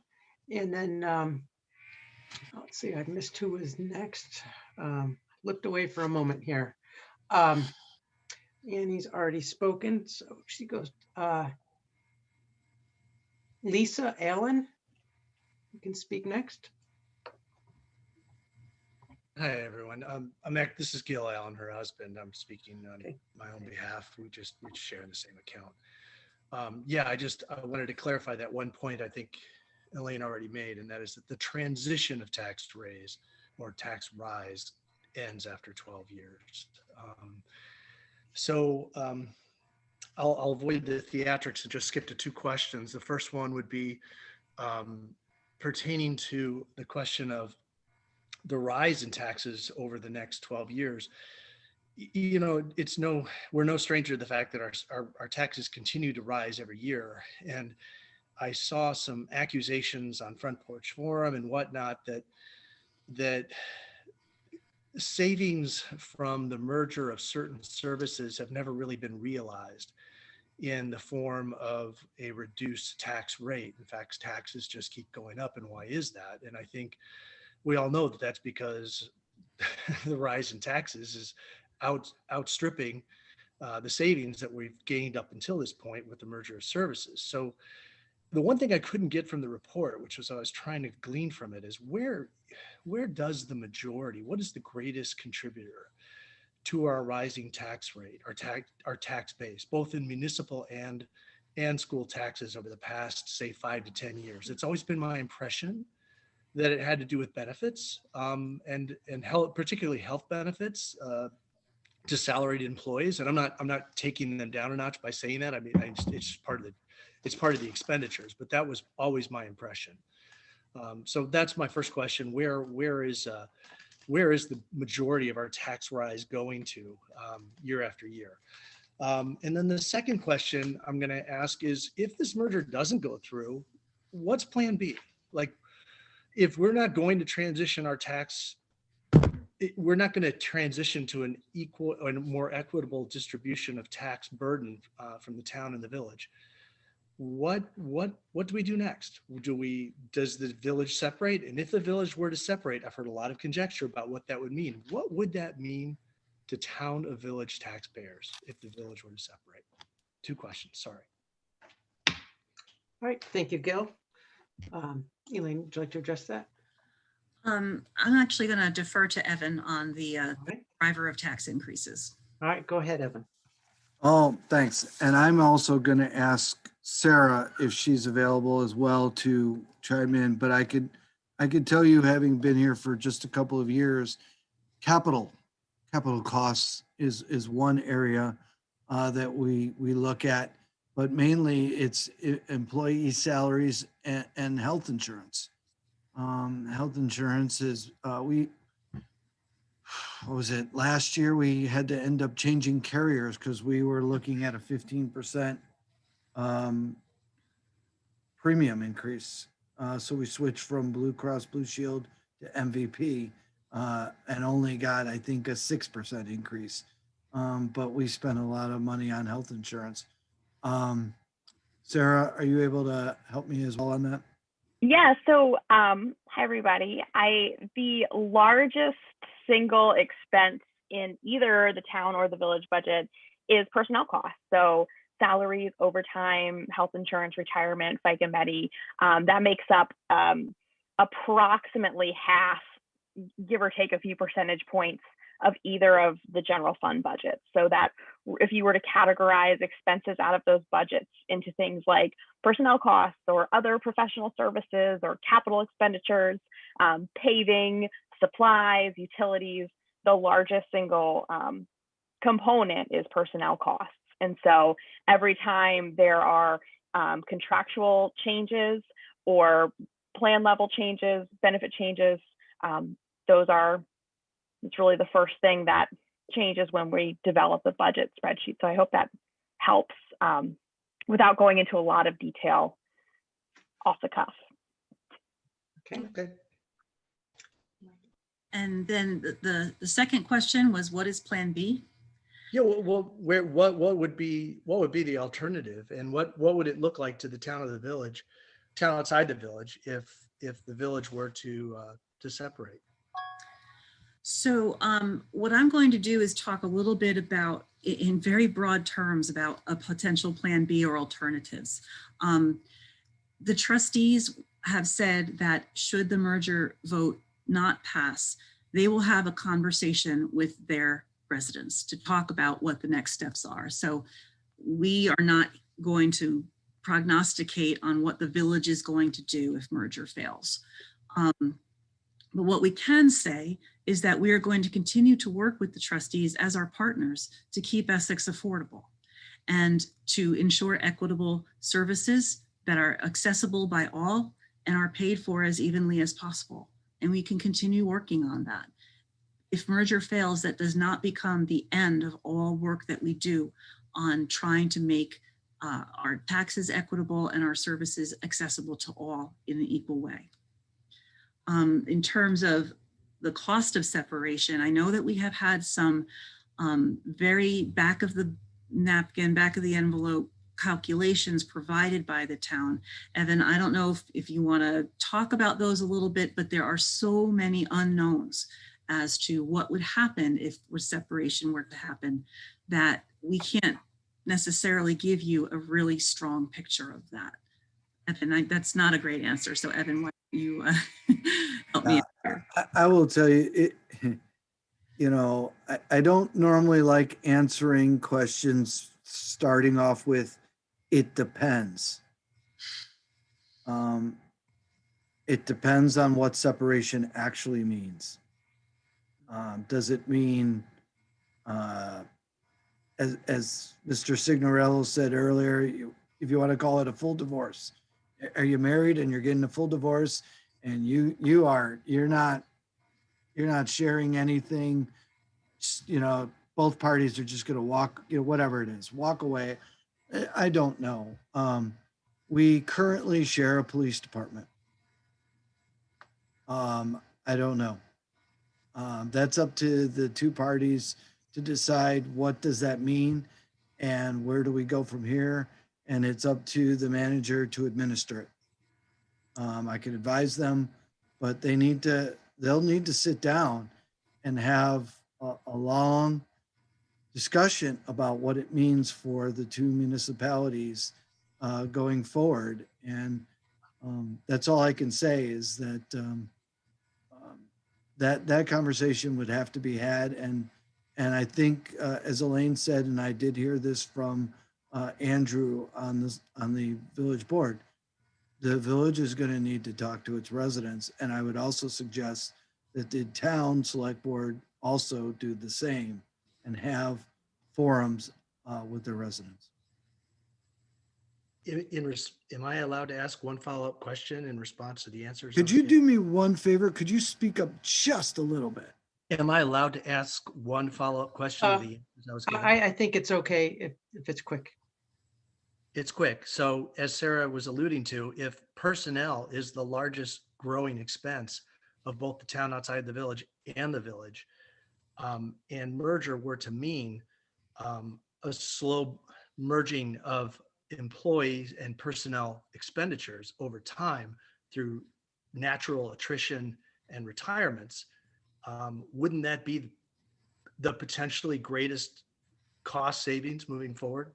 And then, let's see, I missed who was next. Looked away for a moment here. Annie's already spoken, so she goes, Lisa Allen, you can speak next. Hi, everyone. This is Gil Allen, her husband. I'm speaking on my own behalf. We share in the same account. I wanted to clarify that one point I think Elaine already made, and that is that the transition of tax raise or tax rise ends after 12 years. I'll avoid the theatrics and just skip to two questions. The first one would be pertaining to the question of the rise in taxes over the next 12 years. You know, we're no stranger to the fact that our taxes continue to rise every year. And I saw some accusations on Front Porch Forum and whatnot that savings from the merger of certain services have never really been realized in the form of a reduced tax rate. In fact, taxes just keep going up. And why is that? And I think we all know that that's because the rise in taxes is outstripping the savings that we've gained up until this point with the merger of services. So the one thing I couldn't get from the report, which was I was trying to glean from it, is where does the majority, what is the greatest contributor to our rising tax rate, our tax base, both in municipal and school taxes over the past, say, 5 to 10 years? It's always been my impression that it had to do with benefits and health, particularly health benefits to salaried employees. And I'm not taking them down a notch by saying that. I mean, it's part of the expenditures, but that was always my impression. So that's my first question. Where is the majority of our tax rise going to year after year? And then the second question I'm going to ask is, if this merger doesn't go through, what's plan B? Like, if we're not going to transition our tax, we're not going to transition to an equal and more equitable distribution of tax burden from the town and the village. What do we do next? Does the village separate? And if the village were to separate, I've heard a lot of conjecture about what that would mean. What would that mean to town of village taxpayers if the village were to separate? Two questions, sorry. All right, thank you, Gil. Elaine, would you like to address that? I'm actually going to defer to Evan on the driver of tax increases. All right, go ahead, Evan. Oh, thanks. And I'm also going to ask Sarah if she's available as well to chime in, but I could tell you, having been here for just a couple of years, capital costs is one area that we look at, but mainly it's employee salaries and health insurance. Health insurance is, what was it? Last year, we had to end up changing carriers because we were looking at a 15% premium increase. So we switched from Blue Cross Blue Shield to MVP and only got, I think, a 6% increase. But we spent a lot of money on health insurance. Sarah, are you able to help me as well on that? Yeah, so hi everybody. The largest single expense in either the town or the village budget is personnel costs. So salaries, overtime, health insurance, retirement, FICA, Medi. That makes up approximately half, give or take a few percentage points, of either of the general fund budgets. So that if you were to categorize expenses out of those budgets into things like personnel costs or other professional services or capital expenditures, paving, supplies, utilities, the largest single component is personnel costs. And so every time there are contractual changes or plan level changes, benefit changes, it's really the first thing that changes when we develop the budget spreadsheet. So I hope that helps without going into a lot of detail off the cuff. Okay. And then the second question was, what is Plan B? Yeah, well, what would be the alternative, and what would it look like to the town outside the village, if the village were to separate? So what I'm going to do is talk a little bit about, in very broad terms, about a potential Plan B or alternatives. The trustees have said that should the merger vote not pass, they will have a conversation with their residents to talk about what the next steps are. So we are not going to prognosticate on what the village is going to do if merger fails. But what we can say is that we are going to continue to work with the trustees as our partners to keep Essex affordable and to ensure equitable services that are accessible by all and are paid for as evenly as possible. And we can continue working on that. If merger fails, that does not become the end of all work that we do on trying to make our taxes equitable and our services accessible to all in an equal way. In terms of the cost of separation, I know that we have had some very back of the napkin, back of the envelope calculations provided by the town. Evan, I don't know if you want to talk about those a little bit, but there are so many unknowns as to what would happen if separation were to happen that we can't necessarily give you a really strong picture of that. Evan, that's not a great answer. So Evan, why don't you help me answer? I will tell you, I don't normally like answering questions starting off with, it depends. It depends on what separation actually means. Does it mean, as Mr. Signorello said earlier, if you want to call it a full divorce, are you married and you're getting a full divorce and you're not sharing anything, both parties are just going to walk, whatever it is, walk away. I don't know. We currently share a police department. I don't know. That's up to the two parties to decide what does that mean and where do we go from here. And it's up to the manager to administer it. I can advise them, but they'll need to sit down and have a long discussion about what it means for the two municipalities going forward. And that's all I can say is that that conversation would have to be had. And I think, as Elaine said, and I did hear this from Andrew on the village board, the village is going to need to talk to its residents. And I would also suggest that the town select board also do the same and have forums with their residents. Am I allowed to ask one follow-up question in response to the answers? Could you do me one favor? Could you speak up just a little bit? Am I allowed to ask one follow-up question to the answers I was given? I think it's okay if it's quick. It's quick. So as Sarah was alluding to, if personnel is the largest growing expense of both the town outside the village and the village, and merger were to mean a slow merging of employees and personnel expenditures over time through natural attrition and retirements, wouldn't that be the potentially greatest cost savings moving forward?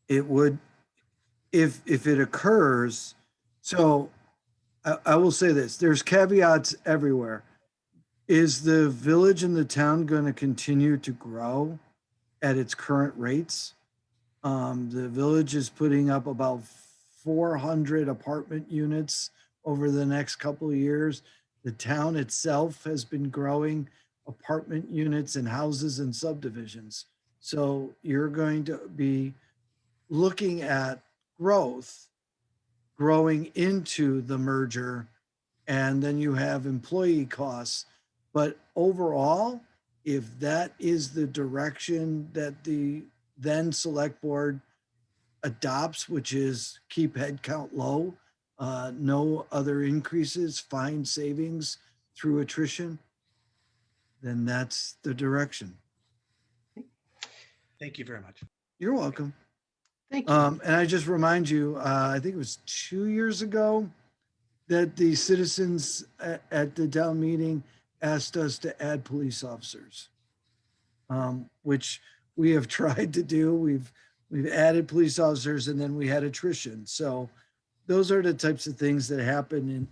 It would, if it occurs. So I will say this, there's caveats everywhere. Is the village and the town going to continue to grow at its current rates? The village is putting up about 400 apartment units over the next couple of years. The town itself has been growing apartment units and houses and subdivisions. So you're going to be looking at growing into the merger, and then you have employee costs. But overall, if that is the direction that the then select board adopts, which is keep headcount low, no other increases, find savings through attrition, then that's the direction. Thank you very much. You're welcome. Thank you. And I just remind you, I think it was 2 years ago that the citizens at the town meeting asked us to add police officers, which we have tried to do. We've added police officers, and then we had attrition. So those are the types of things that happen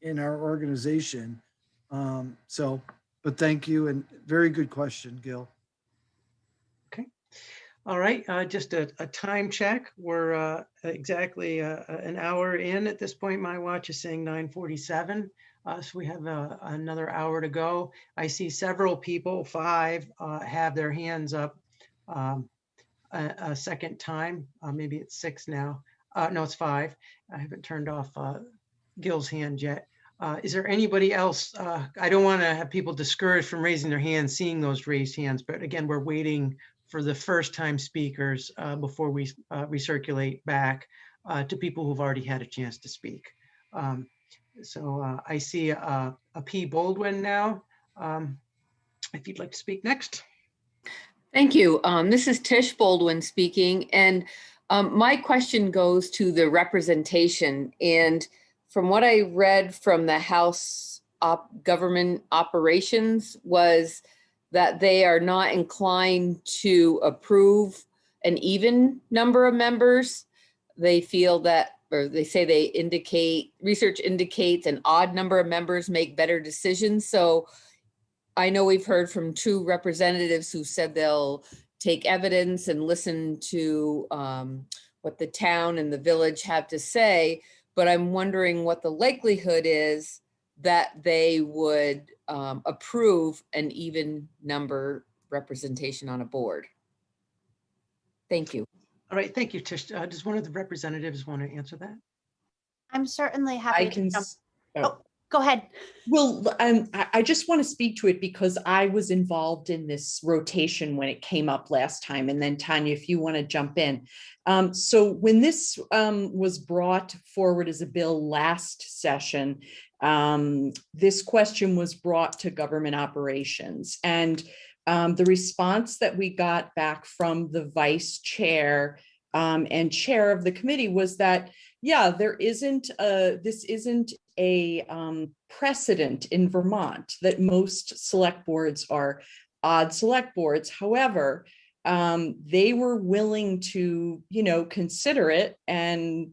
in our organization. But thank you, and very good question, Gil. All right, just a time check. We're exactly an hour in at this point. My watch is saying 9:47. So we have another hour to go. I see several people, 5, have their hands up a second time. Maybe it's 6 now. No, it's 5. I haven't turned off Gil's hand yet. Is there anybody else? I don't want to have people discouraged from raising their hands, seeing those raised hands. But again, we're waiting for the first time speakers before we recirculate back to people who've already had a chance to speak. So I see a P. Baldwin now. If you'd like to speak next. Thank you. This is Tish Baldwin speaking, and my question goes to the representation. And from what I read from the House Government Operations was that they are not inclined to approve an even number of members. They feel that, or they say they indicate, research indicates an odd number of members make better decisions. So I know we've heard from 2 representatives who said they'll take evidence and listen to what the town and the village have to say, but I'm wondering what the likelihood is that they would approve an even number representation on a board. Thank you. All right, thank you, Tish. Does one of the representatives want to answer that? I'm certainly happy I to can. jump. Oh, go ahead. Well, I just want to speak to it because I was involved in this rotation when it came up last time. And then Tanya, if you want to jump in. So when this was brought forward as a bill last session, this question was brought to government operations. And the response that we got back from the vice chair and chair of the committee was that, yeah, this isn't a precedent in Vermont that most select boards are odd select boards. However, they were willing to, consider it and,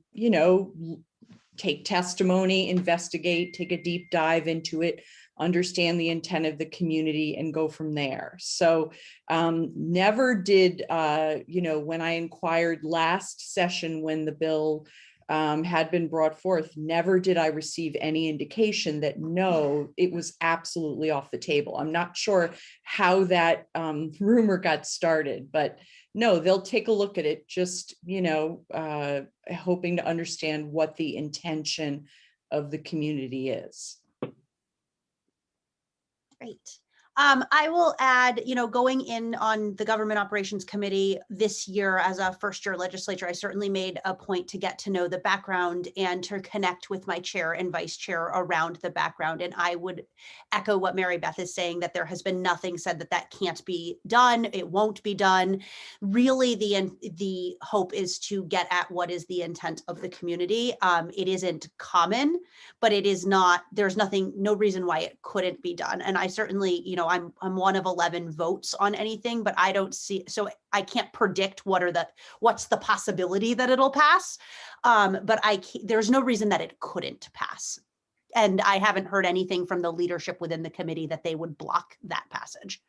take testimony, investigate, take a deep dive into it, understand the intent of the community and go from there. So never did, when I inquired last session when the bill had been brought forth, never did I receive any indication that no, it was absolutely off the table. I'm not sure how that rumor got started, but no, they'll take a look at it, just, hoping to understand what the intention of the community is. Great. I will add, going in on the Government Operations Committee this year as a first-year legislature, I certainly made a point to get to know the background and to connect with my chair and vice chair around the background. And I would echo what Mary Beth is saying, that there has been nothing said that can't be done. It won't be done. Really, the hope is to get at what is the intent of the community. It isn't common, but it is not, there's no reason why it couldn't be done. And I certainly, I'm one of 11 votes on anything, but I don't see, so I can't predict what's the possibility that it'll pass. But there's no reason that it couldn't pass. And I haven't heard anything from the leadership within the committee that they would block that passage.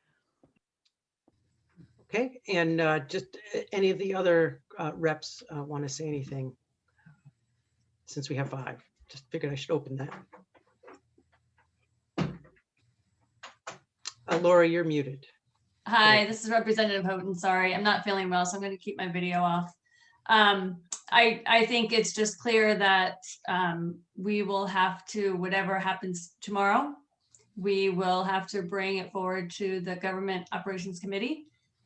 Okay, and just any of the other reps want to say anything? Since we have 5, just figured I should open that. Laura, you're muted. Hi, this is Representative Houghton. Sorry, I'm not feeling well, so I'm going to keep my video off. I think it's just clear that we will have to, whatever happens tomorrow, we will have to bring it forward to the Government Operations Committee.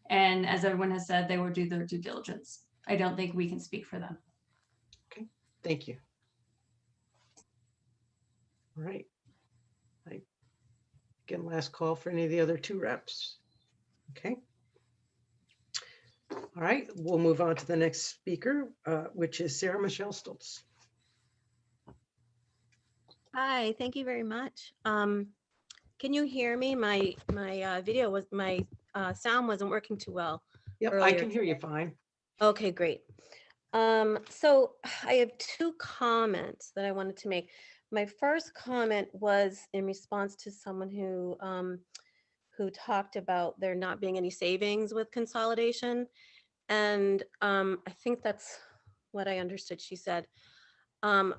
And as everyone has said, they will do their due diligence. I don't think we can speak for them. Okay, thank you. All right. Again, last call for any of the other 2 reps. Okay. All right, we'll move on to the next speaker, which is Sarah Michelle Stoltz. Hi, thank you very much. Can you hear me? My video was, my sound wasn't working too well. Yep, earlier. I can hear you fine. Okay, great. So I have 2 comments that I wanted to make. My first comment was in response to someone who talked about there not being any savings with consolidation. And I think that's what I understood she said,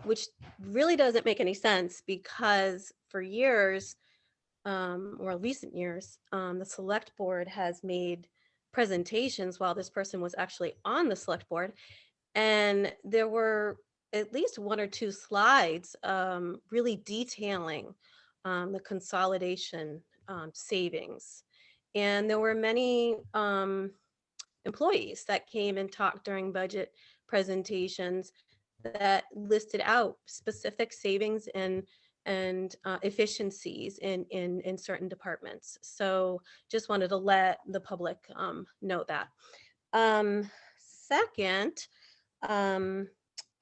which really doesn't make any sense, because for years, or recent years, the select board has made presentations while this person was actually on the select board. And there were at least 1 or 2 slides really detailing the consolidation savings. And there were many employees that came and talked during budget presentations that listed out specific savings and efficiencies in certain departments. So just wanted to let the public know that. Second,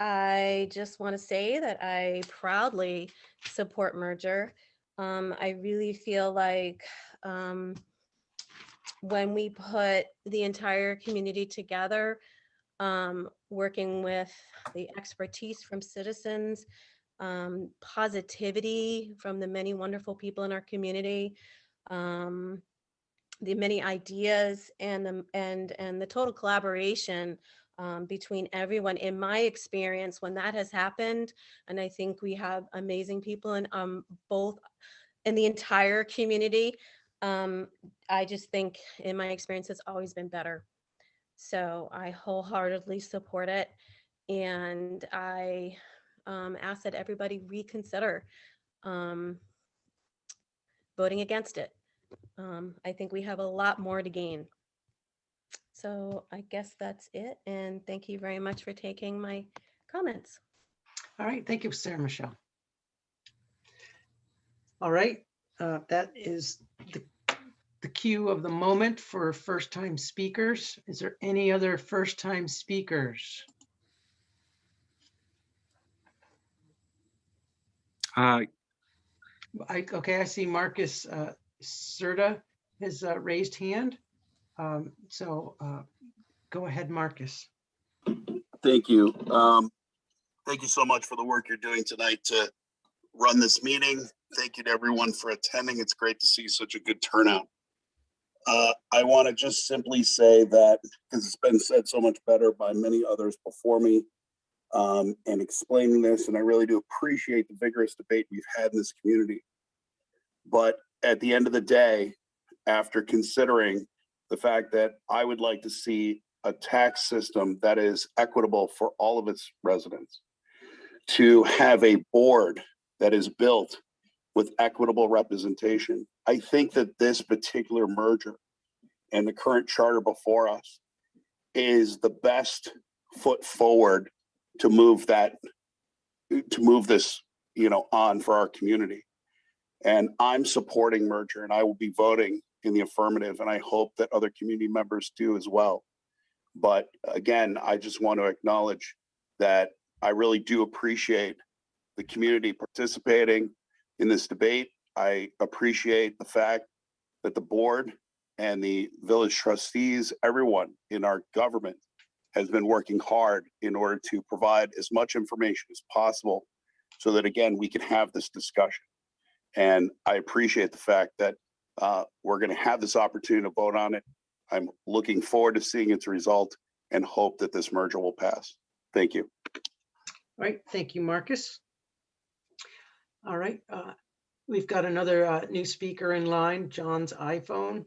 I just want to say that I proudly support merger. I really feel like when we put the entire community together, working with the expertise from citizens, positivity from the many wonderful people in our community, the many ideas and the total collaboration between everyone. In my experience, when that has happened, and I think we have amazing people in both in the entire community, I just think in my experience, it's always been better. So I wholeheartedly support it. And I ask that everybody reconsider voting against it. I think we have a lot more to gain. So I guess that's it. And thank you very much for taking my comments. All right, thank you, Sarah Michelle. All right, that is the cue of the moment for first-time speakers. Is there any other first-time speakers? Okay, I see Marcus Serta has raised hand. So go ahead, Marcus. Thank you. Thank you so much for the work you're doing tonight to run this meeting. Thank you to everyone for attending. It's great to see such a good turnout. I want to just simply say that, because it's been said so much better by many others before me, and explaining this, and I really do appreciate the vigorous debate we've had in this community. But at the end of the day, after considering the fact that I would like to see a tax system that is equitable for all of its residents, to have a board that is built with equitable representation, I think that this particular merger and the current charter before us is the best foot forward to move this, on for our community. And I'm supporting merger, and I will be voting in the affirmative, and I hope that other community members do as well. But again, I just want to acknowledge that I really do appreciate the community participating in this debate. I appreciate the fact that the board and the village trustees, everyone in our government has been working hard in order to provide as much information as possible so that, again, we can have this discussion. And I appreciate the fact that we're going to have this opportunity to vote on it. I'm looking forward to seeing its result and hope that this merger will pass. Thank you. All right, thank you, Marcus. All right, we've got another new speaker in line, John's iPhone.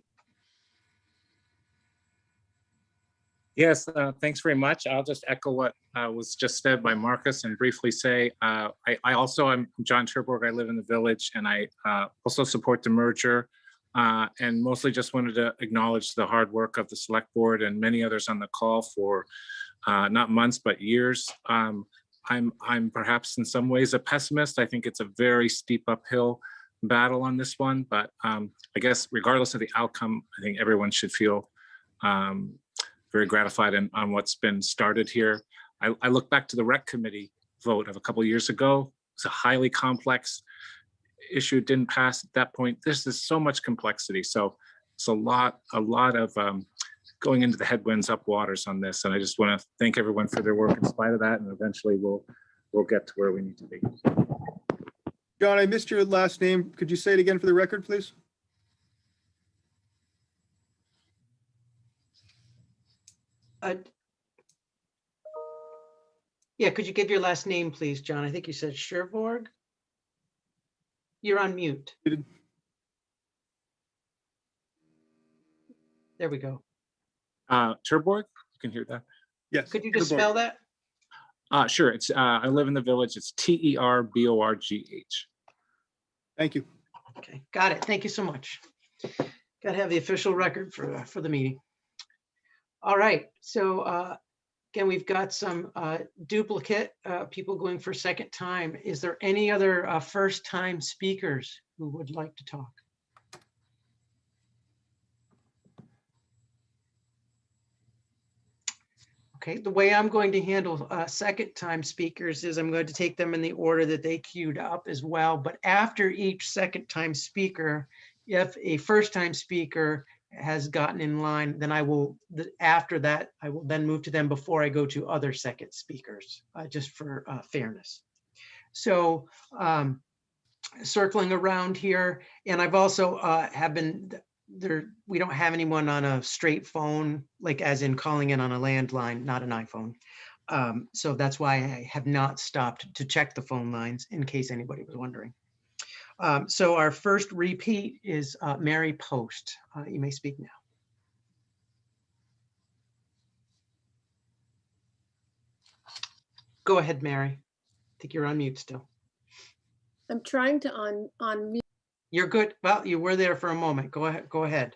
Yes, thanks very much. I'll just echo what was just said by Marcus and briefly say, I also am John Cherbourg. I live in the village, and I also support the merger, and mostly just wanted to acknowledge the hard work of the select board and many others on the call for not months, but years. I'm perhaps in some ways a pessimist. I think it's a very steep uphill battle on this one, but I guess regardless of the outcome, I think everyone should feel very gratified on what's been started here. I look back to the rec committee vote of a couple of years ago. It's a highly complex issue. It didn't pass at that point. This is so much complexity. So it's a lot of going into the headwinds up waters on this. And I just want to thank everyone for their work in spite of that. And eventually we'll get to where we need to be. John, I missed your last name. Could you say it again for the record, please? Yeah, could you give your last name, please, John? I think you said Cherbourg. You're on mute. There we go. Cherbourg, you can hear that? Yes. Could you just spell that? Sure. It's I live in the village. It's Terborgh. Thank you. Okay, got it. Thank you so much. Got to have the official record for the meeting. All right, so again, we've got some duplicate people going for second time. Is there any other first time speakers who would like to talk? Okay, the way I'm going to handle second time speakers is I'm going to take them in the order that they queued up as well. But after each second time speaker, if a first time speaker has gotten in line, then after that, I will then move to them before I go to other second speakers, just for fairness. So circling around here, and I've also we don't have anyone on a straight phone, like as in calling in on a landline, not an iPhone. So that's why I have not stopped to check the phone lines in case anybody was wondering. So our first repeat is Mary Post. You may speak now. Go ahead, Mary. I think you're on mute still. I'm trying to unmute. You're good. Well, you were there for a moment. Go ahead. Go ahead.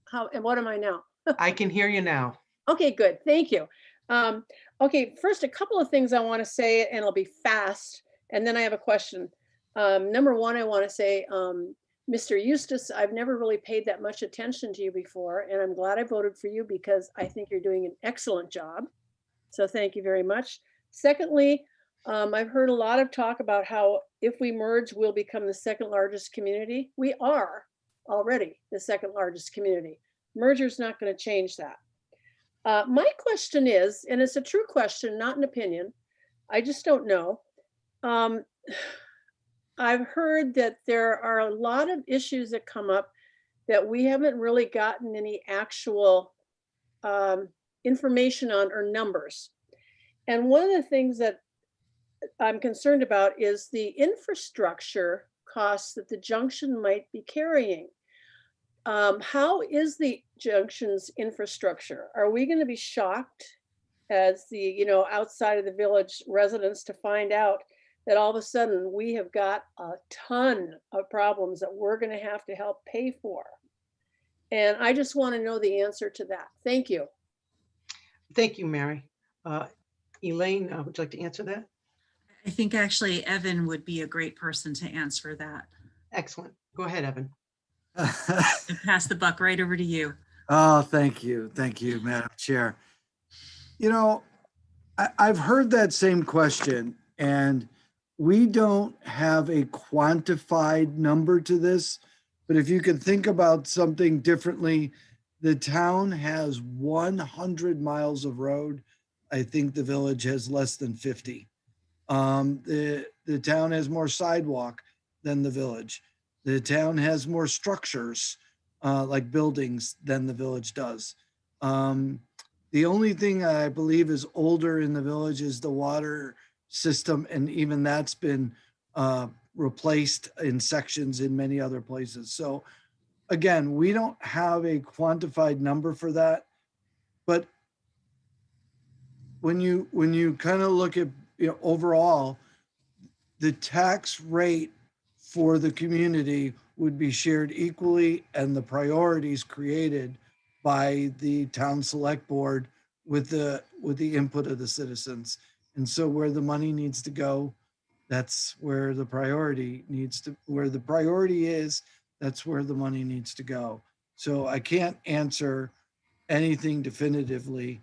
How and what am I now? I can hear you now. Okay, good. Thank you. Okay, first, a couple of things I want to say, and it'll be fast. And then I have a question. Number one, I want to say, Mr. Eustace, I've never really paid that much attention to you before, and I'm glad I voted for you because I think you're doing an excellent job. So thank you very much. Secondly, I've heard a lot of talk about how if we merge, we'll become the second largest community. We are already the second largest community. Merger's not going to change that. My question is, and it's a true question, not an opinion, I just don't know. I've heard that there are a lot of issues that come up that we haven't really gotten any actual information on or numbers. And one of the things that I'm concerned about is the infrastructure costs that the junction might be carrying. How is the junction's infrastructure? Are we going to be shocked as the outside of the village residents to find out that all of a sudden we have got a ton of problems that we're going to have to help pay for. And I just want to know the answer to that. Thank you. Thank you, Mary. Elaine, would you like to answer that? I think actually Evan would be a great person to answer that. Excellent. Go ahead, Evan. And pass the buck right over to you. Oh, thank you. Thank you, Madam Chair. You know, I've heard that same question, and we don't have a quantified number to this, but if you could think about something differently, the town has 100 miles of road. I think the village has less than 50. The town has more sidewalk than the village. The town has more structures like buildings than the village does. The only thing I believe is older in the village is the water system, and even that's been replaced in sections in many other places. So again, we don't have a quantified number for that, but when you kind of look at, you know, overall, the tax rate for the community would be shared equally, and the priorities created by the town select board with the input of the citizens. And so where the money needs to go, that's where the priority needs to, where the priority is, that's where the money needs to go. So I can't answer anything definitively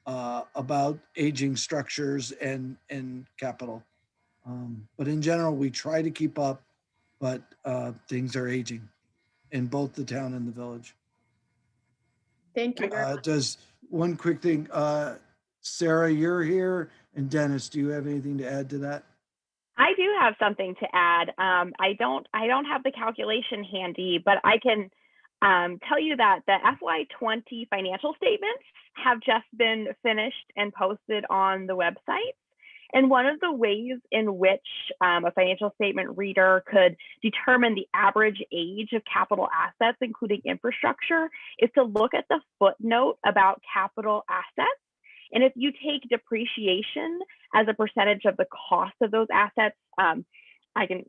about aging structures and capital. But in general, we try to keep up, but very are aging in both the town and the village. Thank you. Does one quick thing, Sarah, you're here, and Dennis, do you have anything to add to that? I do have something to add. I don't have the calculation handy, but I can tell you that the FY20 financial statements have just been finished and posted on the website. And one of the ways in which a financial statement reader could determine the average age of capital assets, including infrastructure, is to look at the footnote about capital assets. And if you take depreciation as a percentage of the cost of those assets, I can't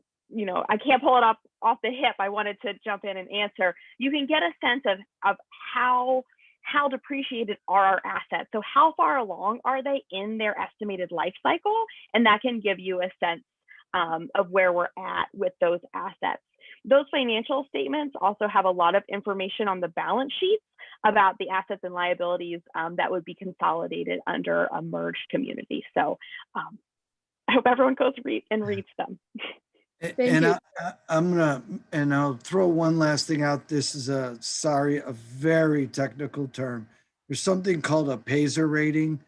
pull it up off the hip. I wanted to jump in and answer. You can get a sense of how depreciated are our assets. So how far along are they in their estimated life cycle? And that can give you a sense of where we're at with those assets. Those financial statements also have a lot of information on the balance sheets about the assets and liabilities that would be consolidated under a merged community. So I hope everyone goes and reads them. And I'll throw one last thing out. This is a very technical term. There's something called a PASER rating.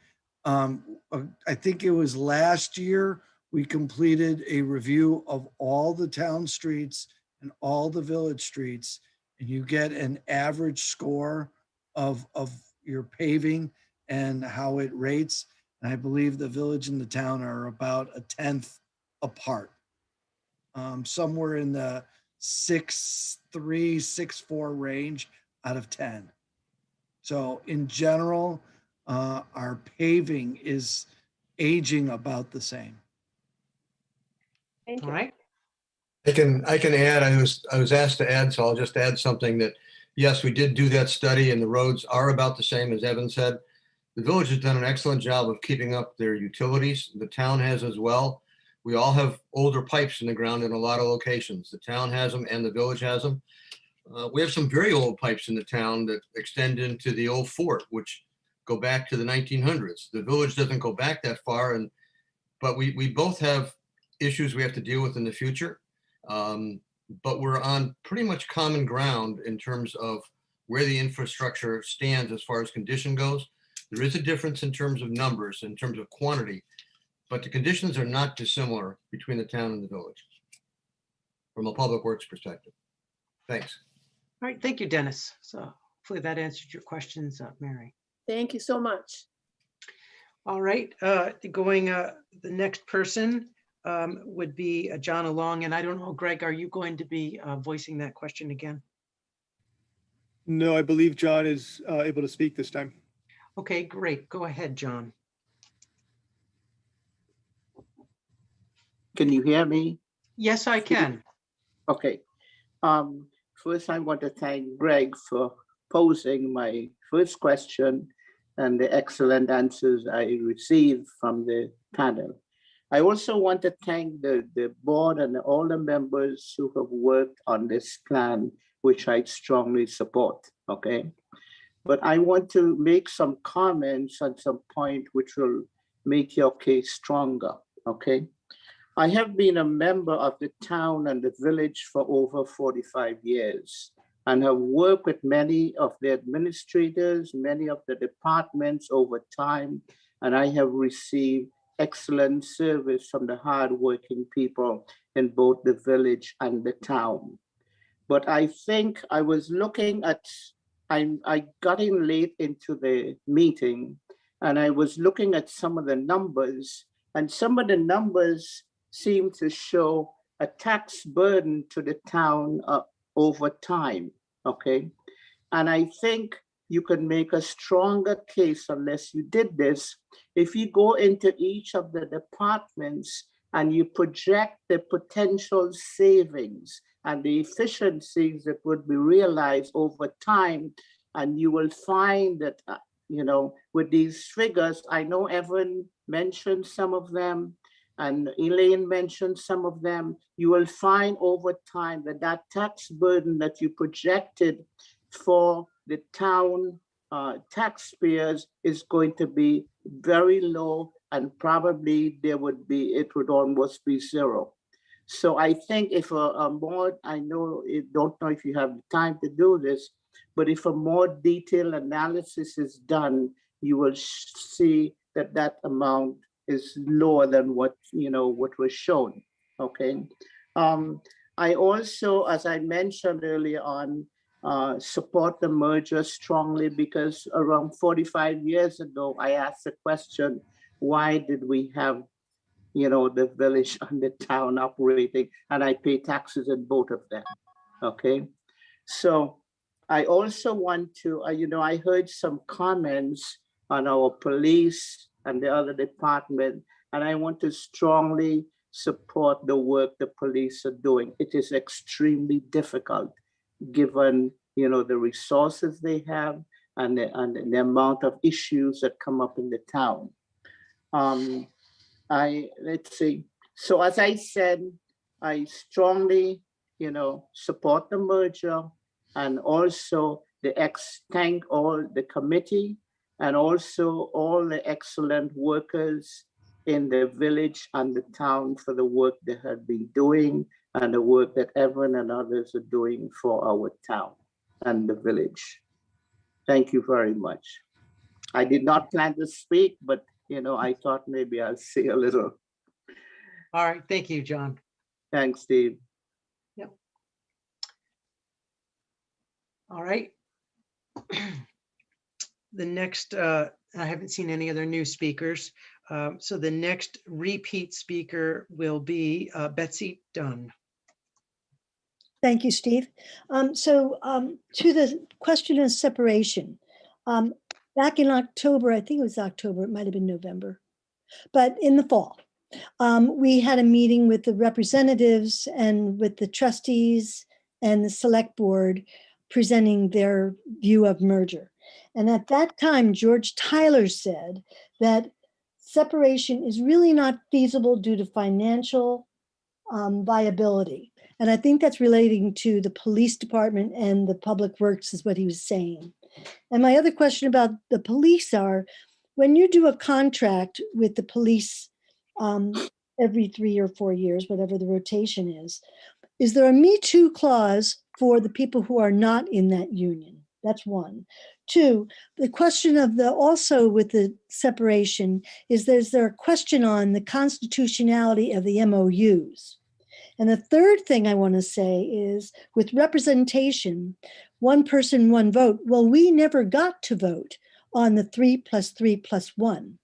I think it was last year we completed a review of all the town streets and all the village streets, and you get an average score of your paving and how it rates. And I believe the village and the town are about a 10th apart. Somewhere in the 6.3, 6.4 range out of 10. So in general, our paving is aging about the same. Thank you. All right. I can add, I was asked to add, so I'll just add something that, yes, we did do that study and the roads are about the same as Evan said. The village has done an excellent job of keeping up their utilities. The town has as well. We all have older pipes in the ground in a lot of locations. The town has them and the village has them. We have some very old pipes in the town that extend into the old fort, which go back to the 1900s. The village doesn't go back that far, but we both have issues we have to deal with in the future. But we're on pretty much common ground in terms of where the infrastructure stands as far as condition goes. There is a difference in terms of numbers, in terms of quantity, but the conditions are not dissimilar between the town and the village from a public works perspective. Thanks. All right, thank you, Dennis. So hopefully that answered your questions, Mary. Thank you so much. All right, the next person would be John Along. And I don't know, Greg, are you going to be voicing that question again? No, I believe John is able to speak this time. Okay, great. Go ahead, John. Can you hear me? Yes, I can. Okay. First, I want to thank Greg for posing my first question and the excellent answers I received from the panel. I also want to thank the board and all the members who have worked on this plan, which I strongly support, okay? But I want to make some comments on some point which will make your case stronger, okay? I have been a member of the town and the village for over 45 years and have worked with many of the administrators, many of the departments over time, and I have received excellent service from the hardworking people in both the village and the town. But I think I was looking at, I got in late into the meeting and I was looking at some of the numbers, and some of the numbers seem to show a tax burden to the town over time, okay? And I think you can make a stronger case unless you did this. If you go into each of the departments and you project the potential savings and the efficiencies that would be realized over time, and you will find that, you know, with these figures, I know Evan mentioned some of them, and Elaine mentioned some of them, you will find over time that that tax burden that you projected for the town taxpayers is going to be very low, and probably there would be, it would almost be zero. So I think if a more, I know, don't know if you have time to do this, but if a more detailed analysis is done, you will see that that amount is lower than what, you know, what was shown, okay? I also, as I mentioned earlier on, support the merger strongly because around 45 years ago, I asked the question, why did we have, you know, the village and the town operating, and I pay taxes in both of them, okay? So I also want to, you know, I heard some comments on our police and the other department, and I want to strongly support the work the police are doing. It is extremely difficult given, you know, the resources they have and the amount of issues that come up in the town. Let's see. So as I said, I strongly, you know, support the merger, and also thank all the committee and also all the excellent workers in the village and the town for the work they have been doing and the work that Evan and others are doing for our town and the village. Thank you very much. I did not plan to speak, but you know, I thought maybe I'll say a little. All right, thank you, John. Thanks, Steve. Yep. All right. The next, I haven't seen any other new speakers. So the next repeat speaker will be Betsy Dunn. Thank you, Steve. To the question of separation, back in October, I think it was October, it might have been November, but in the fall, we had a meeting with the representatives and with the trustees and the select board presenting their view of merger. And at that time, George Tyler said that separation is really not feasible due to financial viability. And I think that's relating to the police department and the public works is what he was saying. And my other question about the police are, when you do a contract with the police every 3 or 4 years, whatever the rotation is there a Me Too clause for the people who are not in that union? That's one. Two, the question of also with the separation is there a question on the constitutionality of the MOUs? And the third thing I want to say is with representation, 1 person, 1 vote. Well, we never got to vote on the 3 + 3 + 1.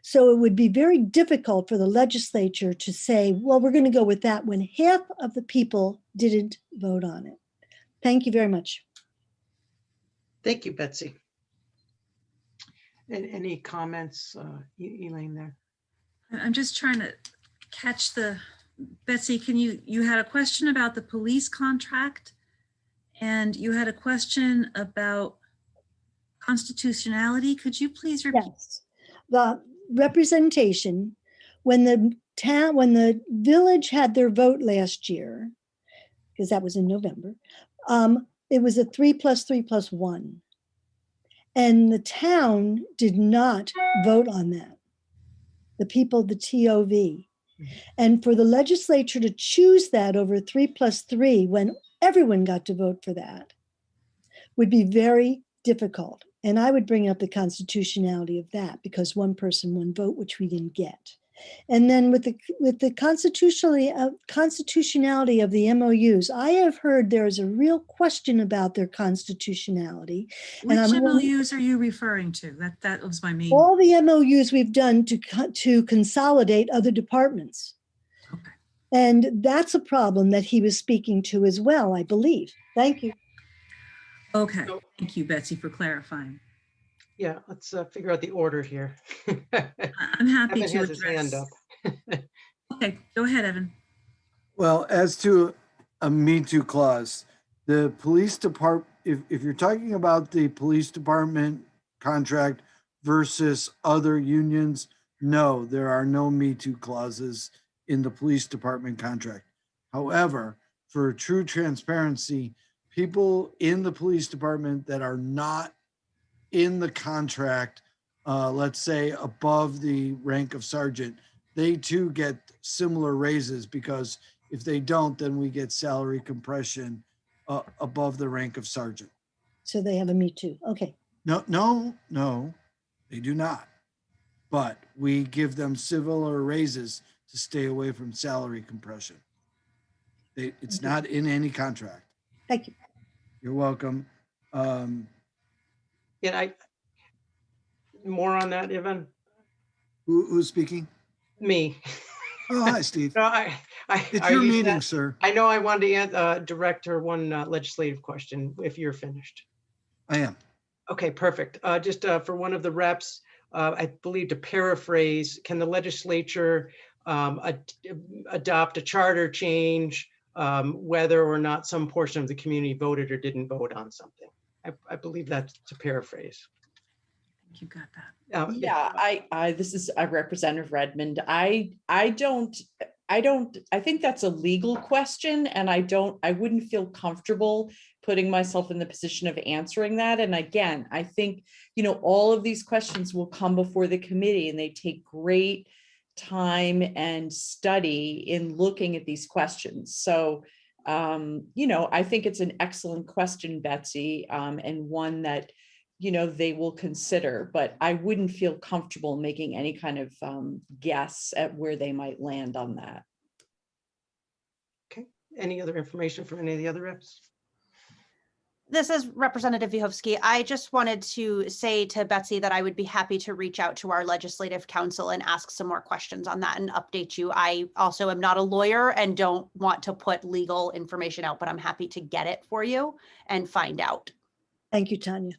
So it would be very difficult for the legislature to say, well, we're going to go with that when half of the people didn't vote on it. Thank you very much. Thank you, Betsy. And any comments, Elaine, there? I'm just trying to catch the Betsy, you had a question about the police contract, and you had a question about constitutionality. Could you please repeat? Yes. The representation, when the village had their vote last year, because that was in November, it was a 3+3+1. And the town did not vote on that. The people, the TOV. And for the legislature to choose that over 3+3 when everyone got to vote for that would be very difficult. And I would bring up the constitutionality of that, because one person, one vote, which we didn't get. And then with the constitutionality of the MOUs, I have heard there is a real question about their constitutionality. Which MOUs are you referring to? That was my main. All the MOUs we've done to consolidate other departments. Okay. And that's a problem that he was speaking to as well, I believe. Thank you. Okay, thank you, Betsy, for clarifying. Yeah, let's figure out the order here. I'm happy Evan to has his hand address. up. Okay, go ahead, Evan. Well, as to a Me Too clause, the police department, if you're talking about the police department contract versus other unions, no, there are no Me Too clauses in the police department contract. However, for true transparency, people in the police department that are not in the contract, let's say above the rank of sergeant, they too get similar raises, because if they don't, then we get salary compression above the rank of sergeant. So they have a Me Too. Okay. No, they do not. But we give them similar raises to stay away from salary compression. It's not in any contract. Thank you. You're welcome. Yeah, more on that, Evan? Who's speaking? Me. Oh, hi, Steve. No, It's your meeting, sir. I know I wanted to direct her one legislative question, if you're finished. I am. Okay, perfect. Just for one of the reps, I believe to paraphrase, can the legislature adopt a charter change whether or not some portion of the community voted or didn't vote on something? I believe that's to paraphrase. I think you got that. Yeah, this is Representative Redmond. I think that's a legal question, and I wouldn't feel comfortable putting myself in the position of answering that. And again, I think, all of these questions will come before the committee, and they take great time and study in looking at these questions. So, I think it's an excellent question, Betsy, and one that, they will consider, but I wouldn't feel comfortable making any kind of guess at where they might land on that. Okay, any other information from any of the other reps? This is Representative Vyhovsky. I just wanted to say to Betsy that I would be happy to reach out to our legislative council and ask some more questions on that and update you. I also am not a lawyer and don't want to put legal information out, but I'm happy to get it for you and find out. Thank you, Tanya.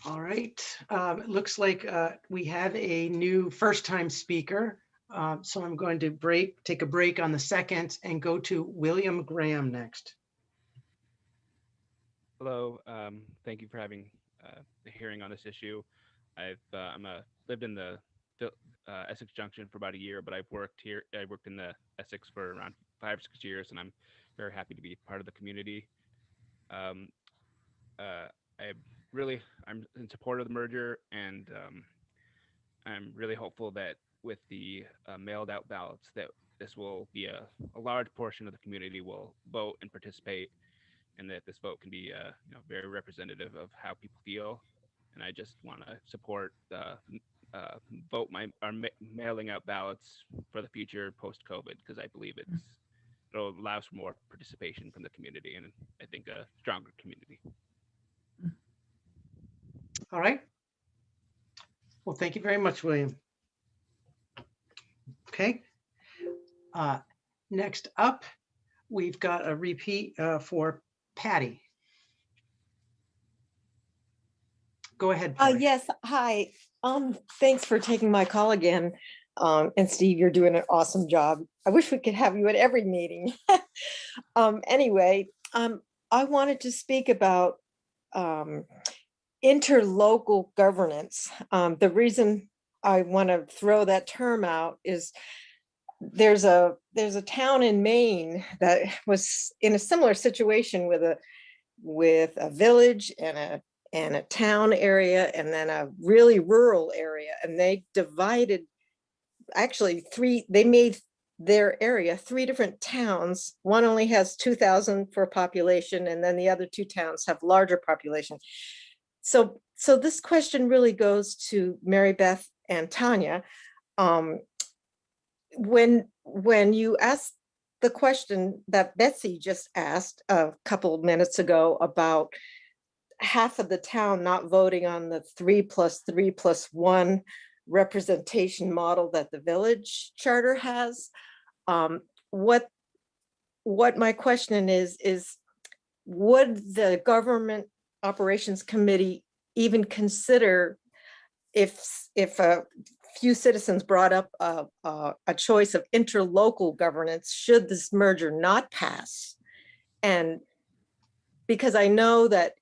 All right, it looks like we have a new first-time speaker. So I'm going to take a break on the second and go to William Graham next. Hello, thank you for having the hearing on this issue. I've lived in the Essex Junction for about a year, but I've worked here. I worked in the Essex for around 5 or 6 years, and I'm very happy to be part of the community. I'm in support of the merger, and I'm really hopeful that with the mailed out ballots that this will be a large portion of the community will vote and participate, and that this vote can be very representative of how people feel. And I just want to support mailing out ballots for the future post-COVID, because I believe it allows for more participation from the community, and I think a stronger community. All right. Well, thank you very much, William. Okay. Next up, we've got a repeat for Patty. Go ahead. Yes, hi. Thanks for taking my call again. And Steve, you're doing an awesome job. I wish we could have you at every meeting. Anyway, I wanted to speak about interlocal governance. The reason I want to throw that term out is there's a town in Maine that was in a similar situation with a village and a town area and then a really rural area, and they divided actually they made their area 3 different towns. One only has 2,000 for population, and then the other 2 towns have larger population. So this question really goes to Mary Beth and Tanya. When you asked the question that Betsy just asked a couple of minutes ago about half of the town not voting on the 3+3+1 representation model that the village charter has, what my question is would the Government Operations Committee even consider if a few citizens brought up a choice of interlocal governance should this merger not pass? And because I know that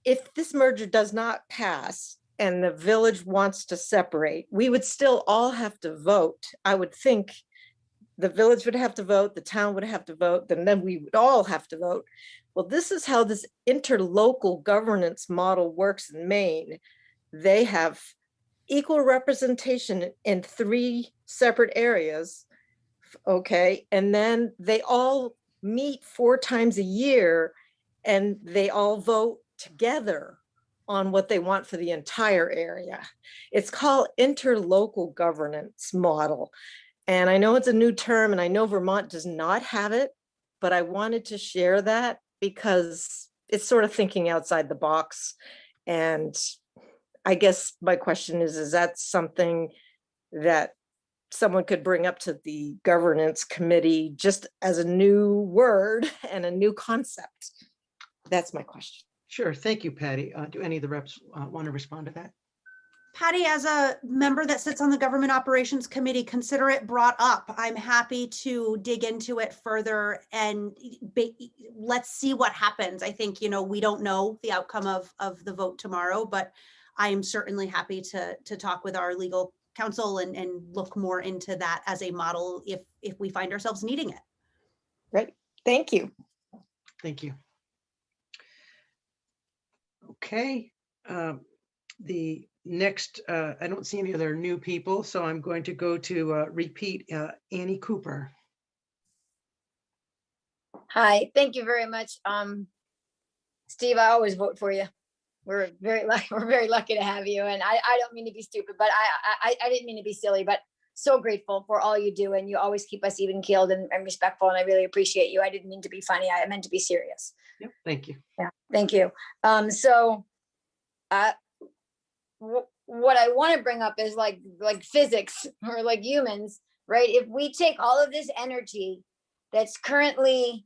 if this merger does not pass and the village wants to separate, we would still all have to vote. I would think the village would have to vote, the town would have to vote, and then we would all have to vote. Well, this is how this interlocal governance model works in Maine. They have equal representation in 3 separate areas, okay? And then they all meet 4 times a year and they all vote together on what they want for the entire area. It's called interlocal governance model. And I know it's a new term and I know Vermont does not have it, but I wanted to share that because it's sort of thinking outside the box. And I guess my question is that something that someone could bring up to the governance committee just as a new word and a new concept? That's my question. Sure. Thank you, Patty. Do any of the reps want to respond to that? Patty, as a member that sits on the Government Operations Committee, consider it brought up. I'm happy to dig into it further and let's see what happens. I think, we don't know the outcome of the vote tomorrow, but I am certainly happy to talk with our legal counsel and look more into that as a model if we find ourselves needing it. Right. Thank you. Thank you. Okay. The next, I don't see any other new people, so I'm going to go to repeat Annie Cooper. Hi, thank you very much. Steve, I always vote for you. We're very lucky to have you. And I don't mean to be stupid, but I didn't mean to be silly, but so grateful for all you do. And you always keep us even keeled and respectful. And I really appreciate you. I didn't mean to be funny. I meant to be serious. Yep, thank you. Yeah, thank you. What I want to bring up is like physics or like humans, right? If we take all of this energy that's currently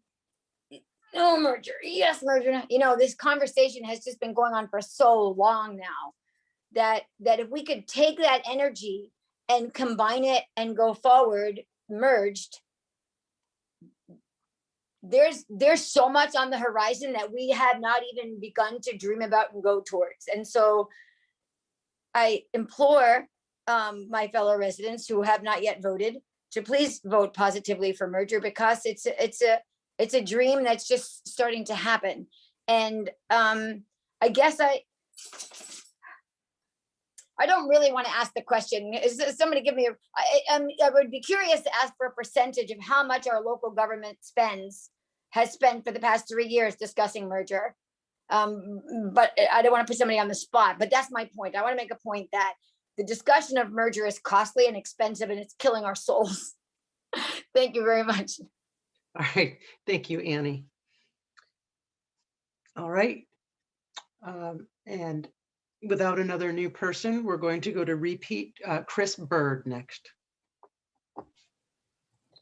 no merger, yes merger, this conversation has just been going on for so long now that if we could take that energy and combine it and go forward merged, there's so much on the horizon that we have not even begun to dream about and go towards. And so I implore my fellow residents who have not yet voted to please vote positively for merger, because it's a dream that's just starting to happen. And I guess I don't really want to ask the question. Is somebody give me I would be curious to ask for a percentage of how much our local government has spent for the past 3 years discussing merger. But I don't want to put somebody on the spot, but that's my point. I want to make a point that the discussion of merger is costly and expensive and it's killing our souls. Thank you very much. All right. Thank you, Annie. All right. And without another new person, we're going to go to repeat Chris Bird next.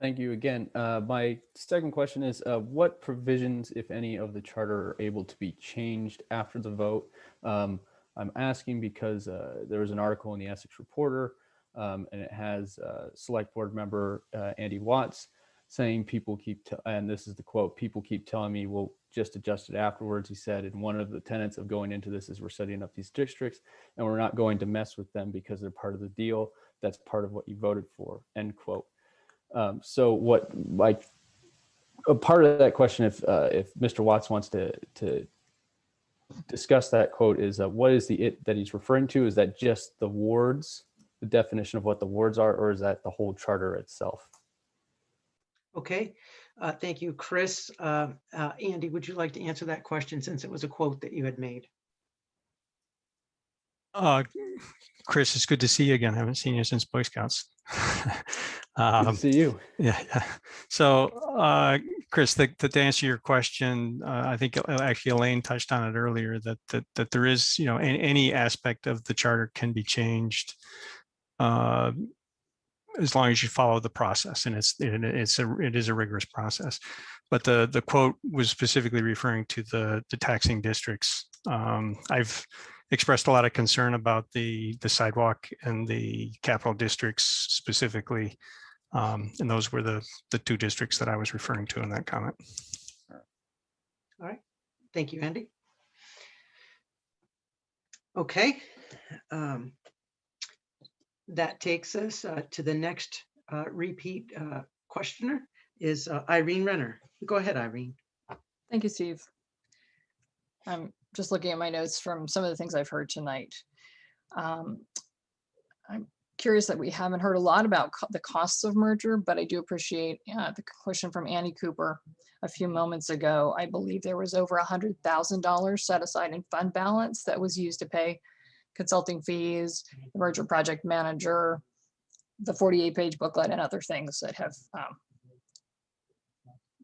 Thank you again. My second question is, what provisions, if any, of the charter are able to be changed after the vote? I'm asking because there was an article in the Essex Reporter And it has Select Board member Andy Watts saying and this is the quote, "People keep telling me we'll just adjust it afterwards." He said, and one of the tenets of going into this is we're setting up these districts and we're not going to mess with them because they're part of the deal. That's part of what you voted for, end quote. So what, like, a part of that question, if Mr. Watts wants to discuss that quote, is what is the it that he's referring to? Is that just the wards, the definition of what the wards are, or is that the whole charter itself? Okay, thank you, Chris. Andy, would you like to answer that question since it was a quote that you had made? Chris, it's good to see you again. I haven't seen you since Boy Scouts. Good to see you. Yeah. So, Chris, to answer your question, I think actually Elaine touched on it earlier, that there is, any aspect of the charter can be changed as long as you follow the process, and it is a rigorous process. But the quote was specifically referring to the taxing districts. I've expressed a lot of concern about the sidewalk and the capital districts specifically, and those were the two districts that I was referring to in that comment. All right, thank you, Andy. Okay. That takes us to the next repeat questioner is Irene Renner. Go ahead, Irene. Thank you, Steve. I'm just looking at my notes from some of the things I've heard tonight. I'm curious that we haven't heard a lot about the costs of merger, but I do appreciate the question from Annie Cooper a few moments ago. I believe there was over $100,000 set aside in fund balance that was used to pay consulting fees, the merger project manager, the 48-page booklet, and other things that have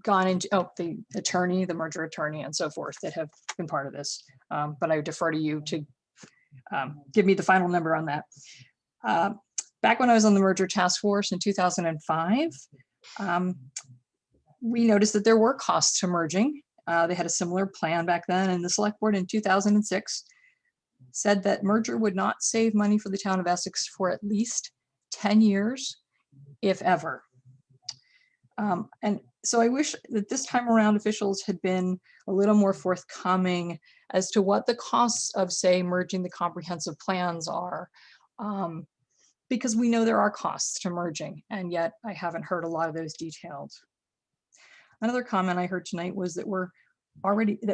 gone into, the attorney, the merger attorney, and so forth that have been part of this. But I would defer to you to give me the final number on that. Back when I was on the merger task force in 2005, we noticed that there were costs to merging. They had a similar plan back then, and the select board in 2006 said that merger would not save money for the town of Essex for at least 10 years, if ever. And so I wish that this time around officials had been a little more forthcoming as to what the costs of, say, merging the comprehensive plans are, because we know there are costs to merging, and yet I haven't heard a lot of those detailed. Another comment I heard tonight was that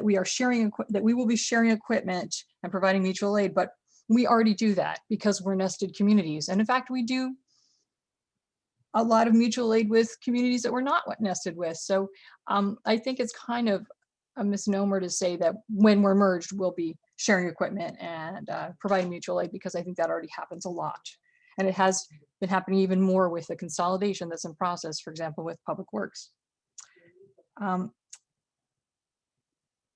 we are sharing, that we will be sharing equipment and providing mutual aid, but we already do that because we're nested communities. And in fact, we do a lot of mutual aid with communities that we're not nested with. So I think it's kind of a misnomer to say that when we're merged, we'll be sharing equipment and providing mutual aid, because I think that already happens a lot. And it has been happening even more with the consolidation that's in process, for example, with Public Works.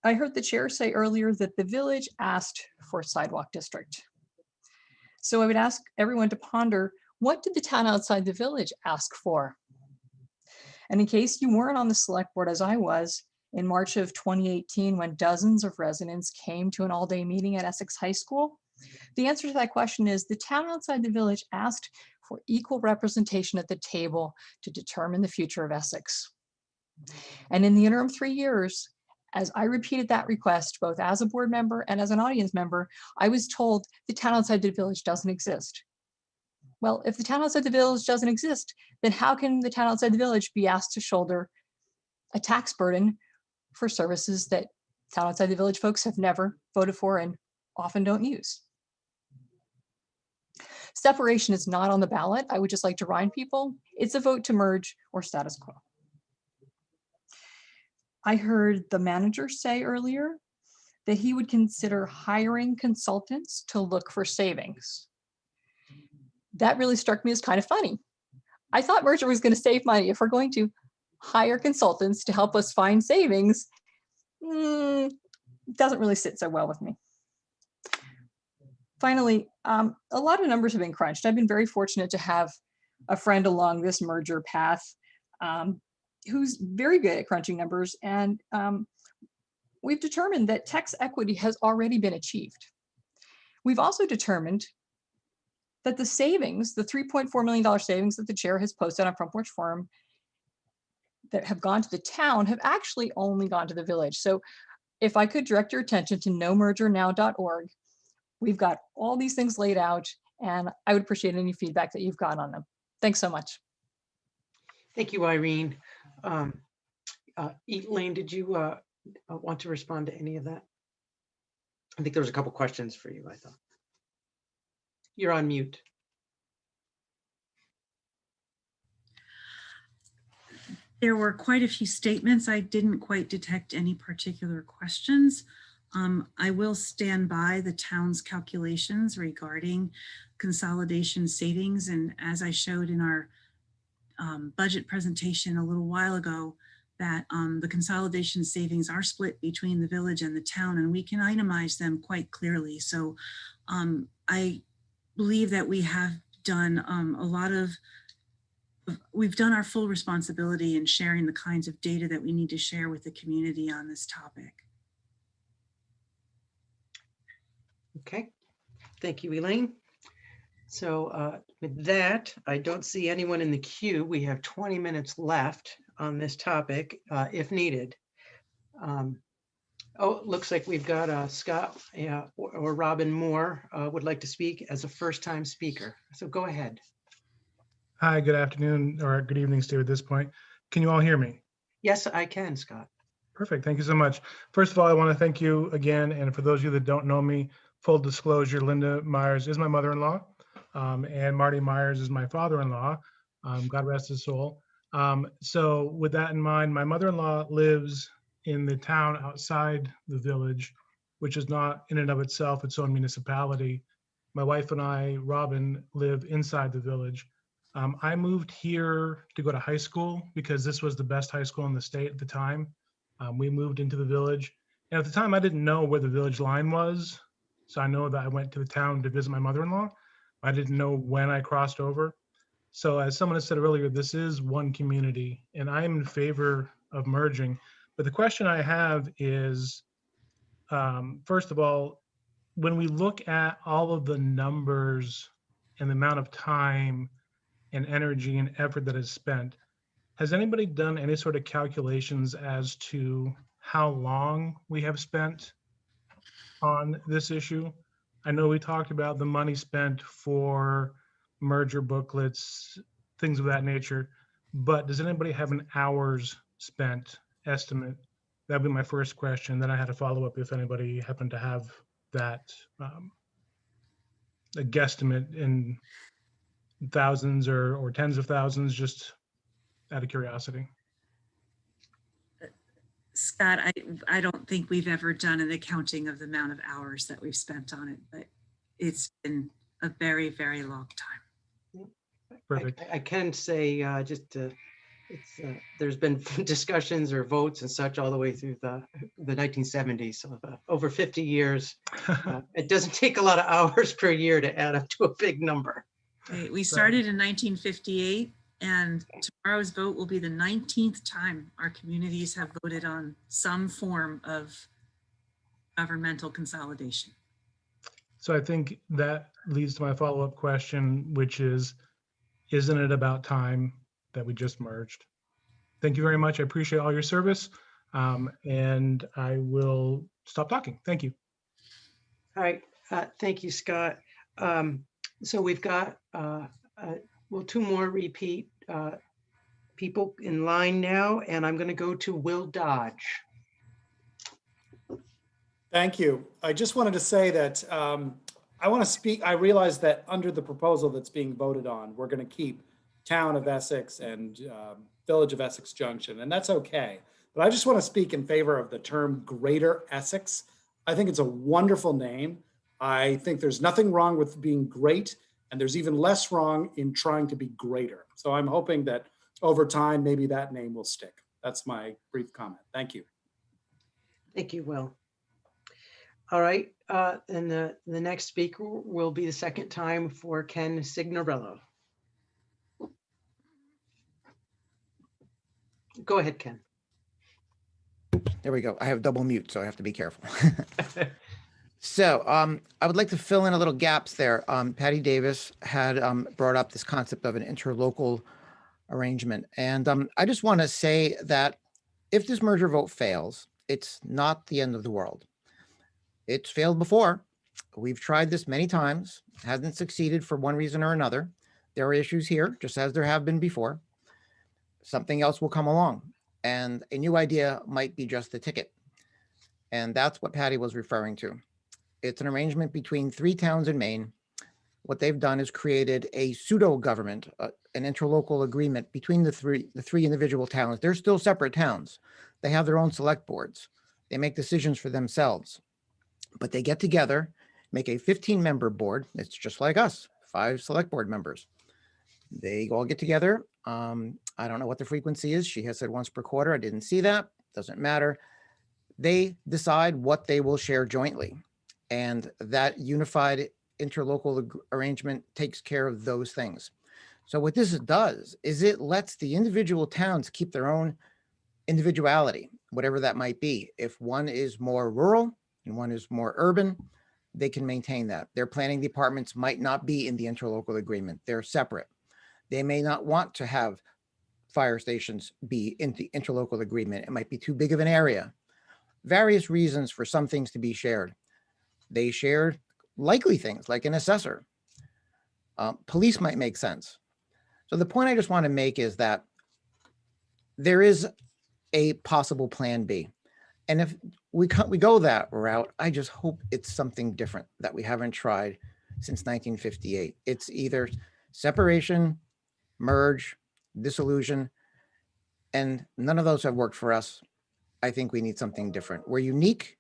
I heard the chair say earlier that the village asked for a sidewalk district. So I would ask everyone to ponder, what did the town outside the village ask for? And in case you weren't on the select board as I was, in March of 2018, when dozens of residents came to an all-day meeting at Essex High School, the answer to that question is the town outside the village asked for equal representation at the table to determine the future of Essex. And in the interim 3 years, as I repeated that request, both as a board member and as an audience member, I was told the town outside the village doesn't exist. Well, if the town outside the village doesn't exist, then how can the town outside the village be asked to shoulder a tax burden for services that town outside the village folks have never voted for and often don't use? Separation is not on the ballot. I would just like to remind people, it's a vote to merge or status quo. I heard the manager say earlier that he would consider hiring consultants to look for savings. That really struck me as kind of funny. I thought merger was going to save money. If we're going to hire consultants to help us find savings, it doesn't really sit so well with me. Finally, a lot of numbers have been crunched. I've been very fortunate to have a friend along this merger path who's very good at crunching numbers. And we've determined that tax equity has already been achieved. We've also determined that the savings, the $3.4 million savings that the chair has posted on Front Porch Forum that have gone to the town have actually only gone to the village. So if I could direct your attention to nomergernow.org, we've got all these things laid out, and I would appreciate any feedback that you've got on them. Thanks so much. Thank you, Irene. Elaine, did you want to respond to any of that? I think there was a couple questions for you, I thought. You're on mute. There were quite a few statements. I didn't quite detect any particular questions. I will stand by the town's calculations regarding consolidation savings. And as I showed in our budget presentation a little while ago, that the consolidation savings are split between the village and the town, and we can itemize them quite clearly. So I believe that we have done we've done our full responsibility in sharing the kinds of data that we need to share with the community on this topic. Okay, thank you, Elaine. So with that, I don't see anyone in the queue. We have 20 minutes left on this topic if needed. Oh, it looks like we've got Scott or Robin Moore would like to speak as a first-time speaker. So go ahead. Hi, good afternoon or good evening, Steve, at this point. Can you all hear me? Yes, I can, Scott. Perfect. Thank you so much. First of all, I want to thank you again. And for those of you that don't know me, full disclosure, Linda Myers is my mother-in-law, and Marty Myers is my father-in-law. God rest his soul. So with that in mind, my mother-in-law lives in the town outside the village, which is not in and of itself its own municipality. My wife and I, Robin, live inside the village. I moved here to go to high school because this was the best high school in the state at the time. We moved into the village. And at the time, I didn't know where the village line was. So I know that I went to the town to visit my mother-in-law. I didn't know when I crossed over. So as someone has said earlier, this is one community, and I'm in favor of merging. But the question I have is, first of all, when we look at all of the numbers and the amount of time and energy and effort that is spent, has anybody done any sort of calculations as to how long we have spent on this issue? I know we talked about the money spent for merger booklets, things of that nature, but does anybody have an hours spent estimate? That'd be my first question. Then I had a follow-up if anybody happened to have that, a guesstimate in thousands or tens of thousands, just out of curiosity. Scott, I don't think we've ever done an accounting of the amount of hours that we've spent on it, but it's been a very, very long time. Perfect. I can say there's been discussions or votes and such all the way through the 1970s, so over 50 years. It doesn't take a lot of hours per year to add up to a big number. We started in 1958, and tomorrow's vote will be the 19th time our communities have voted on some form of governmental consolidation. So I think that leads to my follow-up question, which is, isn't it about time that we just merged? Thank you very much. I appreciate all your service, and I will stop talking. Thank you. All right. Thank you, Scott. So we've got well, two more repeat people in line now, and I'm going to go to Will Dodge. Thank you. I just wanted to say that I want to speak. I realize that under the proposal that's being voted on, we're going to keep Town of Essex and Village of Essex Junction, and that's okay. But I just want to speak in favor of the term Greater Essex. I think it's a wonderful name. I think there's nothing wrong with being great, and there's even less wrong in trying to be greater. So I'm hoping that over time, maybe that name will stick. That's my brief comment. Thank you. Thank you, Will. All right, and the next speaker will be the second time for Ken Signorello. Go ahead, Ken. There we go. I have double mute, so I have to be careful. So I would like to fill in a little gaps there. Patty Davis had brought up this concept of an interlocal arrangement. And I just want to say that if this merger vote fails, it's not the end of the world. It's failed before. We've tried this many times, hasn't succeeded for one reason or another. There are issues here, just as there have been before. Something else will come along, and a new idea might be just the ticket. And that's what Patty was referring to. It's an arrangement between 3 towns in Maine. What they've done is created a pseudo government, an interlocal agreement between the three individual towns. They're still separate towns. They have their own select boards. They make decisions for themselves, but they get together, make a 15-member board. It's just like us, 5 select board members. They all get together. I don't know what the frequency is. She has said once per quarter. I didn't see that. Doesn't matter. They decide what they will share jointly. And that unified interlocal arrangement takes care of those things. So what this does is it lets the individual towns keep their own individuality, whatever that might be. If one is more rural and one is more urban, they can maintain that. Their planning departments might not be in the interlocal agreement. They're separate. They may not want to have fire stations be in the interlocal agreement. It might be too big of an area. Various reasons for some things to be shared. They share likely things like an assessor. Police might make sense. So the point I just want to make is that there is a possible plan B. And if we go that route, I just hope it's something different that we haven't tried since 1958. It's either separation, merge, dissolution, and none of those have worked for us. I think we need something different. We're unique.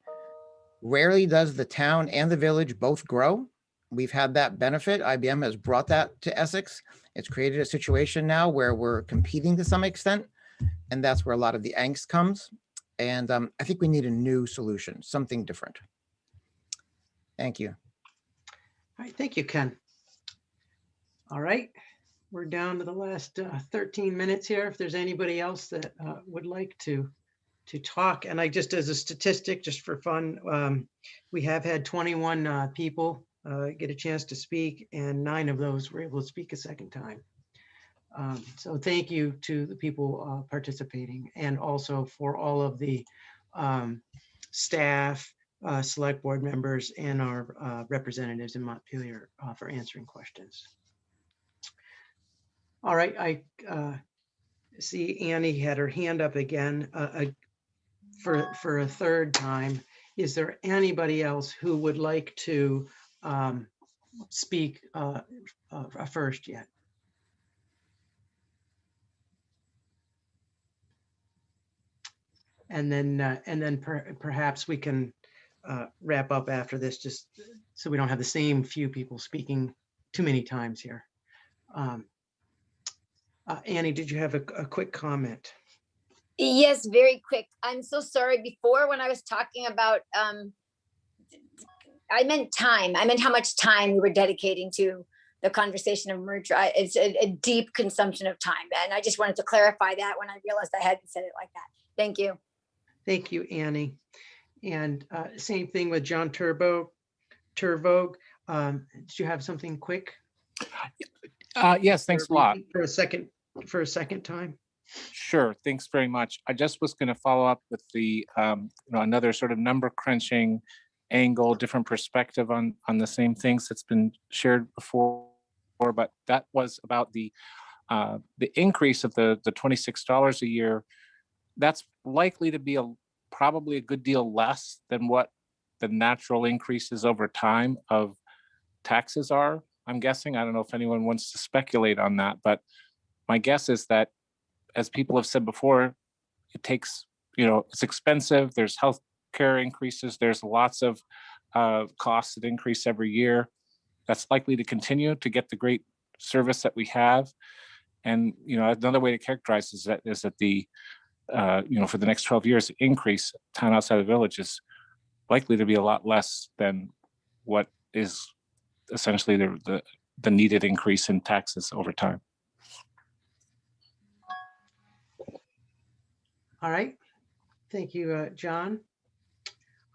Rarely does the town and the village both grow. We've had that benefit. IBM has brought that to Essex. It's created a situation now where we're competing to some extent, and that's where a lot of the angst comes. And I think we need a new solution, something different. Thank you. All right, thank you, Ken. All right, we're down to the last 13 minutes here. If there's anybody else that would like to talk, and I just as a statistic, just for fun, we have had 21 people get a chance to speak, and 9 of those were able to speak a second time. So thank you to the people participating, and also for all of the staff, select board members, and our representatives in Montpelier for answering questions. All right, I see Annie had her hand up again for a third time. Is there anybody else who would like to speak first yet? And then perhaps we can wrap up after this, just so we don't have the same few people speaking too many times here. Annie, did you have a quick comment? Yes, very quick. I'm so sorry. Before, when I was talking about, I meant time. I meant how much time we were dedicating to the conversation of merger. It's a deep consumption of time. And I just wanted to clarify that when I realized I hadn't said it like that. Thank you. Thank you, Annie. And same thing with John Turvogue. Did you have something quick? Yes, thanks a lot. For a second time. Sure, thanks very much. I just was going to follow up with the another sort of number crunching angle, different perspective on the same things that's been shared before, but that was about the increase of the $26 a year. That's likely to be probably a good deal less than what the natural increases over time of taxes are, I'm guessing. I don't know if anyone wants to speculate on that, but my guess is that, as people have said before, it takes, it's expensive. There's health care increases. There's lots of costs that increase every year. That's likely to continue to get the great service that we have. And, another way to characterize is that the for the next 12 years, the increase town outside the village is likely to be a lot less than what is essentially the needed increase in taxes over time. All right. Thank you, John.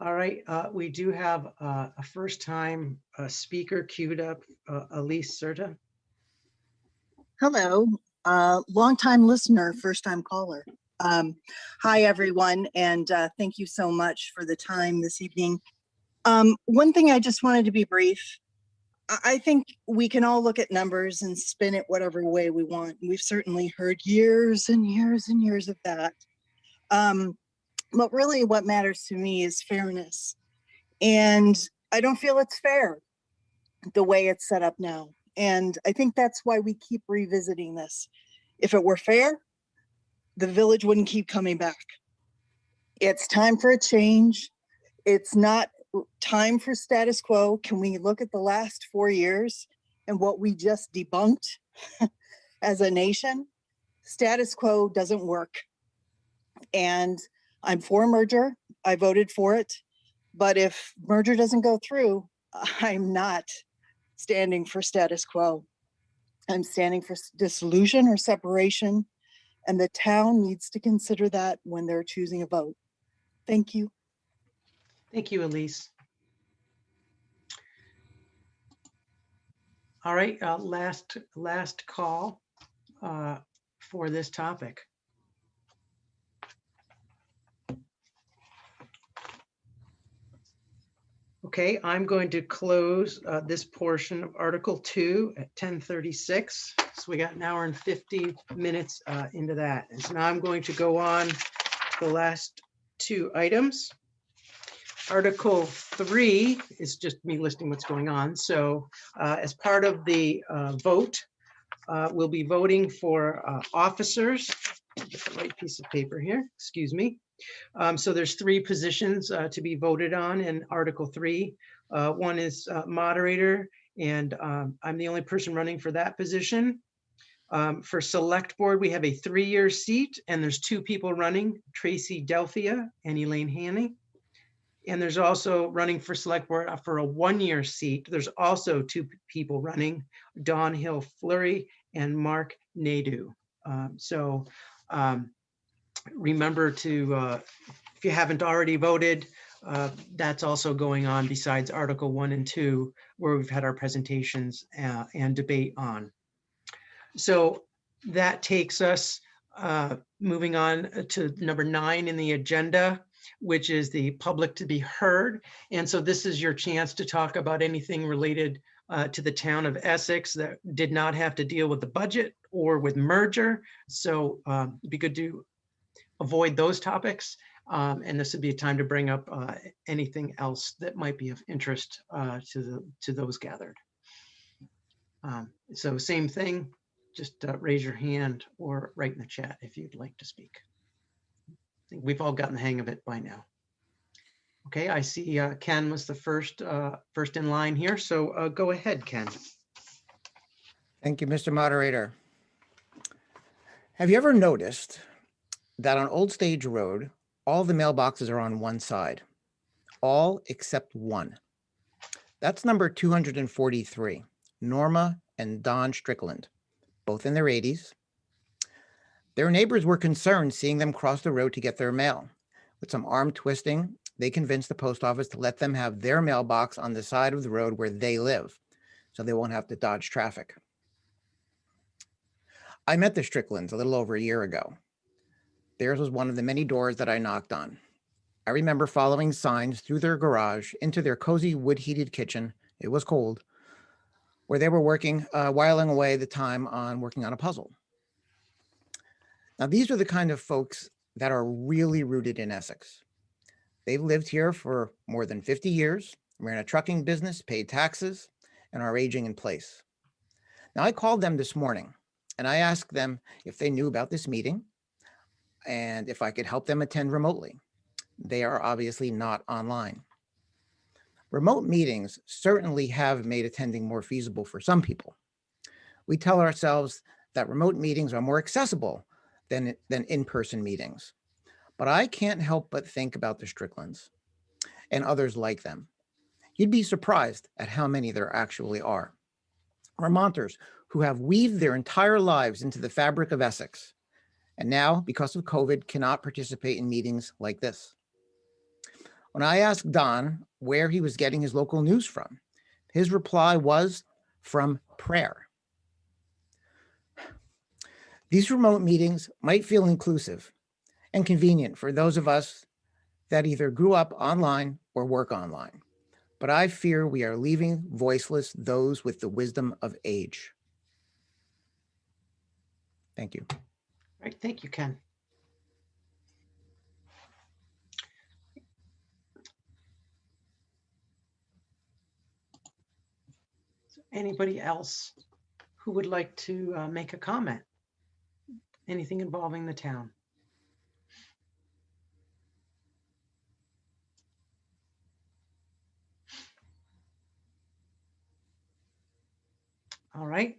All right, we do have a first-time speaker queued up, Elise Serta. Hello, longtime listener, first time caller. Hi, everyone, and thank you so much for the time this evening. One thing I just wanted to be brief. I think we can all look at numbers and spin it whatever way we want. We've certainly heard years and years and years of that. But really what matters to me is fairness. And I don't feel it's fair the way it's set up now. And I think that's why we keep revisiting this. If it were fair, the village wouldn't keep coming back. It's time for a change. It's not time for status quo. Can we look at the last 4 years and what we just debunked as a nation? Status quo doesn't work. And I'm for a merger. I voted for it. But if merger doesn't go through, I'm not standing for status quo. I'm standing for dissolution or separation, and the town needs to consider that when they're choosing a vote. Thank you. Thank you, Elise. All right, last call for this topic. Okay, I'm going to close this portion of Article 2 at 10:36. So we got an hour and 50 minutes into that. And so now I'm going to go on to the last two items. Article 3 is just me listing what's going on. So as part of the vote, we'll be voting for officers. Get the right piece of paper here, excuse me. So there's 3 positions to be voted on in Article 3. One is moderator, and I'm the only person running for that position. For Select Board, we have a 3-year seat, and there's 2 people running, Tracy Delphia and Elaine Haney. And there's also running for Select Board for a 1-year seat. There's also 2 people running, Dawn Hill Fleury and Mark Nadeau. Remember to, if you haven't already voted, that's also going on besides Article 1 and 2, where we've had our presentations and debate on. So that takes us moving on to number 9 in the agenda, which is the public to be heard. And so this is your chance to talk about anything related to the town of Essex that did not have to deal with the budget or with merger. So it'd be good to avoid those topics. And this would be a time to bring up anything else that might be of interest to those gathered. So same thing, just raise your hand or write in the chat if you'd like to speak. I think we've all gotten the hang of it by now. Okay, I see Ken was the first in line here. So go ahead, Ken. Thank you, Mr. Moderator. Have you ever noticed that on Old Stage Road, all the mailboxes are on one side, all except one? That's number 243, Norma and Don Strickland, both in their 80s. Their neighbors were concerned seeing them cross the road to get their mail. With some arm twisting, they convinced the post office to let them have their mailbox on the side of the road where they live, so they won't have to dodge traffic. I met the Stricklands a little over a year ago. Theirs was one of the many doors that I knocked on. I remember following signs through their garage into their cozy wood-heated kitchen, it was cold, where they were working, whiling away the time on working on a puzzle. Now, these are the kind of folks that are really rooted in Essex. They've lived here for more than 50 years, ran a trucking business, paid taxes, and are aging in place. Now, I called them this morning, and I asked them if they knew about this meeting and if I could help them attend remotely. They are obviously not online. Remote meetings certainly have made attending more feasible for some people. We tell ourselves that remote meetings are more accessible than in-person meetings. But I can't help but think about the Stricklands and others like them. You'd be surprised at how many there actually are. Vermonters who have weaved their entire lives into the fabric of Essex, and now, because of COVID, cannot participate in meetings like this. When I asked Don where he was getting his local news from, his reply was from prayer. These remote meetings might feel inclusive and convenient for those of us that either grew up online or work online, but I fear we are leaving voiceless those with the wisdom of age. Thank you. All right, thank you, Ken. Anybody else who would like to make a comment? Anything involving the town? All right.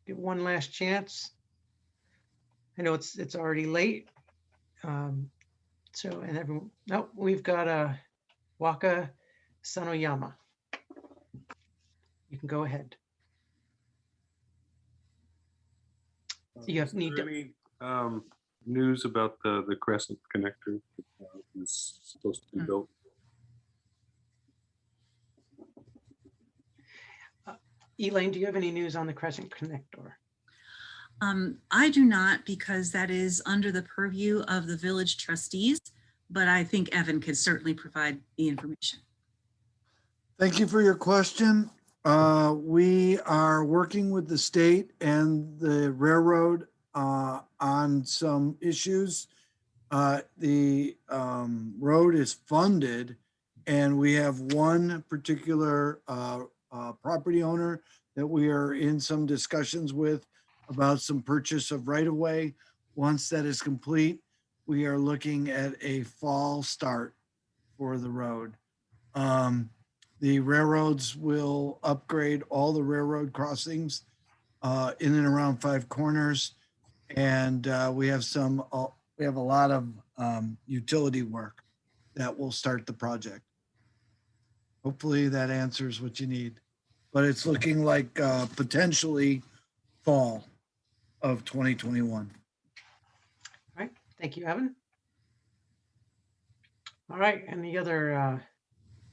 Give one last chance. I know it's already late. So, and everyone, no, we've got a Waka Sanoyama. You can go ahead. You have need to. Any news about the Crescent connector is supposed to be built? Elaine, do you have any news on the Crescent connector? I do not, because that is under the purview of the village trustees, but I think Evan could certainly provide the information. Thank you for your question. We are working with the state and the railroad on some issues. The road is funded, and we have one particular property owner that we are in some discussions with about some purchase of right-of-way. Once that is complete, we are looking at a fall start for the road. The railroads will upgrade all the railroad crossings in and around Five Corners. And we have a lot of utility work that will start the project. Hopefully that answers what you need, but it's looking like potentially fall of 2021. All right, thank you, Evan. All right, any other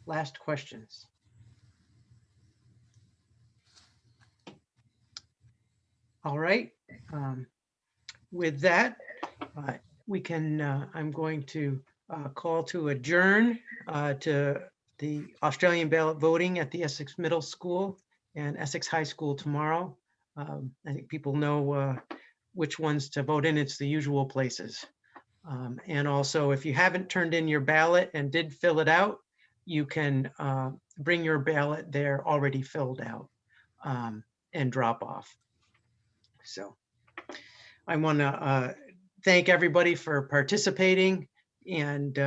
last questions? All right, with that, we can, I'm going to call to adjourn to the Australian ballot voting at the Essex Middle School and Essex High School tomorrow. I think people know which ones to vote in. It's the usual places. And also, if you haven't turned in your ballot and did fill it out, you can bring your ballot there already filled out and drop off. So I want to thank everybody for participating. And,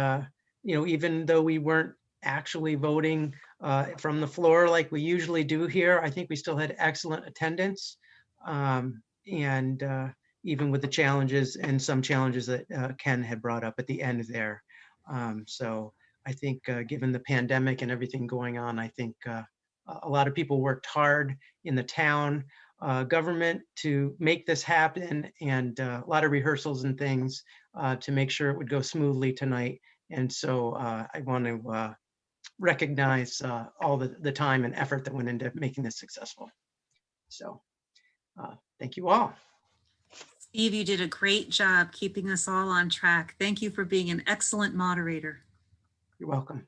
even though we weren't actually voting from the floor like we usually do here, I think we still had excellent attendance. Even with the challenges and some challenges that Ken had brought up at the end there. So I think given the pandemic and everything going on, I think a lot of people worked hard in the town government to make this happen, and a lot of rehearsals and things to make sure it would go smoothly tonight. And so I want to recognize all the time and effort that went into making this successful. So thank you all. Steve, you did a great job keeping us all on track. Thank you for being an excellent moderator. You're welcome.